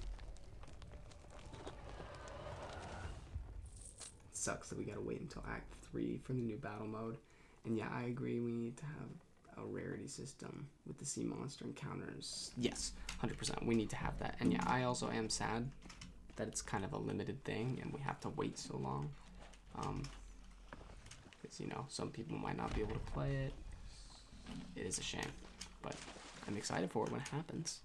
sucks that we gotta wait until Act 3 for the new battle mode. And yeah, I agree, we need to have a rarity system with the sea monster encounters. Yes, 100%, we need to have that. And yeah, I also am sad that it's kind of a limited thing and we have to wait so long. Because, you know, some people might not be able to play it. It is a shame, but I'm excited for it when it happens.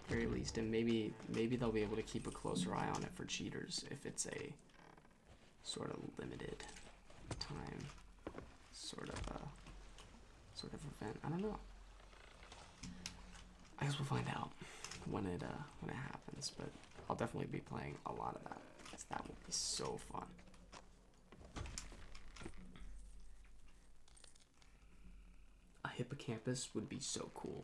Very least, and maybe they'll be able to keep a closer eye on it for cheaters if it's a sort of limited time sort of event. I don't know. I guess we'll find out when it happens, but I'll definitely be playing a lot of that because that will be so fun. hippocampus would be so cool.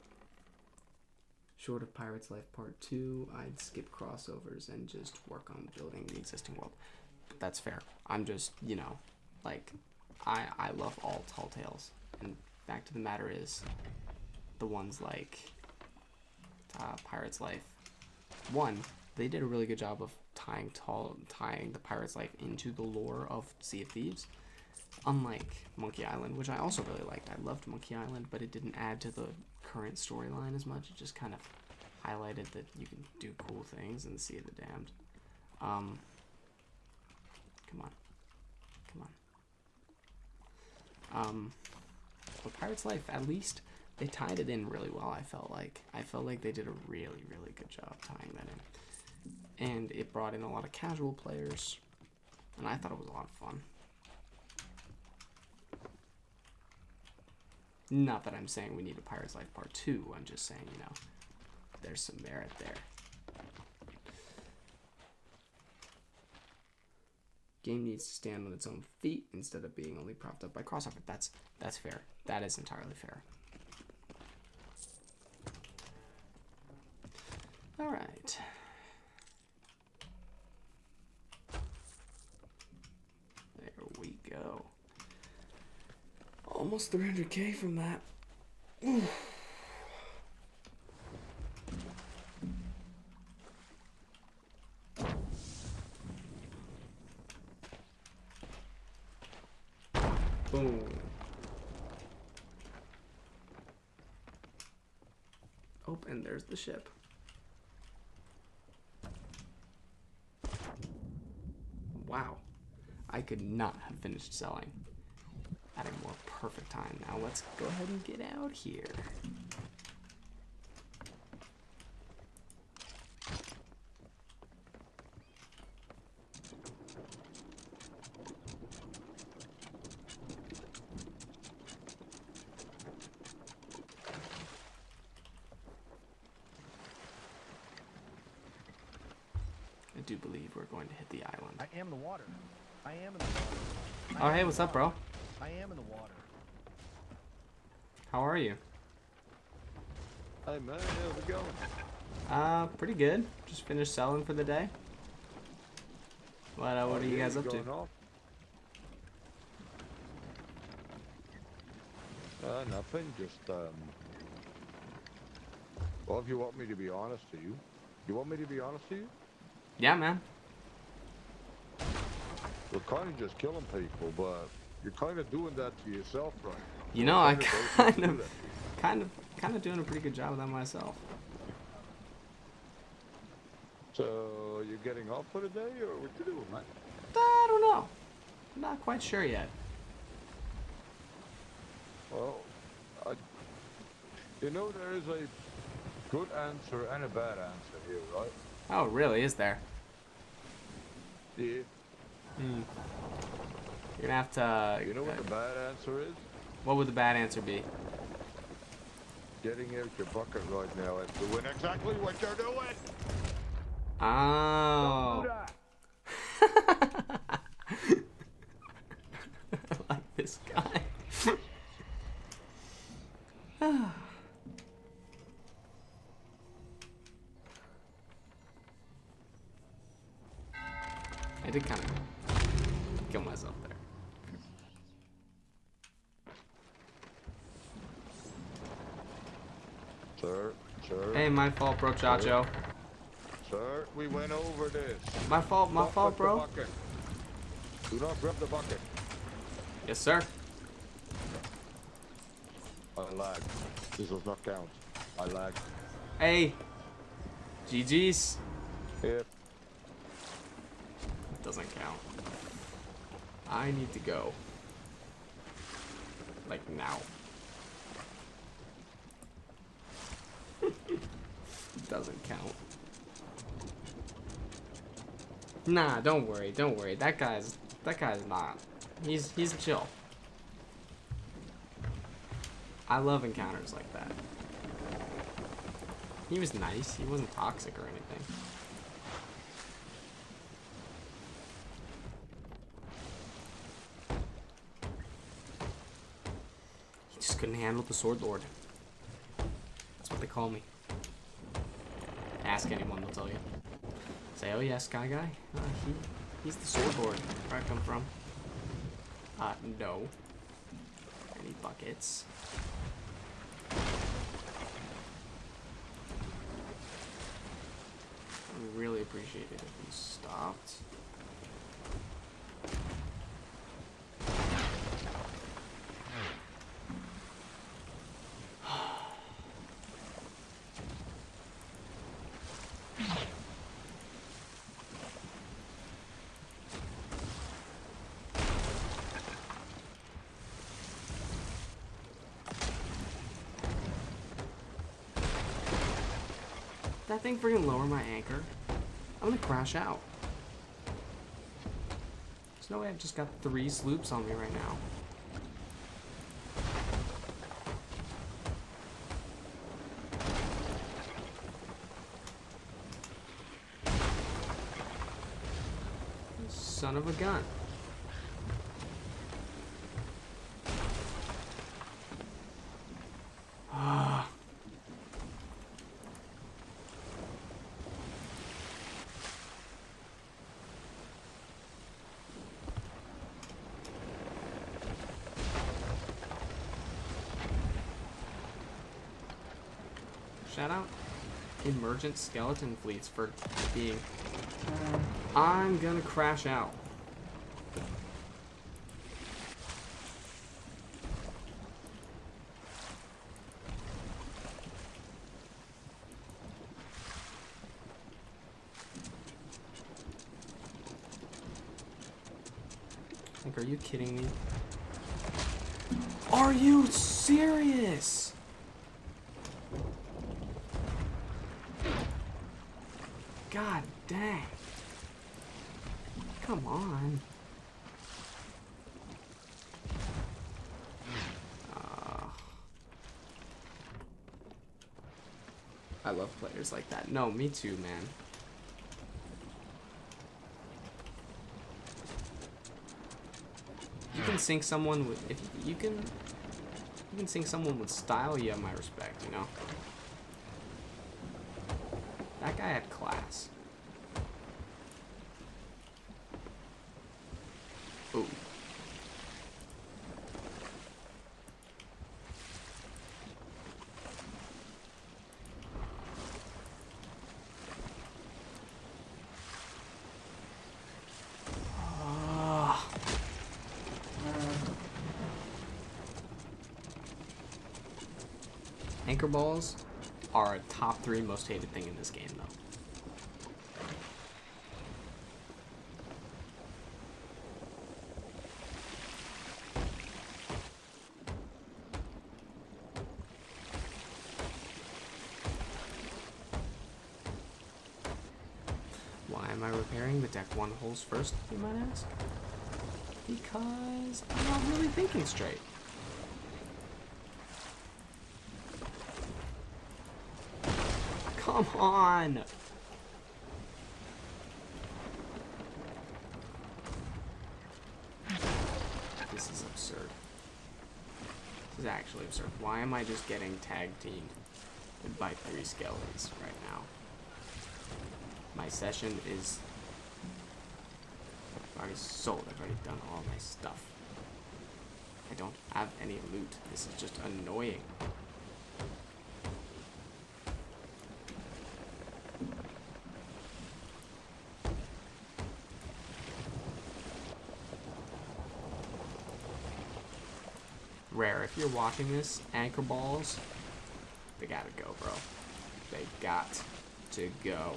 Short of Pirate's Life Part 2, I'd skip crossovers and just work on building the existing world. But that's fair. I'm just, like, I love all Tall Tales. And fact of the matter is, the ones like Pirate's Life 1, they did a really good job of tying the Pirate's Life into the lore of Sea of Thieves. Unlike Monkey Island, which I also really liked. I loved Monkey Island, but it didn't add to the current storyline as much. It just kind of highlighted that you can do cool things in the Sea of the Damned. Come on. But Pirate's Life, at least, they tied it in really well, I felt like. I felt like they did a really, really good job tying that in. And it brought in a lot of casual players, and I thought it was a lot of fun. Not that I'm saying we need a Pirate's Life Part 2, I'm just saying, there's some merit there. Game needs to stand on its own feet instead of being only propped up by crossover. That's fair. That is entirely fair. All right. There we go. Almost 300K from that. Ooh. Boom. Oh, and there's the ship. Wow. I could not have finished selling at a more perfect time. Now let's go ahead and get out here. I do believe we're going to hit the island. I am the water. I am in the water. Oh, hey, what's up, bro? I am in the water. How are you? Hey, man, how's it going? Pretty good. Just finished selling for the day. What are you guys up to? Nothing, just, well, if you want me to be honest to you. You want me to be honest to you? Yeah, man. We're kind of just killing people, but you're kind of doing that to yourself, right? I kind of doing a pretty good job of that myself. So, you're getting off for the day, or what you doing, man? I don't know. I'm not quite sure yet. Well, there is a good answer and a bad answer here, right? Oh, really? Is there? Yeah. You're gonna have to... You know what the bad answer is? What would the bad answer be? Getting out your bucket right now and doing exactly what you're doing! Oh. Don't do that! I like this guy. I did kind of kill myself there. Sir. Hey, my fault, bro, Chacho. Sir, we went over this. My fault, bro. Do not grab the bucket. Yes, sir. I lagged. This does not count. I lagged. Hey. GG's. Yep. Doesn't count. I need to go. Like now. Doesn't count. Nah, don't worry. That guy's not. He's chill. I love encounters like that. He was nice. He wasn't toxic or anything. He just couldn't handle the Sword Lord. That's what they call me. Ask anyone, they'll tell you. Say, oh yeah, Sky Guy? He's the Sword Lord. Where I come from. No. Any buckets? I would really appreciate it if you stopped. That thing freaking lower my anchor? I'm gonna crash out. There's no way I've just got 3 sloops on me right now. Son of a gun. Shout out emergent skeleton fleets for being... I'm gonna crash out. Like, are you kidding me? Are you serious? God dang. Come on. I love players like that. No, me too, man. You can sink someone with, if you can sink someone with style, you have my respect, you know? That guy had class. Ooh. Anchor balls are a top 3 most hated thing in this game, though. Why am I repairing the deck 1 holes first, you might ask? Because I'm not really thinking straight. Come on! This is absurd. This is actually absurd. Why am I just getting tag teamed by 3 skeletons right now? My session is already sold. I've already done all my stuff. I don't have any loot. This is just annoying. Rare, if you're watching this, anchor balls, they gotta go, bro. They got to go.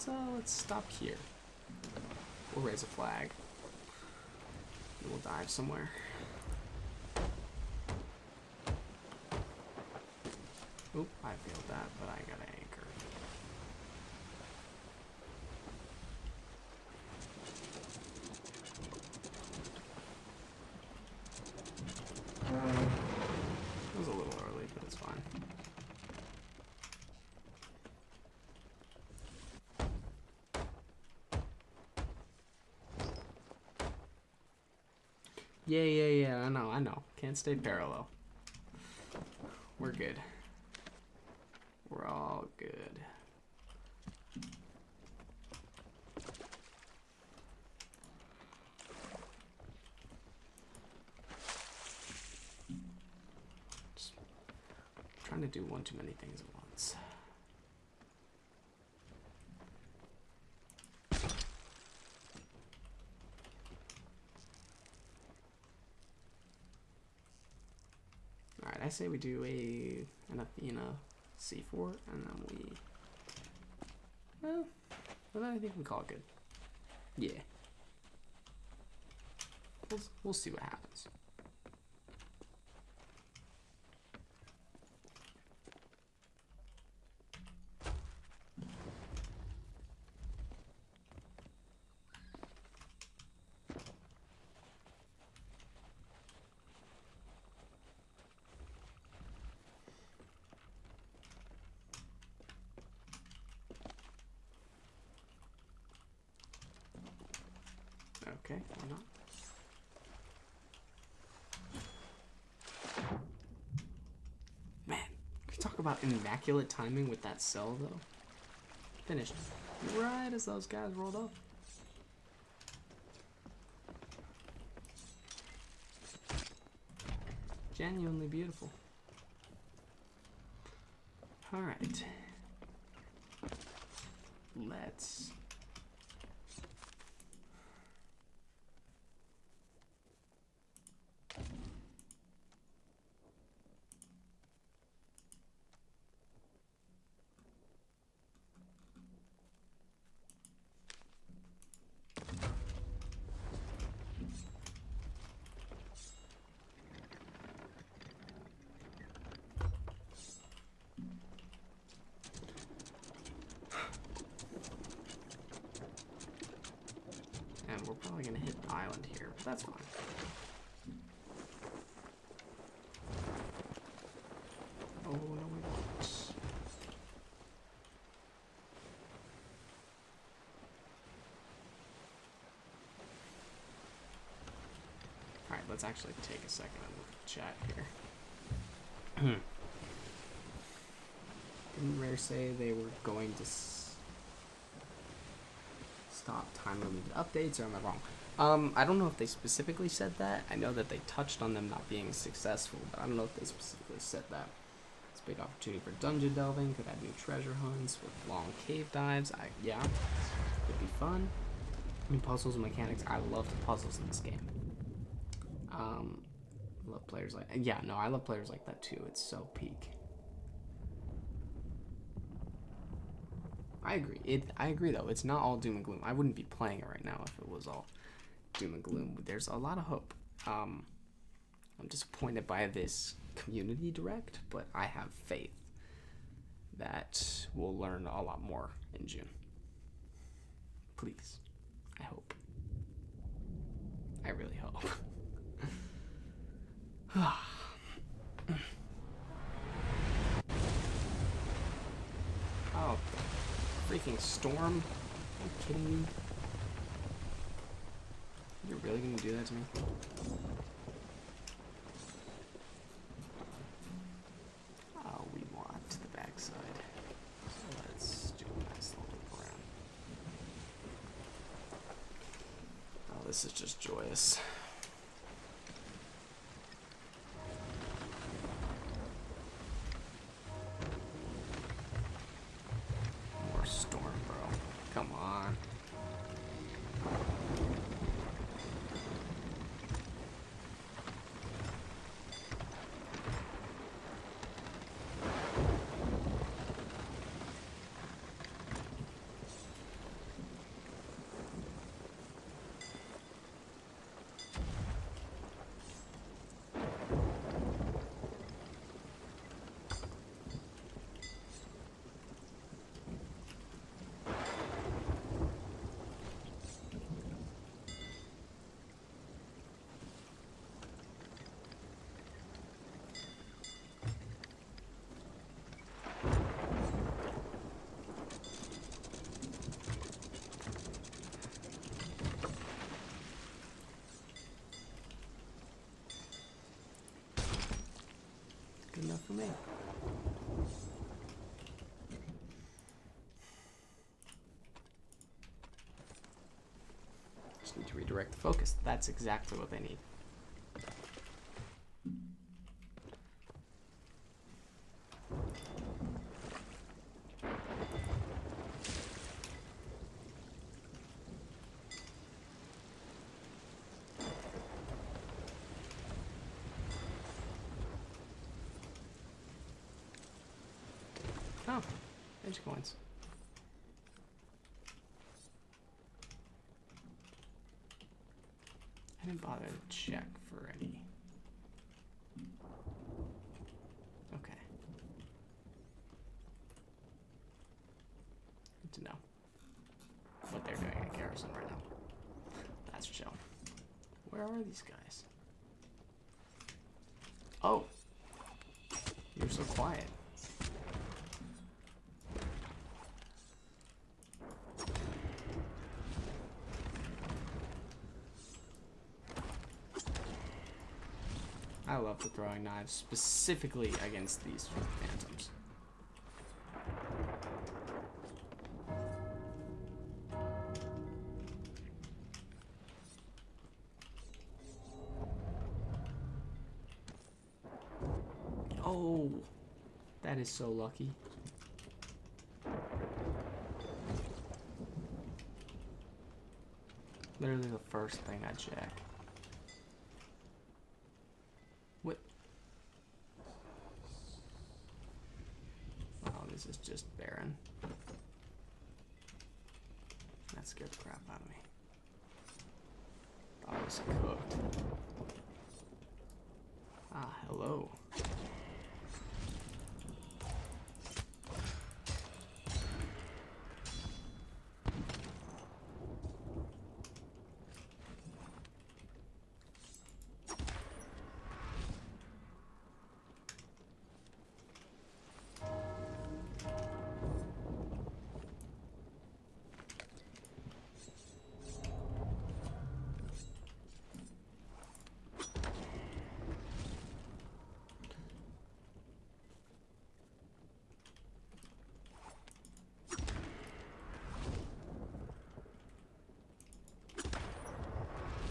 let's stop here. We'll raise a flag. And we'll dive somewhere. Oop, I failed that, but I got an anchor. It was a little early, but it's fine. Yeah, I know. Can't stay parallel. We're good. We're all good. Just trying to do one too many things at once. Alright, I say we do an Athena C4, and then well, I think we call it good. Yeah. We'll see what happens. Okay, why not? Man, can we talk about immaculate timing with that cell, though? Finished right as those guys rolled up. Genuinely beautiful. Alright. Let's... And we're probably gonna hit the island here, but that's fine. Oh, no, we won't. Alright, let's actually take a second and look at the chat here. Didn't Rare say they were going to stop time-limited updates, or am I wrong? I don't know if they specifically said that. I know that they touched on them not being successful, but I don't know if they specifically said that. It's a big opportunity for dungeon delving, could add new treasure hunts with long cave dives. Yeah, could be fun. I mean, puzzles and mechanics, I love the puzzles in this game. Love players like, yeah, no, I love players like that too. It's so peak. I agree though. It's not all doom and gloom. I wouldn't be playing it right now if it was all doom and gloom. There's a lot of hope. I'm disappointed by this community direct, but I have faith that we'll learn a lot more in June. Please. I hope. I really hope. Oh, freaking storm? Are you kidding me? You're really gonna do that to me? Oh, we want to the backside. So let's do a nice little loop around. Oh, this is just joyous. Good enough for me. Just need to redirect the focus. That's exactly what they need. Oh, there's coins. I didn't bother to check for any. Okay. Good to know what they're doing at garrison right now. That's chill. Where are these guys? Oh, you're so quiet. I love the throwing knives, specifically against these phantoms. Oh, that is so lucky. Literally the first thing I check. What? Oh, this is just barren. That scared the crap out of me. Thought I was cooked. Ah, hello.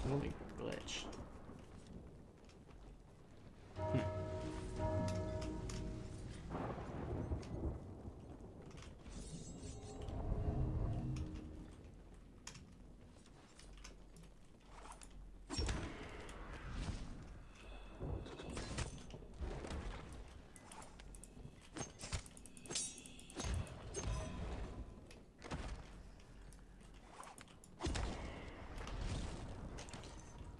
Holy glitch.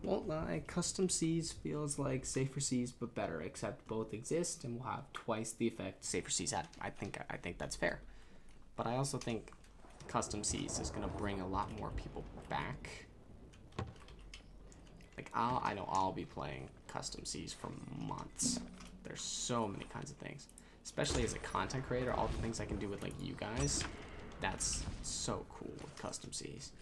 Won't lie, custom seas feels like safer seas but better, except both exist and will have twice the effect safer seas had. I think that's fair. But I also think custom seas is gonna bring a lot more people back. Like I know I'll be playing custom seas for months. There's so many kinds of things. Especially as a content creator, all the things I can do with like you guys. That's so cool with custom seas.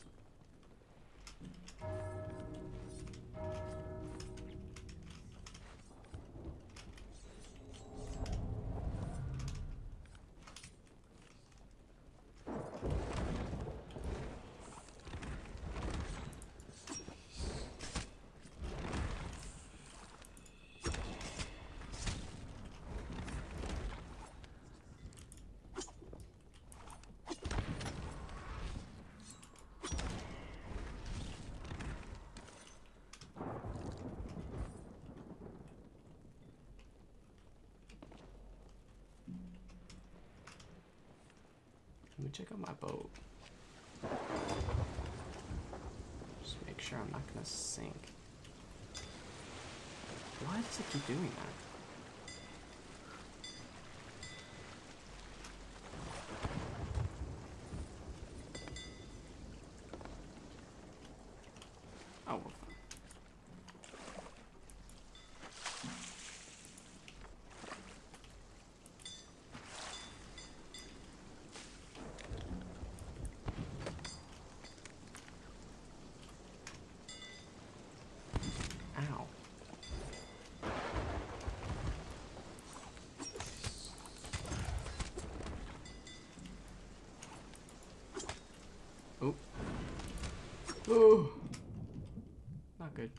Let me check out my boat. Just make sure I'm not gonna sink. Why does it keep doing that? Oh, we're fine. Ow. Ooh. Not good.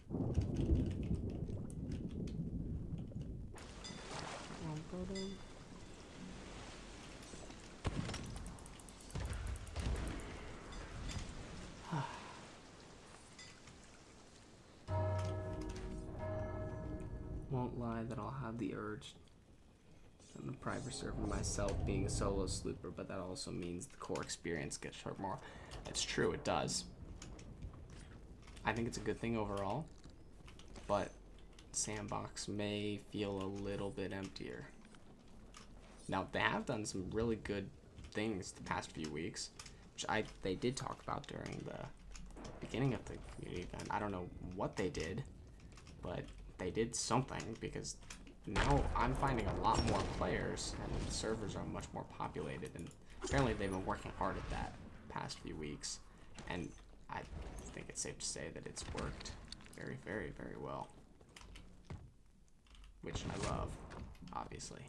Won't lie that I'll have the urge in the private server myself being a solo slooper, but that also means the core experience gets short more. It's true, it does. I think it's a good thing overall, but Sandbox may feel a little bit emptier. Now, they have done some really good things the past few weeks, which they did talk about during the beginning of the community event. I don't know what they did, but they did something, because now I'm finding a lot more players and the servers are much more populated, and apparently they've been working hard at that past few weeks, and I think it's safe to say that it's worked very, very, very well, which I love, obviously.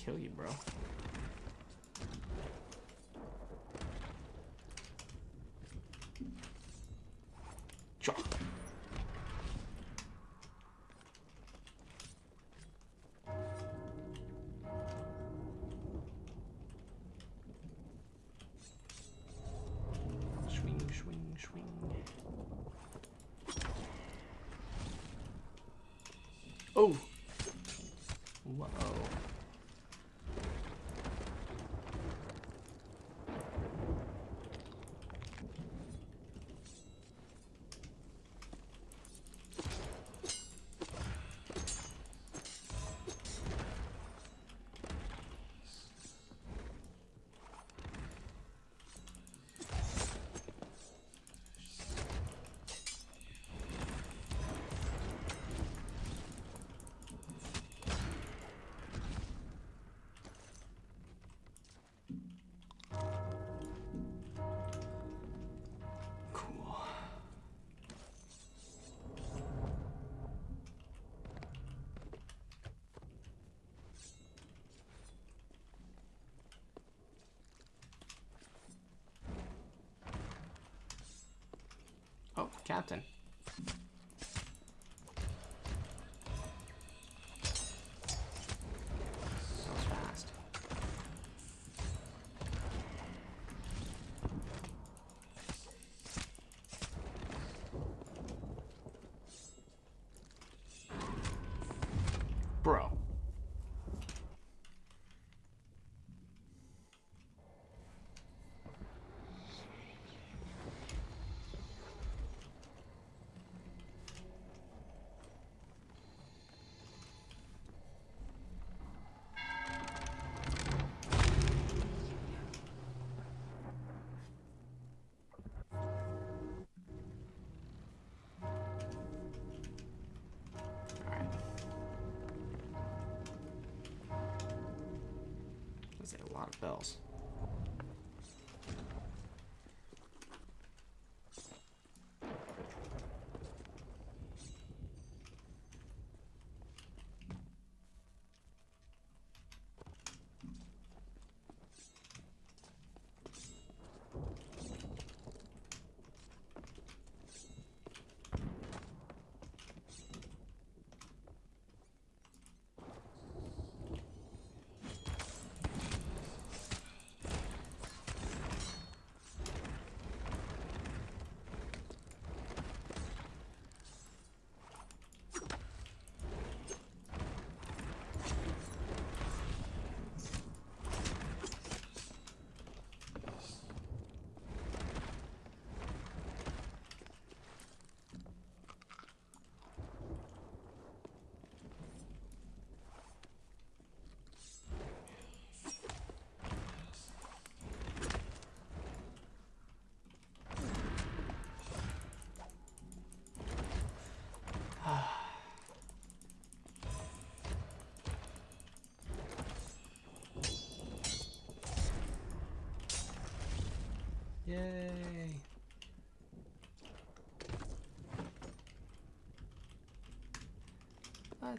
Kill you, bro. Chop. Swing, swing, swing. Oh. Whoa. Oh, Captain. That was fast. Bro. That's a lot of bells. Yay.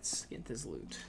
Let's get this loot.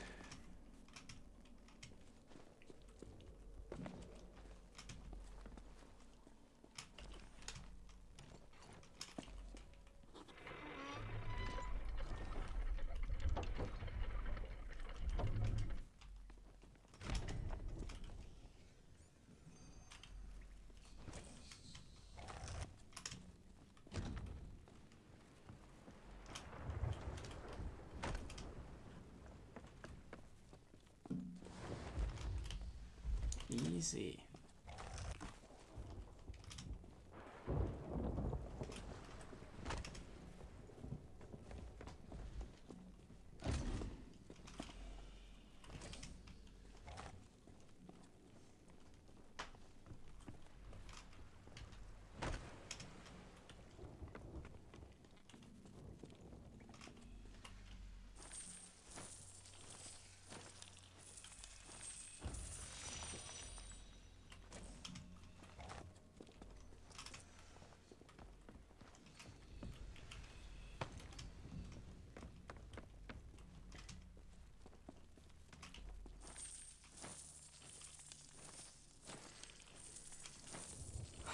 Easy.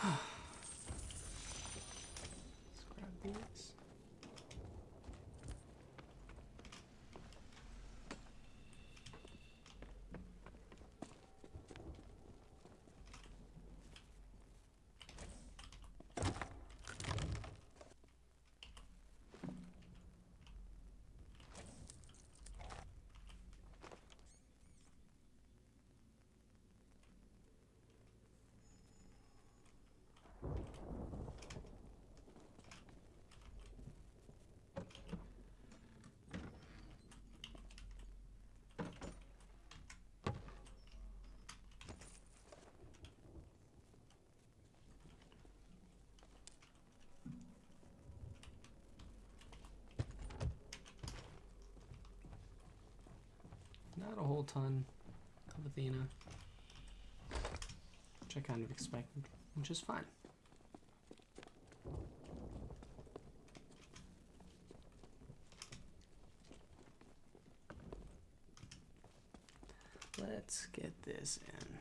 Let's grab these. Not a whole ton of Athena, which I kind of expected, which is fine. Let's get this in.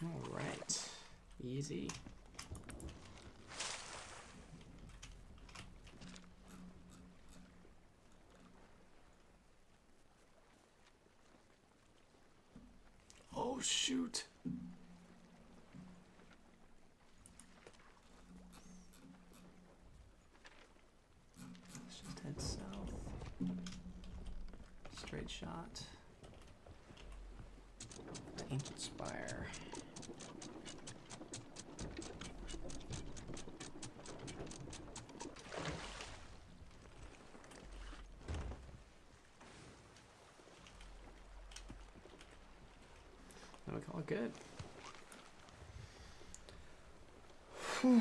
All right, easy. Oh shoot. Let's just head south. Straight shot. The ancient spire. Then we call it good. Whew.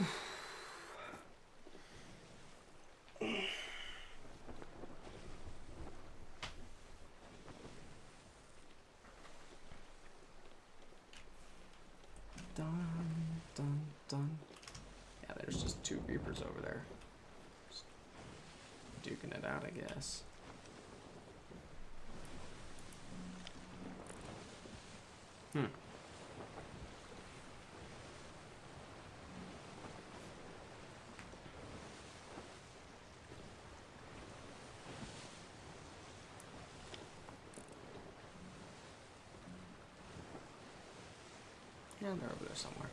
Dun, dun, dun. Yeah, there's just two Reapers over there. Just duking it out, I guess. Hmm. Yeah, they're over there somewhere.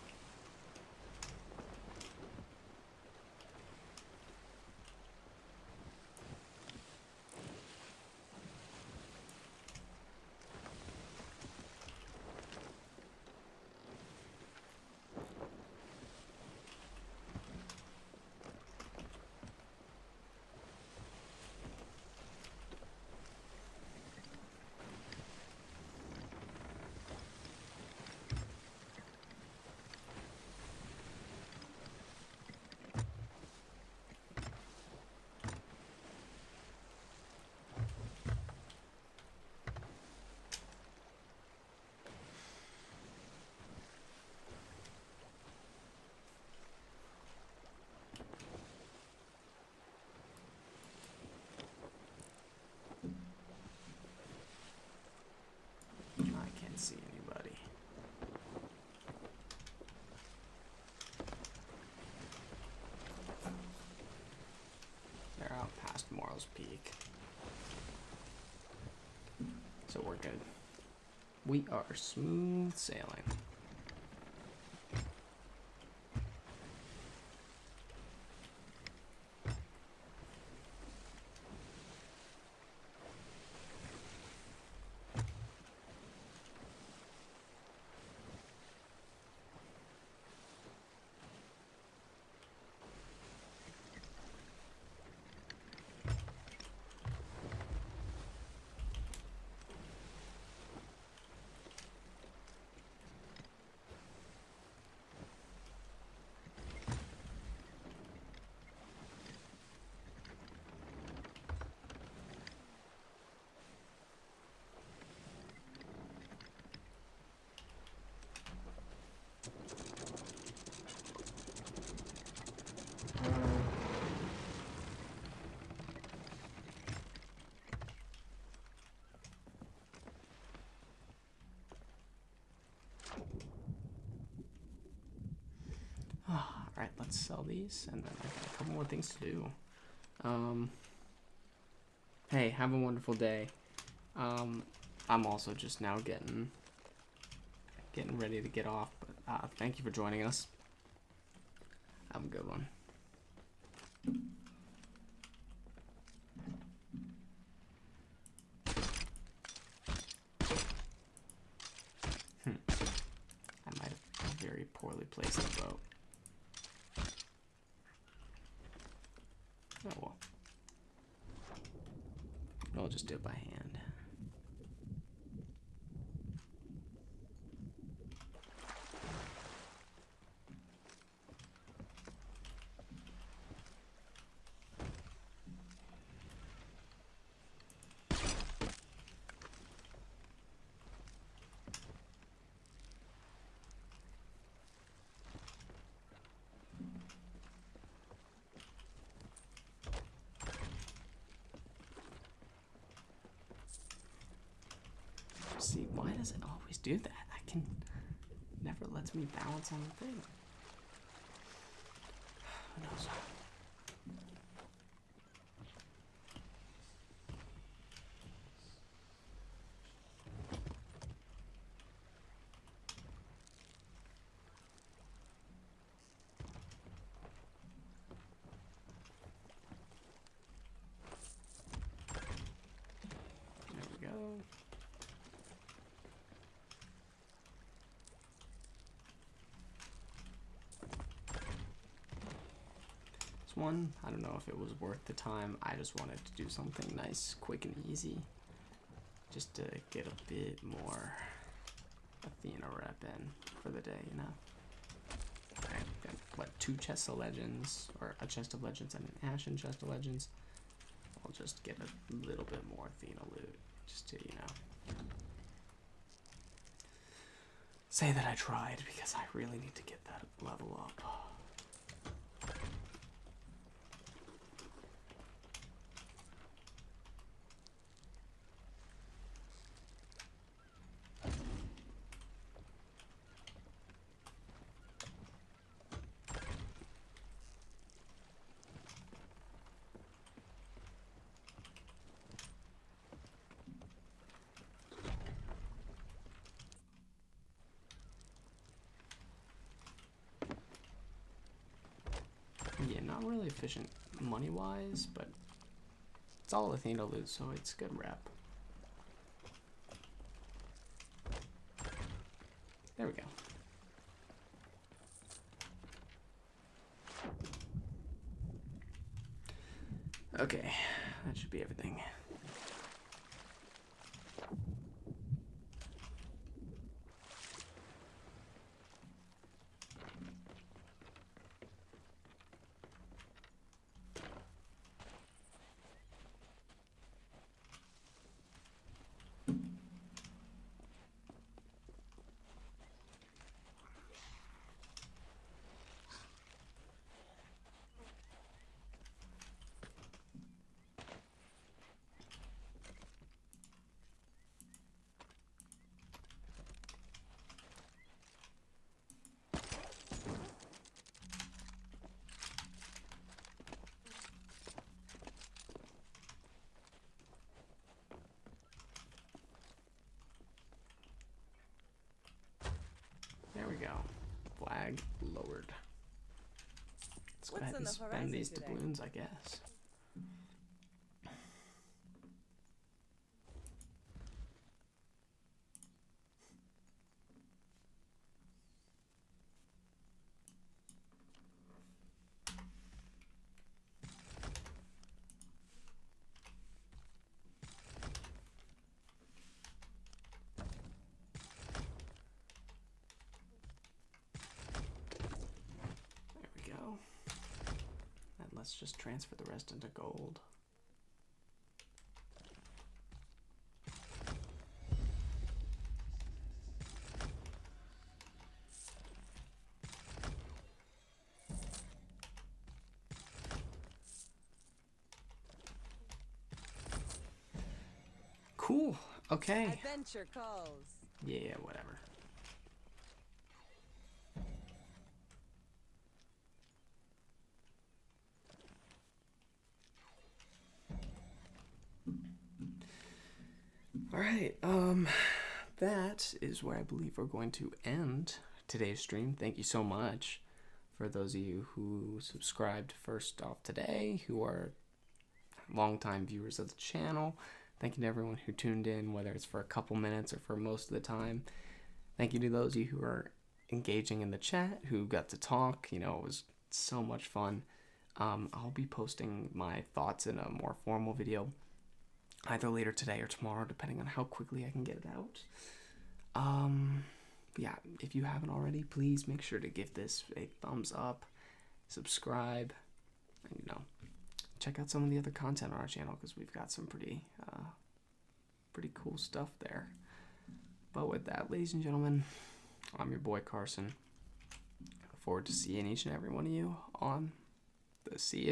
tomorrow's peak. So we're good. We are smooth sailing. Alright, let's sell these, and then I got a couple more things to do. Hey, have a wonderful day. I'm also just now getting ready to get off, but thank you for joining us. Have a good one. I might have very poorly placed the boat. Oh well. I'll just do it by hand. See, why does it always do that? Never lets me balance on the thing. Who knows? There we go. One, I don't know if it was worth the time. I just wanted to do something nice, quick and easy, just to get a bit more Athena rep in for the day, you know. Alright, got what, 2 chests of legends, or a chest of legends and an Ashen chest of legends. I'll just get a little bit more Athena loot, just to, you know, say that I tried, because I really need to get that level up. Yeah, not really efficient money-wise, but it's all Athena loot, so it's good rep. There we go. Okay, that should be everything. lag lowered. Let's go ahead and spend these doubloons, I guess. Let's just transfer the rest into gold. Cool. Okay. Adventure calls. Yeah, whatever. Alright, that is where I believe we're going to end today's stream. Thank you so much for those of you who subscribed first off today, who are longtime viewers of the channel. Thank you to everyone who tuned in, whether it's for a couple minutes or for most of the time. Thank you to those of you who are engaging in the chat, who got to talk. You know, it was so much fun. I'll be posting my thoughts in a more formal video either later today or tomorrow, depending on how quickly I can get it out. Yeah, if you haven't already, please make sure to give this a thumbs up, subscribe, and, you know, check out some of the other content on our channel, because we've got some pretty cool stuff there. But with that, ladies and gentlemen, I'm your boy Carson. I look forward to seeing each and every one of you on the Sea of